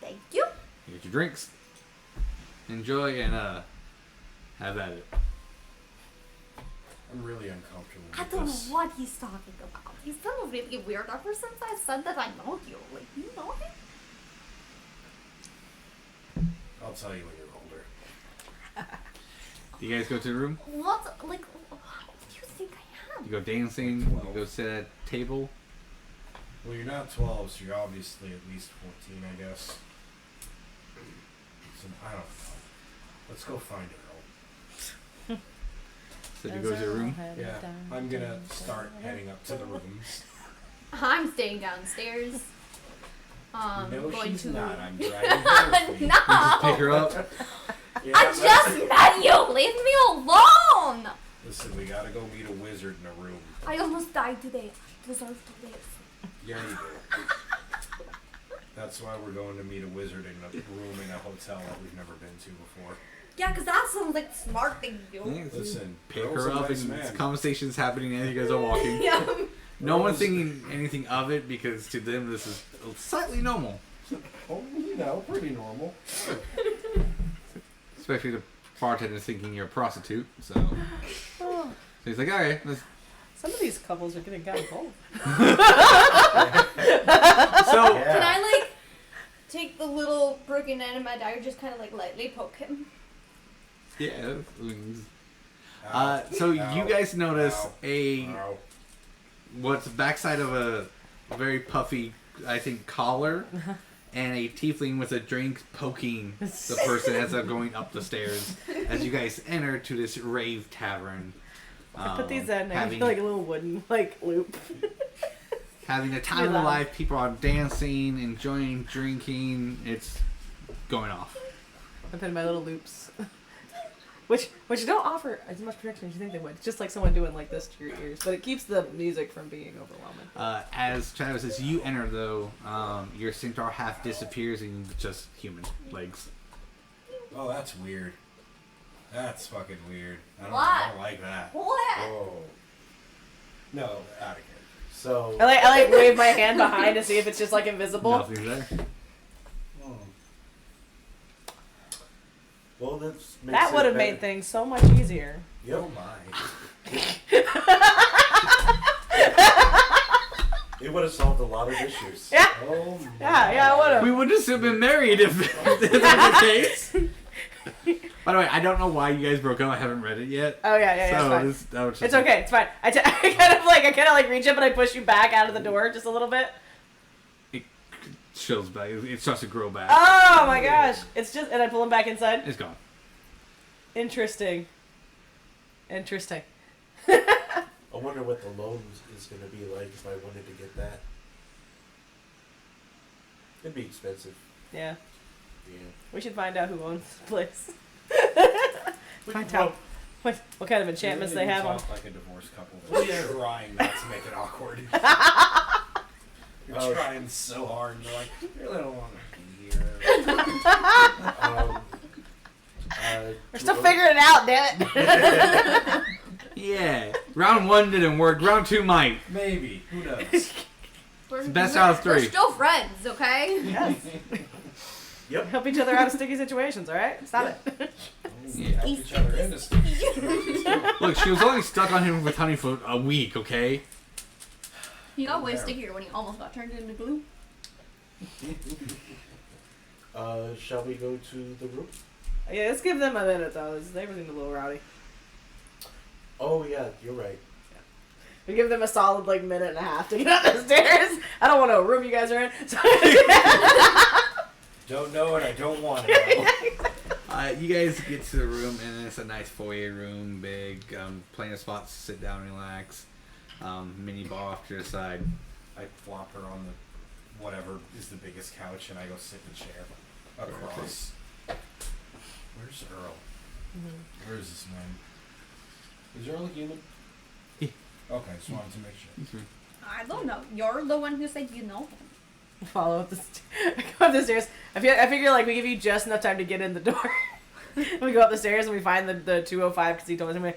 Thank you. Here's your drinks. Enjoy and have at it. I'm really uncomfortable with I don't this. know what he's talking about. He's been really weird ever since I said that I know you. Like, you know him? I'll tell you when you're older. Do you guys go to the room? What? Like, how old do you think I am? You go dancing? You go sit at a table? Well, you're not 12, so you're obviously at least 14, I guess. So, I don't know. Let's go find a girl. So you go to your room? Yeah, I'm gonna start heading up to the rooms. I'm staying downstairs. No, Going she's to. not. I'm driving her with me. No! Pick her up? Yeah, I that's just it. met you! Leave me alone! Listen, we gotta go meet a wizard in a room. I almost died today. I deserve to live. Yeah, you do. That's why we're going to meet a wizard in a room in a hotel that we've never been to before. Yeah, because that sounds like a smart thing to do. Yeah, Listen, pick Earl's her a up nice and man. conversation's happening as you guys are walking. Yeah. No one's Earl's- thinking anything of it because to them this is slightly normal. Oh, you know, pretty normal. Especially the bartender's thinking you're a prostitute. So, Oh, he's like, alright, let's... some of these couples are getting kind of cold. So, Can I, like, take the little broken end of my dagger, just kind of, like, lightly poke him? yeah. Ow. So Ow. you guys notice Ow. a... Ow. what's backside of a very puffy, I think, collar, and a tiefling with a drink poking the person as they're going up the stairs. As you guys enter to this rave tavern, I put these in. I having, feel like a little wooden loop. having a time of their life. People are dancing, enjoying, drinking. It's going off. I put in my little loops, which don't offer as much protection as you think they would. It's just like someone doing like this to your ears, but it keeps the music from being overwhelming. As Travis says, you enter though, your centaur half disappears and just human legs. Oh, that's weird. That's fucking weird. I don't like that. What? Whoa. No, out of character. So I like wave my hand behind to see if it's just like invisible. Nothing's there. well, that's That would have made things so much easier. Yep. Oh my. It would have solved a lot of issues. Yeah, Oh my. yeah, it would have. We would just have been married if that was the case. By the way, I don't know why you guys broke up. I haven't read it yet. Oh yeah, it's So fine. that was just It's okay, it's fine. I kind of like reach up and I push you back out of the door just a little bit. It chills back. It starts to grow back. Oh my gosh! It's just, and I pull him back inside. It's gone. Interesting. I wonder what the loan is going to be like if I wanted to get that. It'd be expensive. Yeah, Yeah. we should find out who owns the place. We Find could out what kind of enchantments they have on. Talk like a divorced couple. Well, You're yeah. trying not to make it awkward. You're Oh. trying so hard. You're like, you really don't want to be here. We're still figuring it out, damn it. Yeah. Round 1 didn't work. Round 2 might. Maybe. Who knows? We're, best out of we're 3. still friends, okay? Yes. Yep. Help each other out of sticky situations, all right? Stop it. Oh Yeah. Help each other into stuff. Look, she was only stuck on him with honey for a week, okay? He got way stickier when he almost got turned into glue. Shall we go to the room? Yeah, let's give them a minute though. They were a little rowdy. Oh yeah, you're right. We give them a solid like minute and a half to get up the stairs. I don't want to know what room you guys are in. So Don't know and I don't want to know. You guys get to the room, and it's a nice foyer room, big, plenty of spots to sit down and relax. Mini bar off to the side. I flop her on the whatever is the biggest couch and I go sit in the chair across. Where's Earl? Mm-hmm. Where is this man? Is Earl a human? Yeah. Okay, just wanted to make sure. I don't know. You're the one who said you know him. follow up the go up the stairs. I figure like we give you just enough time to get in the door. We go up the stairs and we find the 205 because he told us anyway.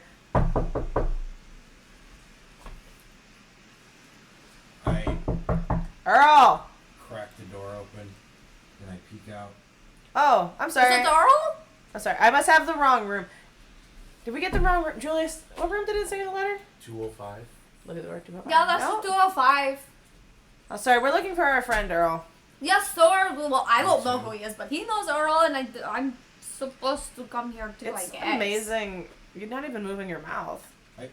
I Earl. crack the door open and I peek out. Oh, I'm sorry. Is it Earl? I'm sorry. I must have the wrong room. Did we get the wrong room, Julius? What room did it say in the letter? 205. Look at the door. 205. Yeah, that's No? the 205. Oh, sorry. We're looking for our friend Earl. Yes, sir. Well, I don't know who he is, but he knows Earl, and I'm supposed to come here too, It's I guess. amazing. You're not even moving your mouth. Sorry,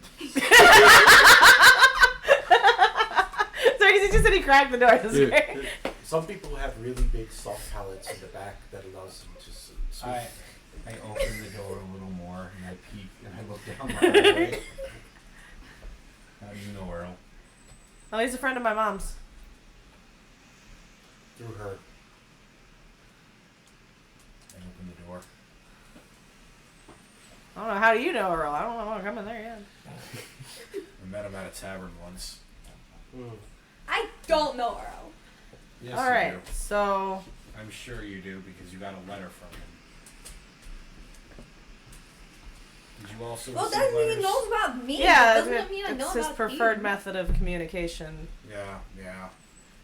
because he just said he cracked the door. That's Yeah. great. Some people have really big soft palates in the back that allows them to swim. I open the door a little more and I peek and I look down my hallway. How do you know Earl? Oh, he's a friend of my mom's. Through her. I open the door. I don't know. How do you know Earl? I don't know. I'm coming there yet. I met him at a tavern once. Mm. I don't know Earl. Yes, All you right. do. So I'm sure you do because you got a letter from him. Did you also Well, receive that means he letters? knows about me. yeah, Doesn't that mean I know it's his about preferred you? method of communication. Yeah.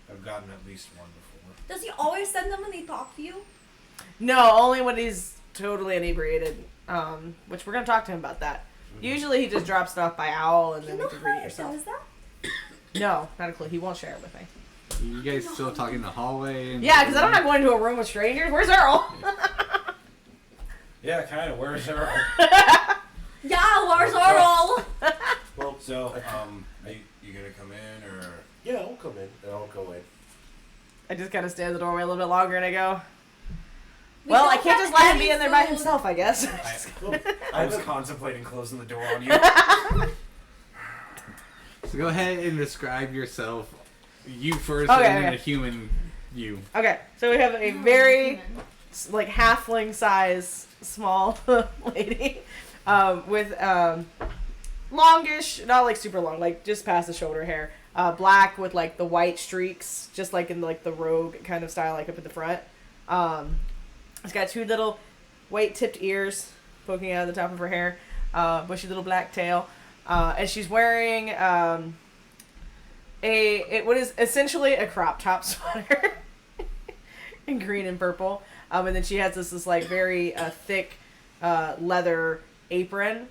I've gotten at least one before. Does he always send them when they talk to you? No, only when he's totally inebriated. Which we're gonna talk to him about that. Usually he just drops it off by owl and You then know you can how read it he yourself. does that? No, not a clue. He won't share it with me. You guys still talking in the hallway? And Yeah, because I'm not going to a room with strangers. Where's Earl? Yeah, kind of. Where's Earl? Yeah, where's Earl? Well, So, are you gonna come in or? yeah, I'll come in and I'll go in. I just kind of stay in the doorway a little bit longer and I go, We well, I don't can't have just let him be any in there by food. himself, I guess. Well, I was contemplating closing the door on you. So go ahead and describe yourself. You first, Okay, and then okay. a human you. Okay, so we have a very like halfling size small lady with longish, not like super long, like just past the shoulder hair, black with like the white streaks, just like in like the rogue kind of style, like up at the front. It's got two little white tipped ears poking out of the top of her hair, bushy little black tail, and she's wearing what is essentially a crop top sweater in green and purple. And then she has this like very thick leather apron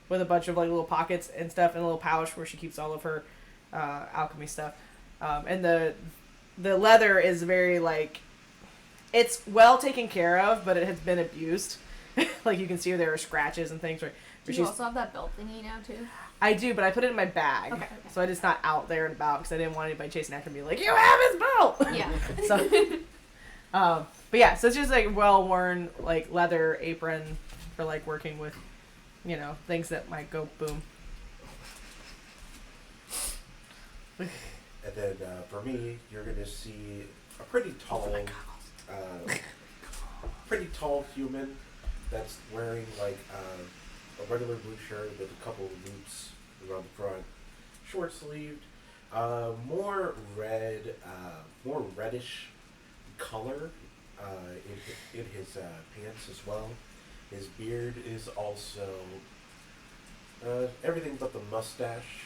with a bunch of like little pockets and stuff and a little pouch where she keeps all of her alchemy stuff. And the leather is very like, it's well taken care of, but it has been abused. Like you can see there are scratches and things. Do you also have that belt thingy now too? I do, but I put it in my bag. Okay. So it's not out there and about because I didn't want anybody chasing after me like, you have his belt! Yeah. So, but yeah, so it's just like well-worn like leather apron for like working with, you know, things that might go boom. And then for me, you're gonna see a pretty tall human that's wearing like a regular blue shirt with a couple of loops around the front, short sleeved, more reddish color in his pants as well. His beard is also everything but the mustache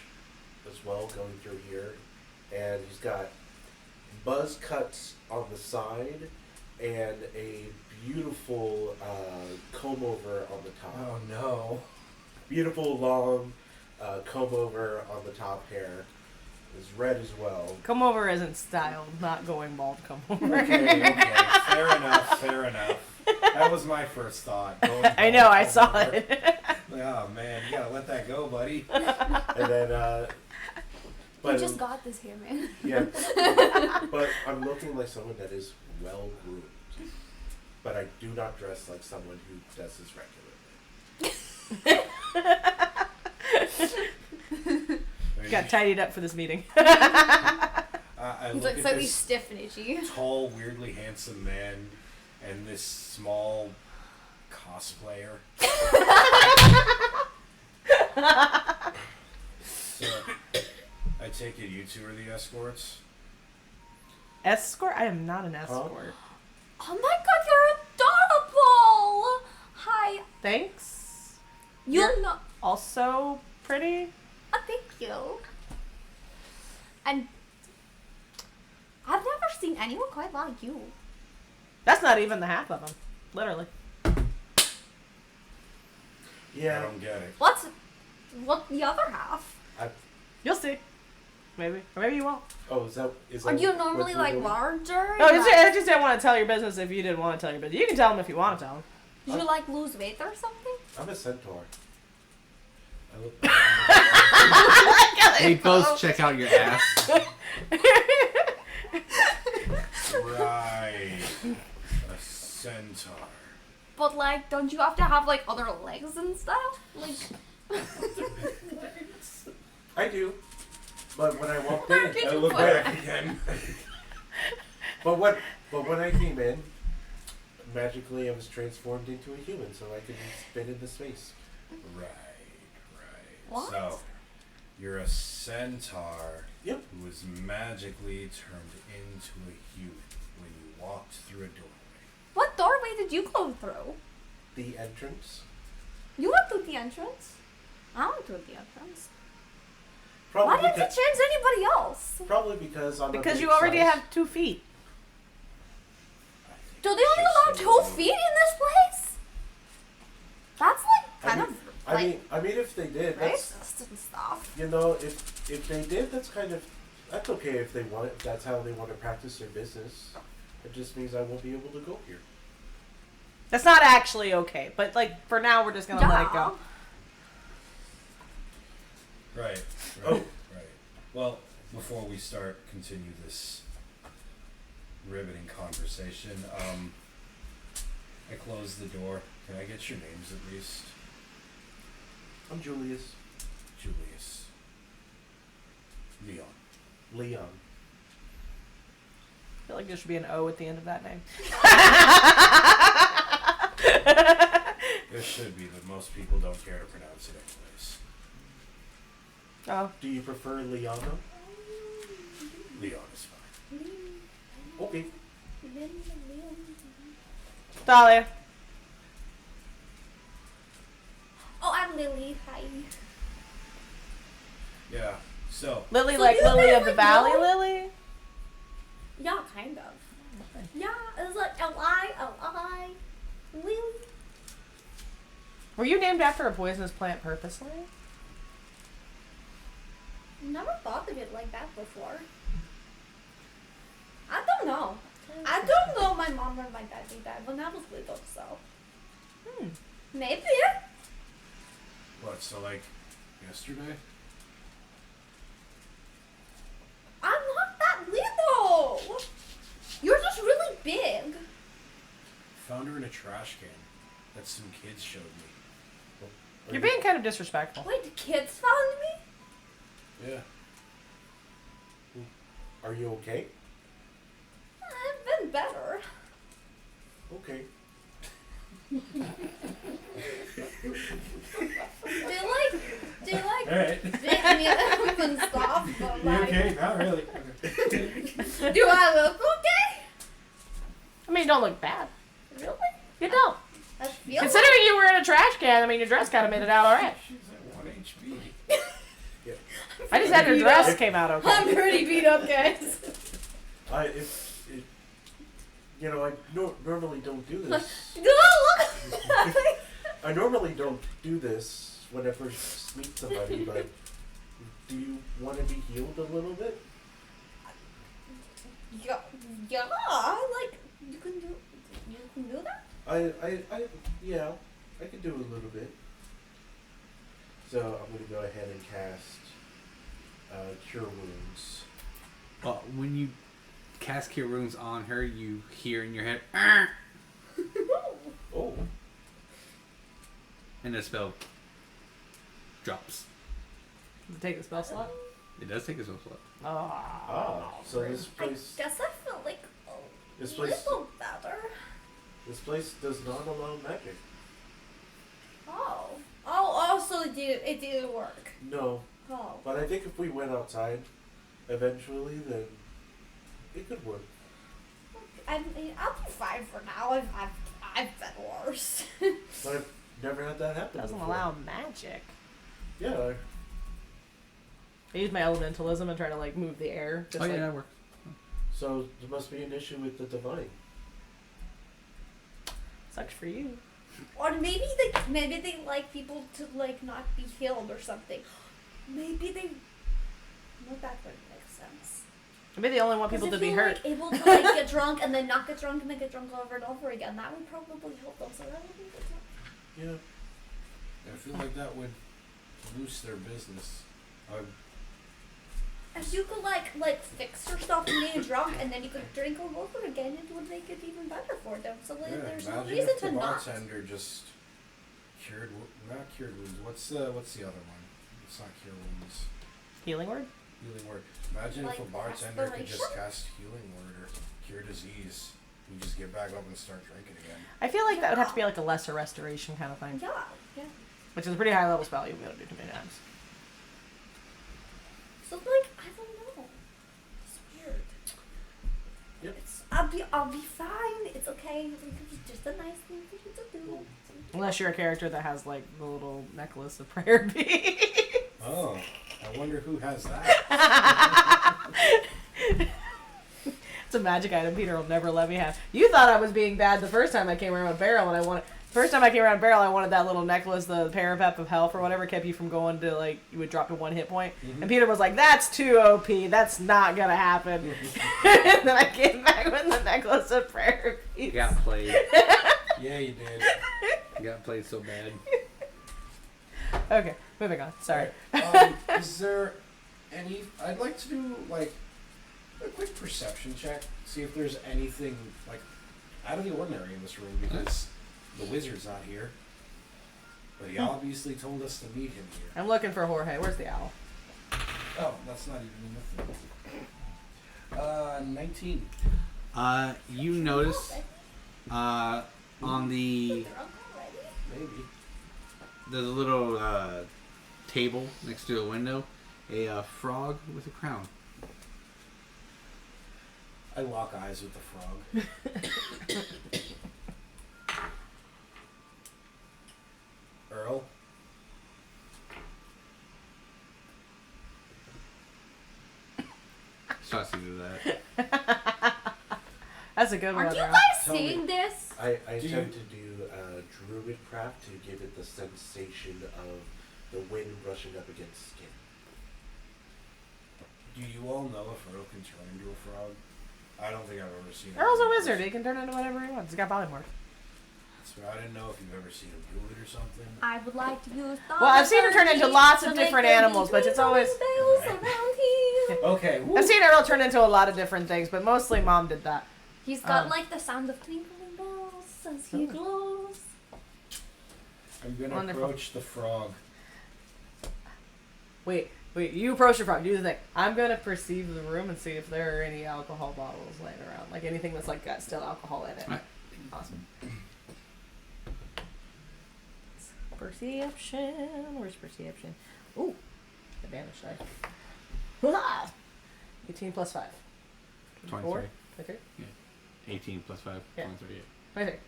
as well going through here, and he's got buzz cuts on the side and a beautiful comb over on the top. Oh no. Beautiful long comb over on the top hair. Is red as well. Come over isn't style, not going bald. Come over. Okay. Fair enough. That was my first thought. I know, I saw it. Oh man, you gotta let that go, buddy. And then, You just got this here, man. yeah, but I'm looking like someone that is well groomed. But I do not dress like someone who does this regularly. Got tidied up for this meeting. I He's look like at slightly this stiff and itchy. tall, weirdly handsome man and this small cosplayer. So, I take it you two are the escorts? Escort? I am not an escort. Oh my god, you're adorable! Hi. Thanks. You're not. Also pretty. Oh, thank you. And I've never seen anyone quite like you. That's not even the half of them. Literally. Yeah. I don't get it. What the other half? You'll see. Maybe. Or maybe you won't. Oh, is that Are you what normally we're like doing? larger? No, I just didn't want to tell your business if you didn't want to tell your business. You can tell them if you want to tell them. Did you like lose weight or something? I'm a centaur. I look Hey, both check out your ass. Right. A centaur. But like, don't you have to have like other legs and stuff? Like, I do. But when I walked Where in, did I you look put back it? again. but when I came in, magically I was transformed into a human, so I could spin into space. Right. What? So, you're a centaur Yep. who was magically turned into a human when you walked through a doorway. what doorway did you go through? The entrance. You went through the entrance. I went through the entrance. Probably Why didn't you because, change anybody else? probably because I'm a Because big you already size. have 2 feet. I think Do they only it's allow just 2 a little- feet in this place? That's like kind of like I mean, if they did, that's racist and stuff. you know, if they did, that's okay if they want it. If that's how they want to practice their business. It just means I won't be able to go here. That's not actually okay. But, like, for now, we're just going to let it go. Right. Oh. Right. Well, before we continue this riveting conversation, I closed the door. Can I get your names at least? I'm Julius. Julius. Leon. Leon. I feel like there should be an O at the end of that name. There should be, but most people don't care to pronounce it anyways. Oh. Do you prefer Leano? Leon is fine. Okay. Thalia. Oh, I'm Lili. Hi. Yeah. So, Lily, So like you Lily guys, of the like, Valley know- Lily? Yeah, kind of. Yeah, it's like L-I, Lili. Were you named after a poisonous plant purposely? Never thought of it like that before. I don't know. I don't know my mom or my dad did that when I was little, so. Maybe. what? So, like, yesterday? I'm not that little. You're just really big. Found her in a trash can that some kids showed me. You're being kind of disrespectful. Wait, the kids found me? Yeah. Are you okay? I've been better. Okay. Do you like Alright. beat me up and stuff? But You like, okay? Not really. do I look okay? I mean, you don't look bad. Really? You don't. I feel Considering you were in a trash can, I mean, your dress kind of made it out alright. She's at 1 HP. I just had your Beat dress up. came out okay. I'm pretty beat up, guys. You know, I normally don't do this. Look! I normally don't do this when I first meet somebody, but do you want to be healed a little bit? Yeah, like you can do that. Yeah, I can do a little bit. So I'm gonna go ahead and cast Cure Wounds. Well, when you cast Cure Wounds on her, you hear in your head, "Arr!" Oh, and the spell drops. Does it take the spell slot? It does take a spell slot. so this I place, guess I feel like This a place- little better. this place does not allow magic. Oh, so it didn't work. No, Oh. but I think if we went outside, eventually, then it could work. I mean, I'll be fine for now. I've been worse. But I've never had that happen. Doesn't before. allow magic. Yeah. I use my elementalism and try to like move the air. Just Oh, yeah, like, that works. So there must be an issue with the divine. sucks for you. Or maybe they like people to like not be healed or something. Maybe they. No, that wouldn't make sense. Maybe they only want people to be hurt. Like, able to like get drunk and then not get drunk and then get drunk over and over again. That would probably help them. So that would be good. Yeah. I feel like that would boost their business. If you could like fix yourself and get drunk and then you could drink all over again, it would make it even better for them. So like, there's no imagine reason if to the not. bartender just not cured wounds. What's the other one? It's not cure wounds. Healing word? Healing word. Imagine if a Like bartender could just respiration? cast healing word or cure disease. You just get back up and start drinking again. I feel like that would have to be like a lesser restoration kind of thing. Yeah. Which is a pretty high level spell you'll be able to do too many times. So like, I don't know. It's weird. Yep. I'll be fine. It's okay. It's just a nice thing for you to do. Unless you're a character that has like the little necklace of prayer beads. Oh, I wonder who has that. It's a magic item Peter will never let me have. You thought I was being bad the first time I came around with Beryl, and I wanted. First time I came around Beryl, I wanted that little necklace, the Parapep of Health or whatever, kept you from going to like you would drop to 1 hit point. And Peter was like, "That's too OP. That's not gonna happen." And then I came back with the necklace of prayer You beads. got played. Yeah, you did. You got played so bad. Okay, moving on. Sorry. Is there any? I'd like to do like a quick perception check, see if there's anything like out of the ordinary in this room because the wizard's not here, but he obviously told us to meet him here. I'm looking for Jorge. Where's the owl? Oh, that's not even in the thing. 19. You notice on the Maybe. there's a little table next to a window, a frog with a crown. I lock eyes with the frog. Earl? Starts to do that. That's a good one. Are you Earl. guys Tell me. seeing this? I Do attempt to do druid craft to give it the sensation of the wind brushing up against skin. Do you all know if Earl can turn into a frog? I don't think I've ever seen it. Earl's a wizard. He can turn into whatever he wants. He's got polymorph. So I didn't know if you've ever seen him do it or something. I would like to use. Well, I've seen him turn into lots of different animals, but it's always. Okay. Woo. I've seen Earl turn into a lot of different things, but mostly Mom did that. He's got like the sound of twinkling bells as he glows. I'm gonna Wonderful. approach the frog. Wait, you approach your frog. Do the thing. I'm gonna perceive the room and see if there are any alcohol bottles laying around, like anything that's like got still alcohol in it. Right. Awesome. Perception. Where's perception? Ooh, advantage die. 18 plus 5. 23. 23. 18 plus 5. Yeah. 23. 23.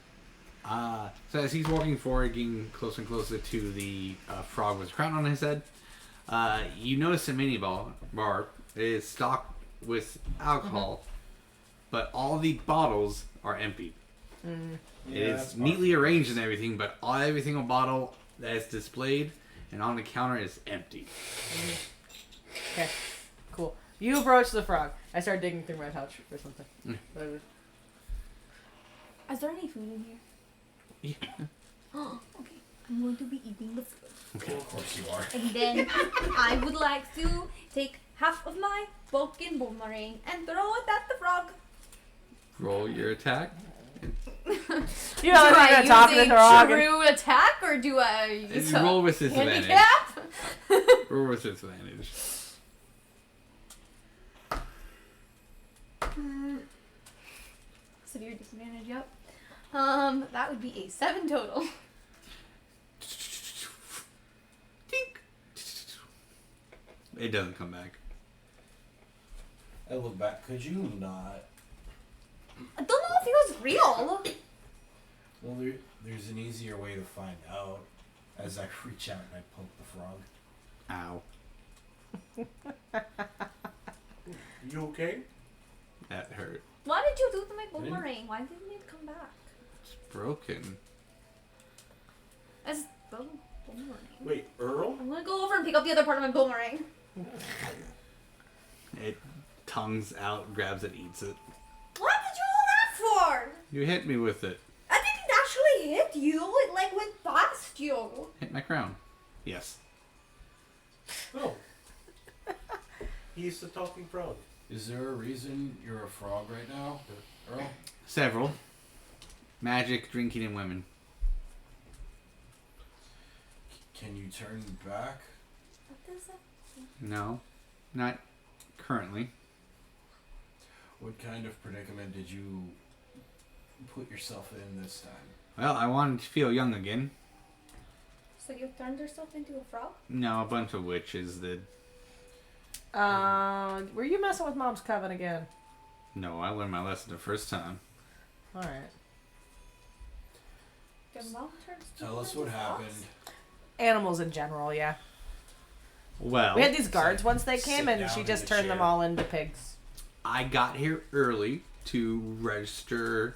So as he's walking forward, getting closer and closer to the frog with a crown on his head, you notice a mini bar is stocked with alcohol, but all the bottles are empty. Mm. It is neatly arranged and everything, but every single bottle that is displayed and on the counter is empty. Okay, cool. You approach the frog. I start digging through my pouch or something. Whatever. Is there any food in here? Yeah. Okay. I'm going to be eating the food. Okay. Of course you are. And then I would like to take half of my broken boomerang and throw it at the frog. Roll your attack. You know, Do I'm I gonna talk to the use a frog. true attack or do I use You a roll with disadvantage. handicap? Roll with disadvantage. Severe disadvantage, yep. That would be a 7 total. Tink. It doesn't come back. I look back. Could you not? I don't know if it was real. Well, there's an easier way to find out. As I reach out and I poke the frog. Ow. You okay? That hurt. What did you do to my boomerang? Why didn't it come back? It's broken. As boomerang. Wait, Earl? I'm gonna go over and pick up the other part of my boomerang. It tongues out, grabs it, eats it. What did you do that for? You hit me with it. I didn't actually hit you. It like went past you. Hit my crown. Yes. Oh. He's the talking frog. Is there a reason you're a frog right now, Earl? Several. Magic, drinking, and women. Can you turn back? What is that? No. Not currently. What kind of predicament did you put yourself in this time? Well, I wanted to feel young again. So you turned yourself into a frog? No, a bunch of witches did. Were you messing with Mom's coven again? No, I learned my lesson the first time. Alright. Your mom turns Tell people us into what frogs? happened. Animals in general, yeah. Well, We had these guards once they sit came and down she in just the turned them chair. all into pigs. I got here early to register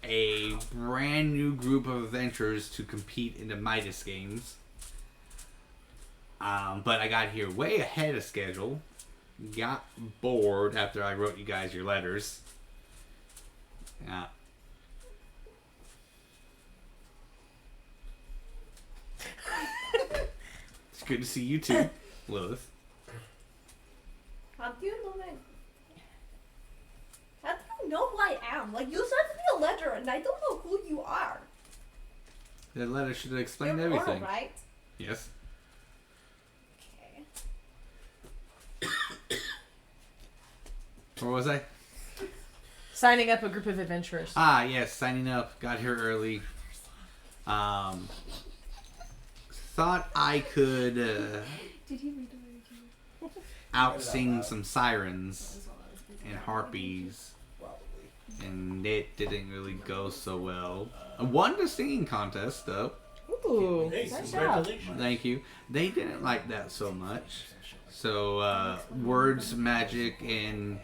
a brand new group of adventurers to compete in the Midas games. But I got here way ahead of schedule. Got bored after I wrote you guys your letters. Yeah. It's good to see you too, Lilith. How do you know that? How do you know who I am? Like, you sent me a letter and I don't know who you are. That letter should have explained You're everything. Earl, right? Yes. Okay. Where was I? Signing up a group of adventurers. Ah, yes, signing up. Got here early. Thought I could Did he read the out-sing some sirens and harpies, Probably. and it didn't really go so well. I won the singing contest, though. Ooh, Hey, nice job. congratulations. Thank you. They didn't like that so much. So, words, magic, and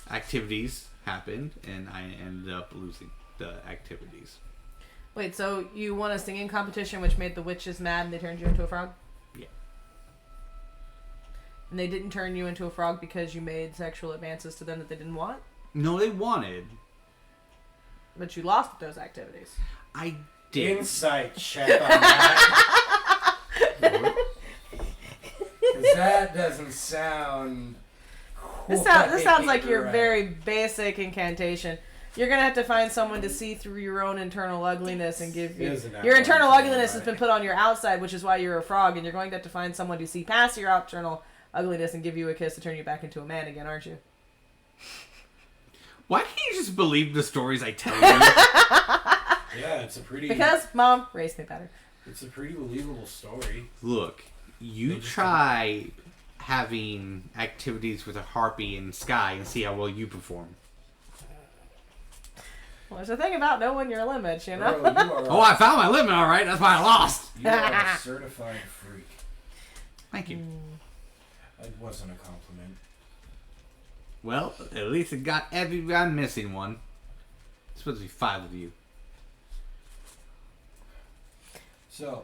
activities happened, and I ended up losing the activities. Wait, so you won a singing competition which made the witches mad and they turned you into a frog? Yeah. And they didn't turn you into a frog because you made sexual advances to them that they didn't want? No, they wanted. But you lost at those activities. I did. Insight check on that. Because that doesn't sound. This sounds like your right. very basic incantation. You're gonna have to find someone to see through your own internal ugliness and give you Isn't that your internal right? ugliness has been put on your outside, which is why you're a frog, and you're going to have to find someone to see past your internal ugliness and give you a kiss to turn you back into a man again, aren't you? Why can't you just believe the stories I tell you? Yeah, it's a pretty. Because Mom raised me better. It's a pretty believable story. Look, you They just try having activities with a harpy in the sky and see how well you perform. Well, there's a thing about knowing your limits, you know? Earl, you are Oh, I found my limit, all right. That's why I lost. You are a certified freak. Thank you. It wasn't a compliment. Well, at least it got I'm missing one. It's supposed to be 5 of you. So,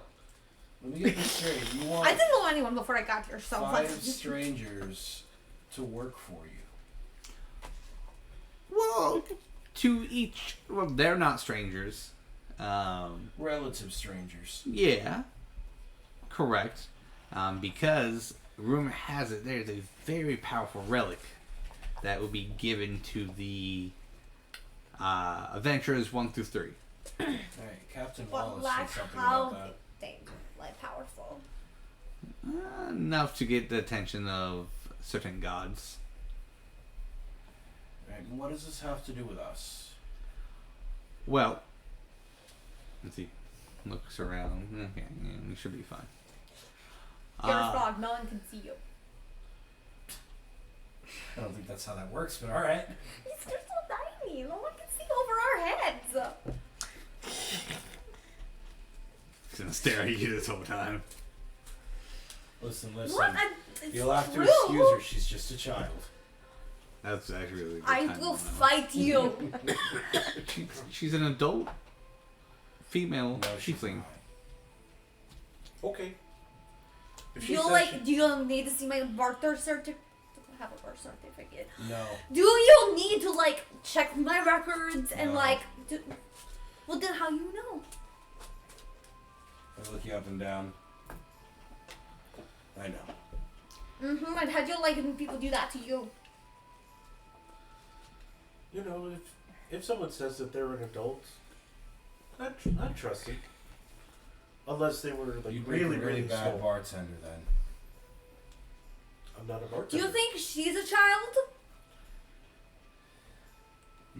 let me get this straight. You want I didn't know anyone before I got here, so 5 strangers to work for you. Well, to each... Well, they're not strangers. Relative strangers. Yeah. Correct. Because rumor has it there's a very powerful relic that will be given to the adventurers 1 through 3. Alright, Captain But Wallace like said something how about that. they like powerful. Enough to get the attention of certain gods. Right, and what does this have to do with us? Well, let's see. Looks around. Okay, yeah, we should be fine. You're a frog. No one can see you. I don't think that's how that works, but alright. They're so tiny. No one can see over our heads. He's gonna stare at you this whole time. Listen. What? It's You'll have to true. excuse her. She's just a child. That's actually really good I timing, will though. fight you. She's an adult female No, she's tiefling. not. Okay. If Do she you says like? she- Do you need to see my birth certificate? I have a birth certificate. No. Do you need to like check my records and No. like? Well, then how you know? I look you up and down. I know. And how do you like when people do that to you? You know, if someone says that they're an adult, I'd trust it. Unless they were like You'd make a really bad small. bartender then. I'm not a Do bartender. you think she's a child?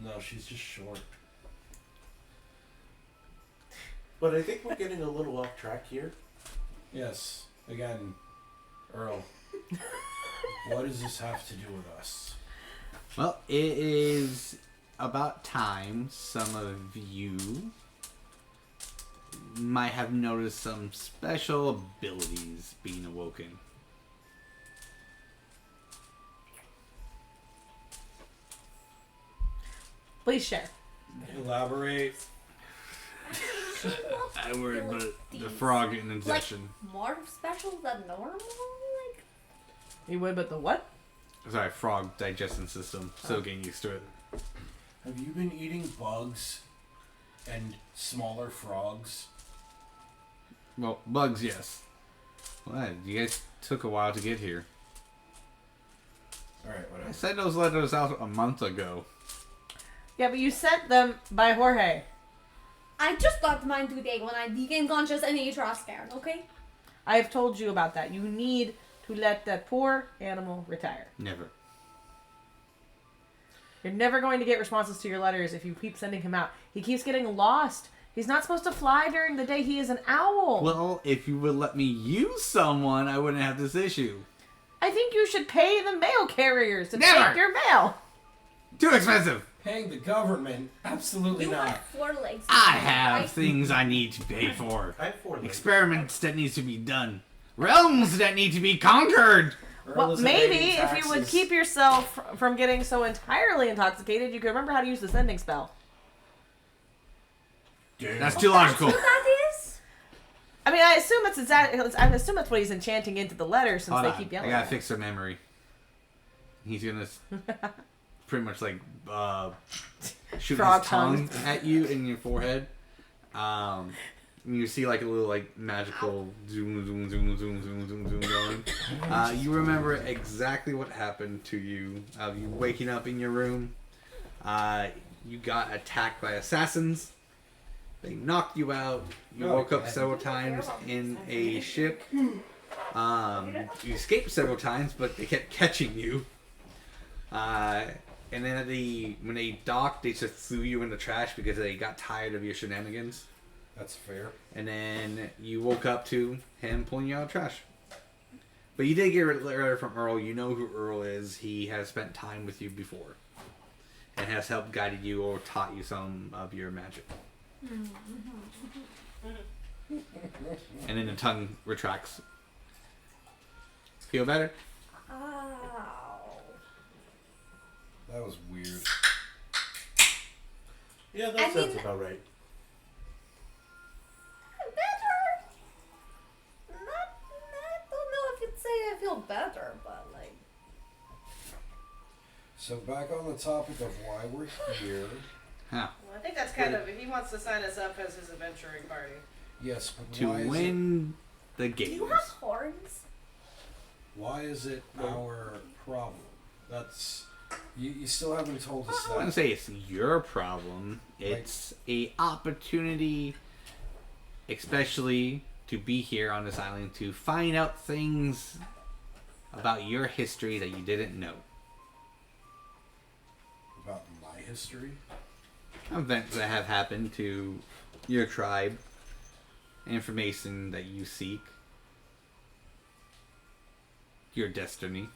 No, she's just short. But I think we're getting a little off track here. Yes. Again, Earl. What does this have to do with us? Well, it is about time some of you might have noticed some special abilities being awoken. Please share. Elaborate. I worry about the These, frog in Like addition. more special than normal? Like You would, but the what? Sorry, frog digestion system. Still getting used to it. Have you been eating bugs and smaller frogs? Well, bugs, yes. What? You guys took a while to get here. Alright, I whatever. sent those letters out a month ago. Yeah, but you sent them by Jorge. I just got mine today when I became conscious and ate raw scared, okay? I have told you about that. You need to let that poor animal retire. Never. You're never going to get responses to your letters if you keep sending him out. He keeps getting lost. He's not supposed to fly during the day. He is an owl. Well, if you would let me use someone, I wouldn't have this issue. I think you should pay the mail carriers to Never. take your mail. Too expensive. Paying the government? Absolutely You not. have 4 legs. I have things I need to pay for. I have 4 legs. Experiments that needs to be done. Realms that need to be conquered. Earl Well, is maybe evading if you would taxes. keep yourself from getting so entirely intoxicated, you could remember how to use the sending spell. Damn. That's too logical. That's what that is? I mean, I assume it's exactly. I assume that's what he's enchanting into the letters since Hold they on. keep I yelling. gotta at fix their memory. He's gonna pretty much like shoot Frog his tongue tongue. at you in your forehead. And you see like a little like magical zoom, zoom, zoom, zoom, zoom, zoom, zoom going. You remember exactly what happened to you. You waking up in your room. You got attacked by assassins. They knocked you out. You Oh, woke up God. several times in a ship. You escaped several times, but they kept catching you. And then when they docked, they just threw you in the trash because they got tired of your shenanigans. That's fair. And then you woke up to him pulling you out of trash. But you did get a letter from Earl. You know who Earl is. He has spent time with you before. And has helped guided you or taught you some of your magic. And then the tongue retracts. Feel better? Ow. That was weird. Yeah, that I sounds mean- about right. Better. I don't know if you'd say I feel better, but like. So back on the topic of why we're here. Huh. Well, I think that's kind of, he wants to sign us up as his adventuring party. Yes, but To why win the Do you games. have horns? Why is it our problem? That's you still haven't told us I wouldn't that. say it's your problem. It's a opportunity, especially to be here on this island to find out things about your history that you didn't know. About my history. Events that have happened to your tribe, information that you seek, your destiny.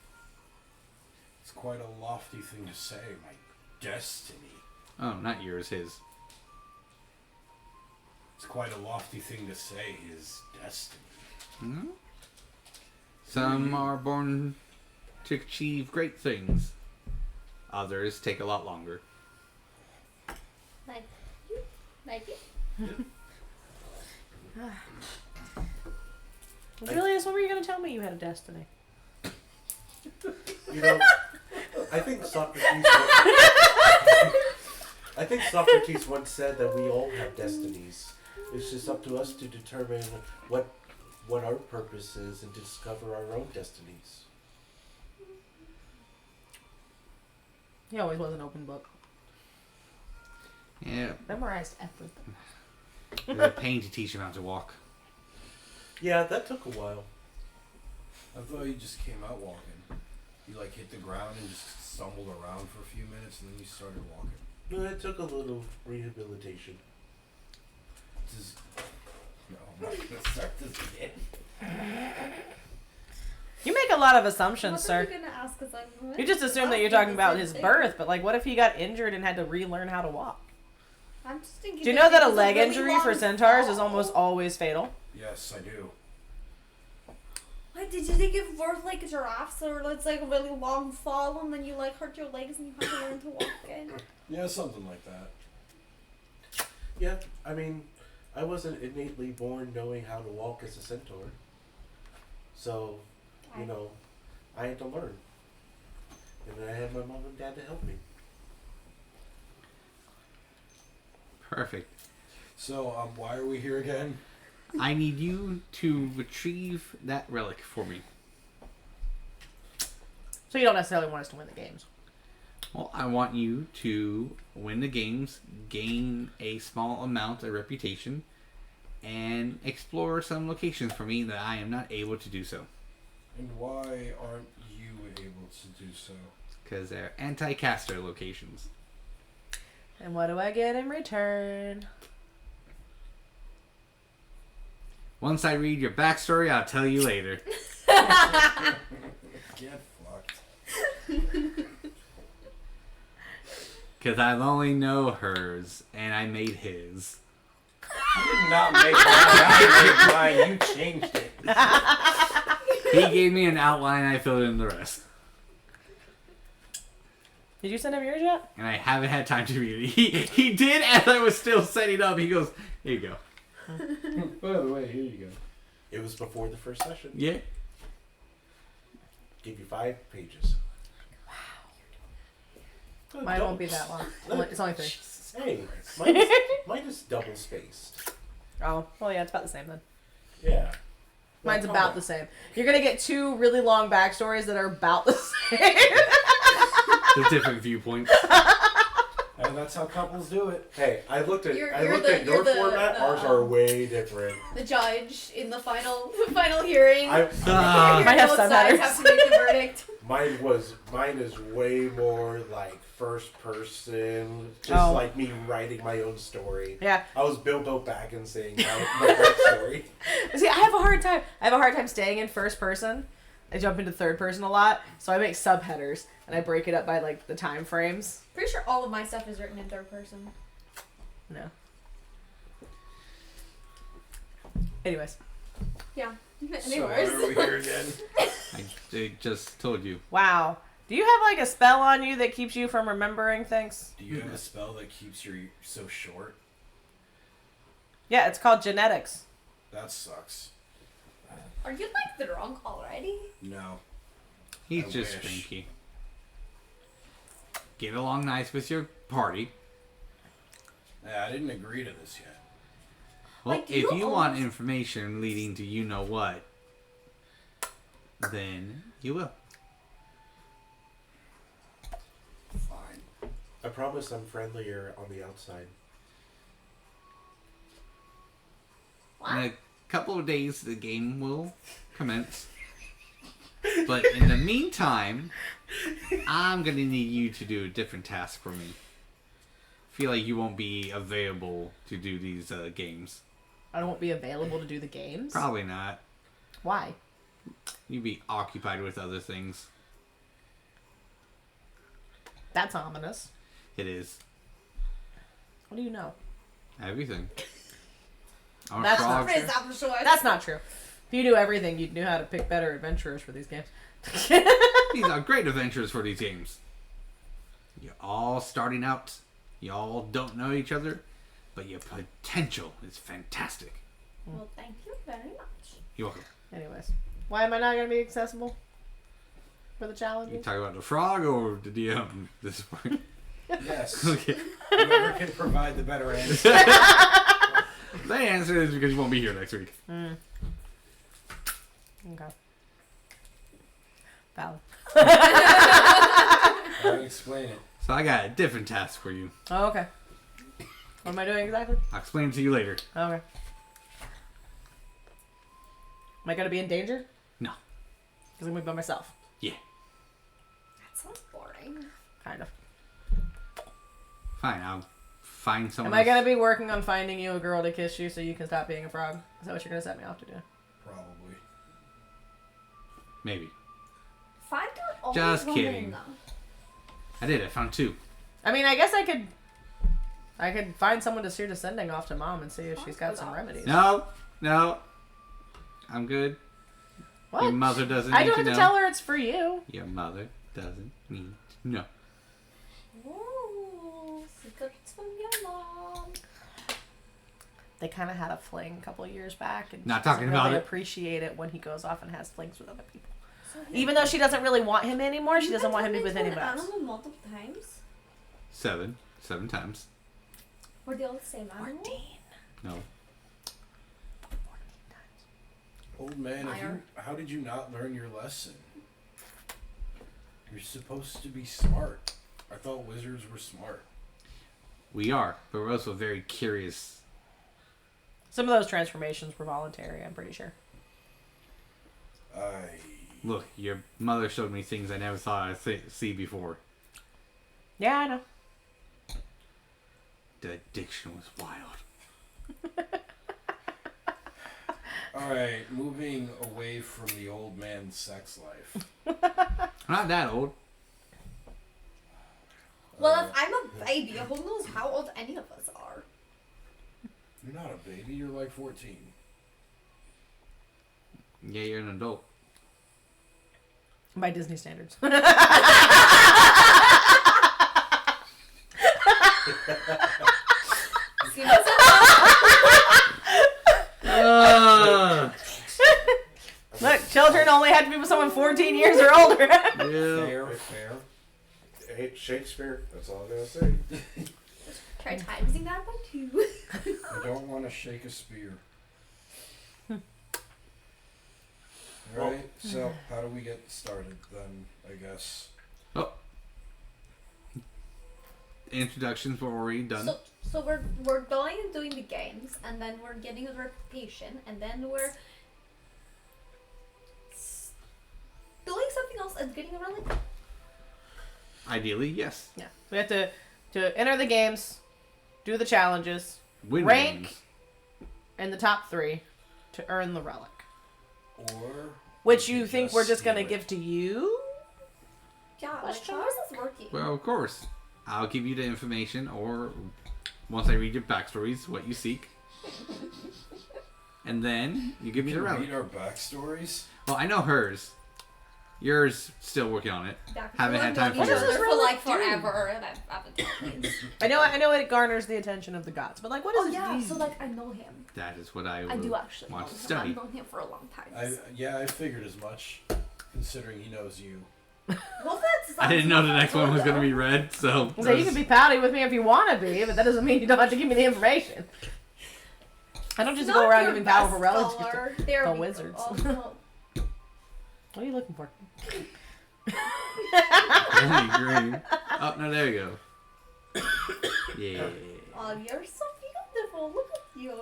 It's quite a lofty thing to say. My destiny. Oh, not yours, his. It's quite a lofty thing to say. His destiny. Hmm? Some are born to achieve great things. Others take a lot longer. Like you? Julius, what were you going to tell me you had a destiny? You know, I think Socrates once said that we all have destinies. It's just up to us to determine what our purpose is and to discover our own destinies. He always was an open book. Yeah, Memorized everything. it's a pain to teach him how to walk. Yeah, that took a while. I thought you just came out walking. You like hit the ground and just stumbled around for a few minutes and then you started walking. No, it took a little rehabilitation. Just, no, I'm not gonna start this again. You make a lot of assumptions, What sir. are you gonna ask us? Like, You just assume that you're talking about his birth, but like, what if he got injured and had to relearn how to walk? I'm just thinking. Do you know that a it was leg really injury for long centaurs is fall. almost always fatal? Yes, I do. Wait, did you give birth like giraffes, or it's like a really long fall and then you like hurt your legs and you have to learn to walk again? Yeah, something like that. Yeah, I mean, I wasn't innately born knowing how to walk as a centaur. So, you know, I had to learn. And then I had my mom and dad to help me. Perfect. So, why are we here again? I need you to retrieve that relic for me. So you don't necessarily want us to win the games. Well, I want you to win the games, gain a small amount of reputation, and explore some locations for me that I am not able to do so. And why aren't you able to do so? Because they're anti-caster locations. And what do I get in return? Once I read your backstory, I'll tell you later. Get fucked. Because I only know hers, and I made his. You did not make that. I made mine. You changed it. He gave me an outline, I filled in the rest. Did you send him yours yet? And I haven't had time to read it. He did as I was still setting up. He goes, here you go. By the way, here you go. It was before the first session. Yeah. Give you 5 pages. Wow. Mine won't be that long. It's only 3. Hey, mine is double spaced. Oh, well, yeah, it's about the same then. Yeah. Mine's Well, about the same. You're gonna get 2 really long backstories that are about the same. The different viewpoints. And that's how couples do it. Hey, I looked at You're your the- format. the, Ours are way different. The judge in the final hearing. I, Might have Both sides subheaders. have to make the verdict. mine is way more like first person, just like me writing my own story. Yeah. I was Bilbo Baggins saying my backstory. See, I have a hard time. I have a hard time staying in first person. I jump into third person a lot, so I make subheaders and I break it up by like the time frames. Pretty sure all of my stuff is written in third person. No. Anyways. Yeah. So why are we here again? I just told you. Wow. Do you have like a spell on you that keeps you from remembering things? Do you have a spell that keeps you so short? Yeah, it's called genetics. That sucks. Are you like drunk already? No. He's I just wish. cranky. Get along nice with your party. Yeah, I didn't agree to this yet. Well, Like, do if you you want always- information leading to you know what, then you will. Fine. I promise I'm friendlier on the outside. In a couple of days, the game will commence. But in the meantime, I'm gonna need you to do a different task for me. Feel like you won't be available to do these games. I won't be available to do the games. Probably not. Why? You'd be occupied with other things. That's ominous. It is What do you know? everything. I'm a That's frog. not That's not true. If you knew everything, you'd know how to pick better adventurers for these games. These are great adventures for these games. You're all starting out. You all don't know each other, but your potential is fantastic. Well, thank you very much. You're welcome. Anyways, why am I not going to be accessible for the You challenges? talk about the frog or the DM this point? Yes. Okay. Whoever can provide the better answer. The answer is because you won't be here next week. Okay. Valid. I'll explain it. So I got a different task for you. Oh, okay. What am I doing exactly? I'll explain it to you later. Okay. Am I going to be in danger? No. Because I'm going to be by myself. Yeah. That sounds boring. Kind of. Fine. I'll find someone. Am I going to be working on finding you a girl to kiss you so you can stop being a frog? Is that what you're going to set me off to do? Probably. Maybe. Find out all Just women, kidding. though. I did. I found 2. I mean, I guess I could find someone to steer descending off to mom and see if she's got some remedies. No. I'm good. What? Your mother doesn't I need don't to have to know. tell her it's for you. Your mother doesn't need to know. Ooh, secrets from your mom. They kind of had a fling a couple of years back, and Not she doesn't talking about really it. appreciate it when he goes off and has flings with other people. So Even though she doesn't really want him anymore, she you doesn't want him to had be with turned anybody into else. an animal multiple times? 7 times. Were they all the same animal? 14. No. Old man, Liar. how did you not learn your lesson? You're supposed to be smart. I thought wizards were smart. We are, but we're also very curious. Some of those transformations were voluntary, I'm pretty sure. Look, your mother showed me things I never thought I'd see before. Yeah, I know. The addiction was wild. Alright, moving away from the old man's sex life. I'm not that old. Well, if I'm a baby, who knows how old any of us are? You're not a baby, you're like 14. Yeah, you're an adult. By Disney standards. See what's Look, children only had to be with someone 14 years or older. Yeah. Fair. Hey, Shakespeare, that's all I'm going to say. Try timesing that by 2. I don't want to shake a spear. Alright, so how do we get started then, I guess? Oh. Introductions were already done. So we're going and doing the games, and then we're getting a reputation, and then we're doing something else and getting a relic. Ideally, yes. Yeah. We have to enter the games, do the challenges, Win Rank. games. in the top 3 to earn the relic. Or Which we you could think we're just steal going to it. give to you? Yeah, like, Question how is this working? Well, of course. I'll give you the information, or once I read your backstories, what you seek. And then you give me the Can relic. read our backstories? Well, I know hers. Yours still working on it. Back Haven't when had time we've for known each yours. other What for does like this really forever, and I've haven't told you. I know it garners the attention of the gods, but like, what Oh does yeah, it do? so like I know him. That is what I I do would actually know want him. to study. I've known him for a long time. I figured as much, considering he knows you. Well, that's I didn't know the next one was going to be red, so. So you can be pouty with me if you want to be, but that doesn't mean you don't have to give me the information. I don't just go around giving powerful relics They're to wizards. Oh, no. What are you looking for? Only green. Oh, no, there you go. Yeah. Oh, you're so beautiful. Look at you.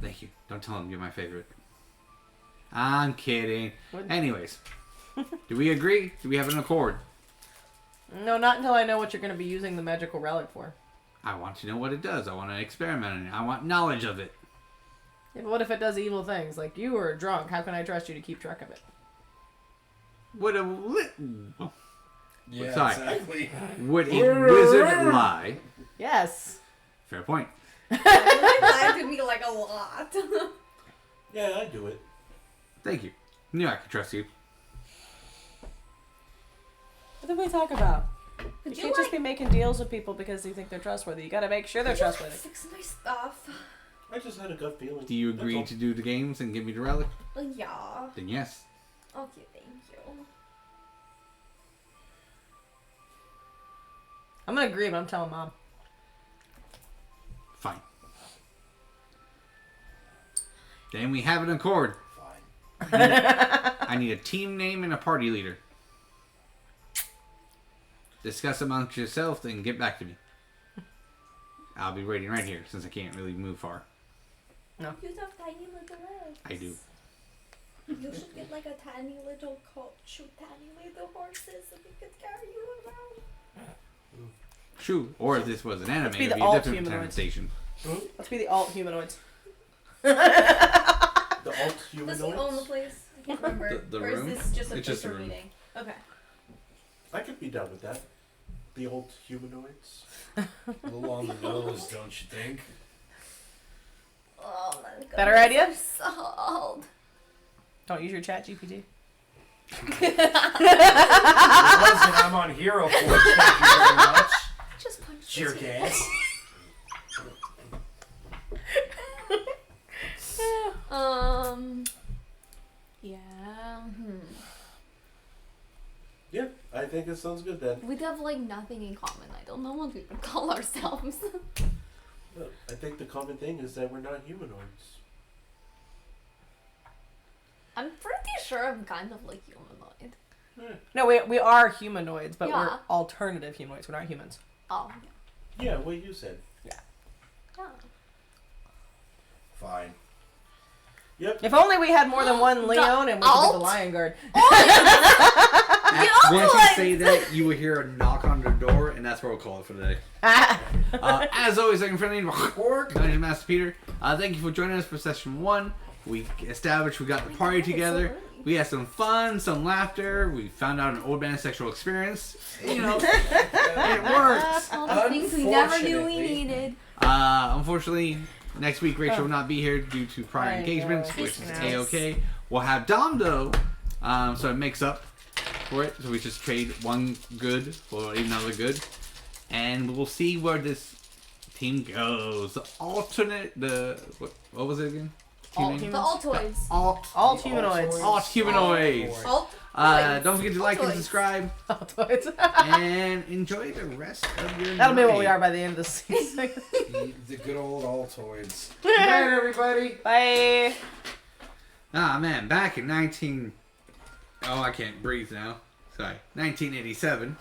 Thank you. Don't tell him you're my favorite. I'm kidding. Anyways, do we agree? Do we have an accord? No, not until I know what you're going to be using the magical relic for. I want to know what it does. I want to experiment on it. I want knowledge of it. Yeah, but what if it does evil things? Like, you were drunk. How can I trust you to keep track of it? Would a Yeah, Sorry. exactly. would a wizard lie? Yes. Fair point. That lied to me like a lot. Yeah, I do it. Thank you. Knew I could trust you. What did we talk about? Would You can't just be making deals with people because you think they're trustworthy. You gotta make sure they're trustworthy. fix my stuff? I just had a gut feeling. Do you That's agree all. to do the games and give me the relic? Yeah. Then yes. Okay, thank you. I'm gonna agree, but I'm telling Mom. Fine. Then we have an accord. Fine. I need a team name and a party leader. Discuss amongst yourself, then get back to me. I'll be waiting right here since I can't really move far. You have tiny little legs. I do. You should get like a tiny little coach with tiny little horses so we could carry you around. True. Or if this was an anime, Let's be it'd the be a different alt-humanoid. transportation. Let's be the alt humanoids. The alt Does he own the humanoids? place? I can't remember. The or is room? this just a It's place just a for room. meeting? Okay. I could be down with that. The alt humanoids. A little on the nose, don't you think? Oh my god. Better idea? So old. Don't use your chat GPT. It wasn't. I'm on Hero Force. Thank you very much. Just punch Jerk ass. Yeah. Yeah, I think it sounds good then. We'd have like nothing in common. I don't know what we would call ourselves. I think the common thing is that we're not humanoids. I'm pretty sure I'm kind of like humanoid. No, we are humanoids, but we're Yeah. alternative humanoids. We're not humans. Oh, Yeah, what you said. yeah. Fine. Yep. If only we had more than one Leon and we could be the alt? Lion Guard. Once you say that, you will hear a knock on the door, and that's where we'll call it for today. As always, I'm friendly Dungeon Master Peter. Thank you for joining us for session 1. We established we got the party together. We had some fun, some laughter. We found out an old man's sexual experience. You know, it works. All the things we never knew we Unfortunately. needed. Unfortunately, next week Rachel will not be here due to prior I engagements, know. which is Nice. A-okay. We'll have Dom though, so it makes up for it. So we just trade one good for another good, and we'll see where this team goes. What was it again? Team Alt name? The humans. Altoids. Alt humanoids. Alt humanoids. Altoids. Don't forget to like and Altoids. subscribe, Altoids. and enjoy the rest of your That'll be what we night. are by the end of the season. The good old Altoids. Good night, everybody. Bye. Ah man, back in I can't breathe now. Sorry, 1987.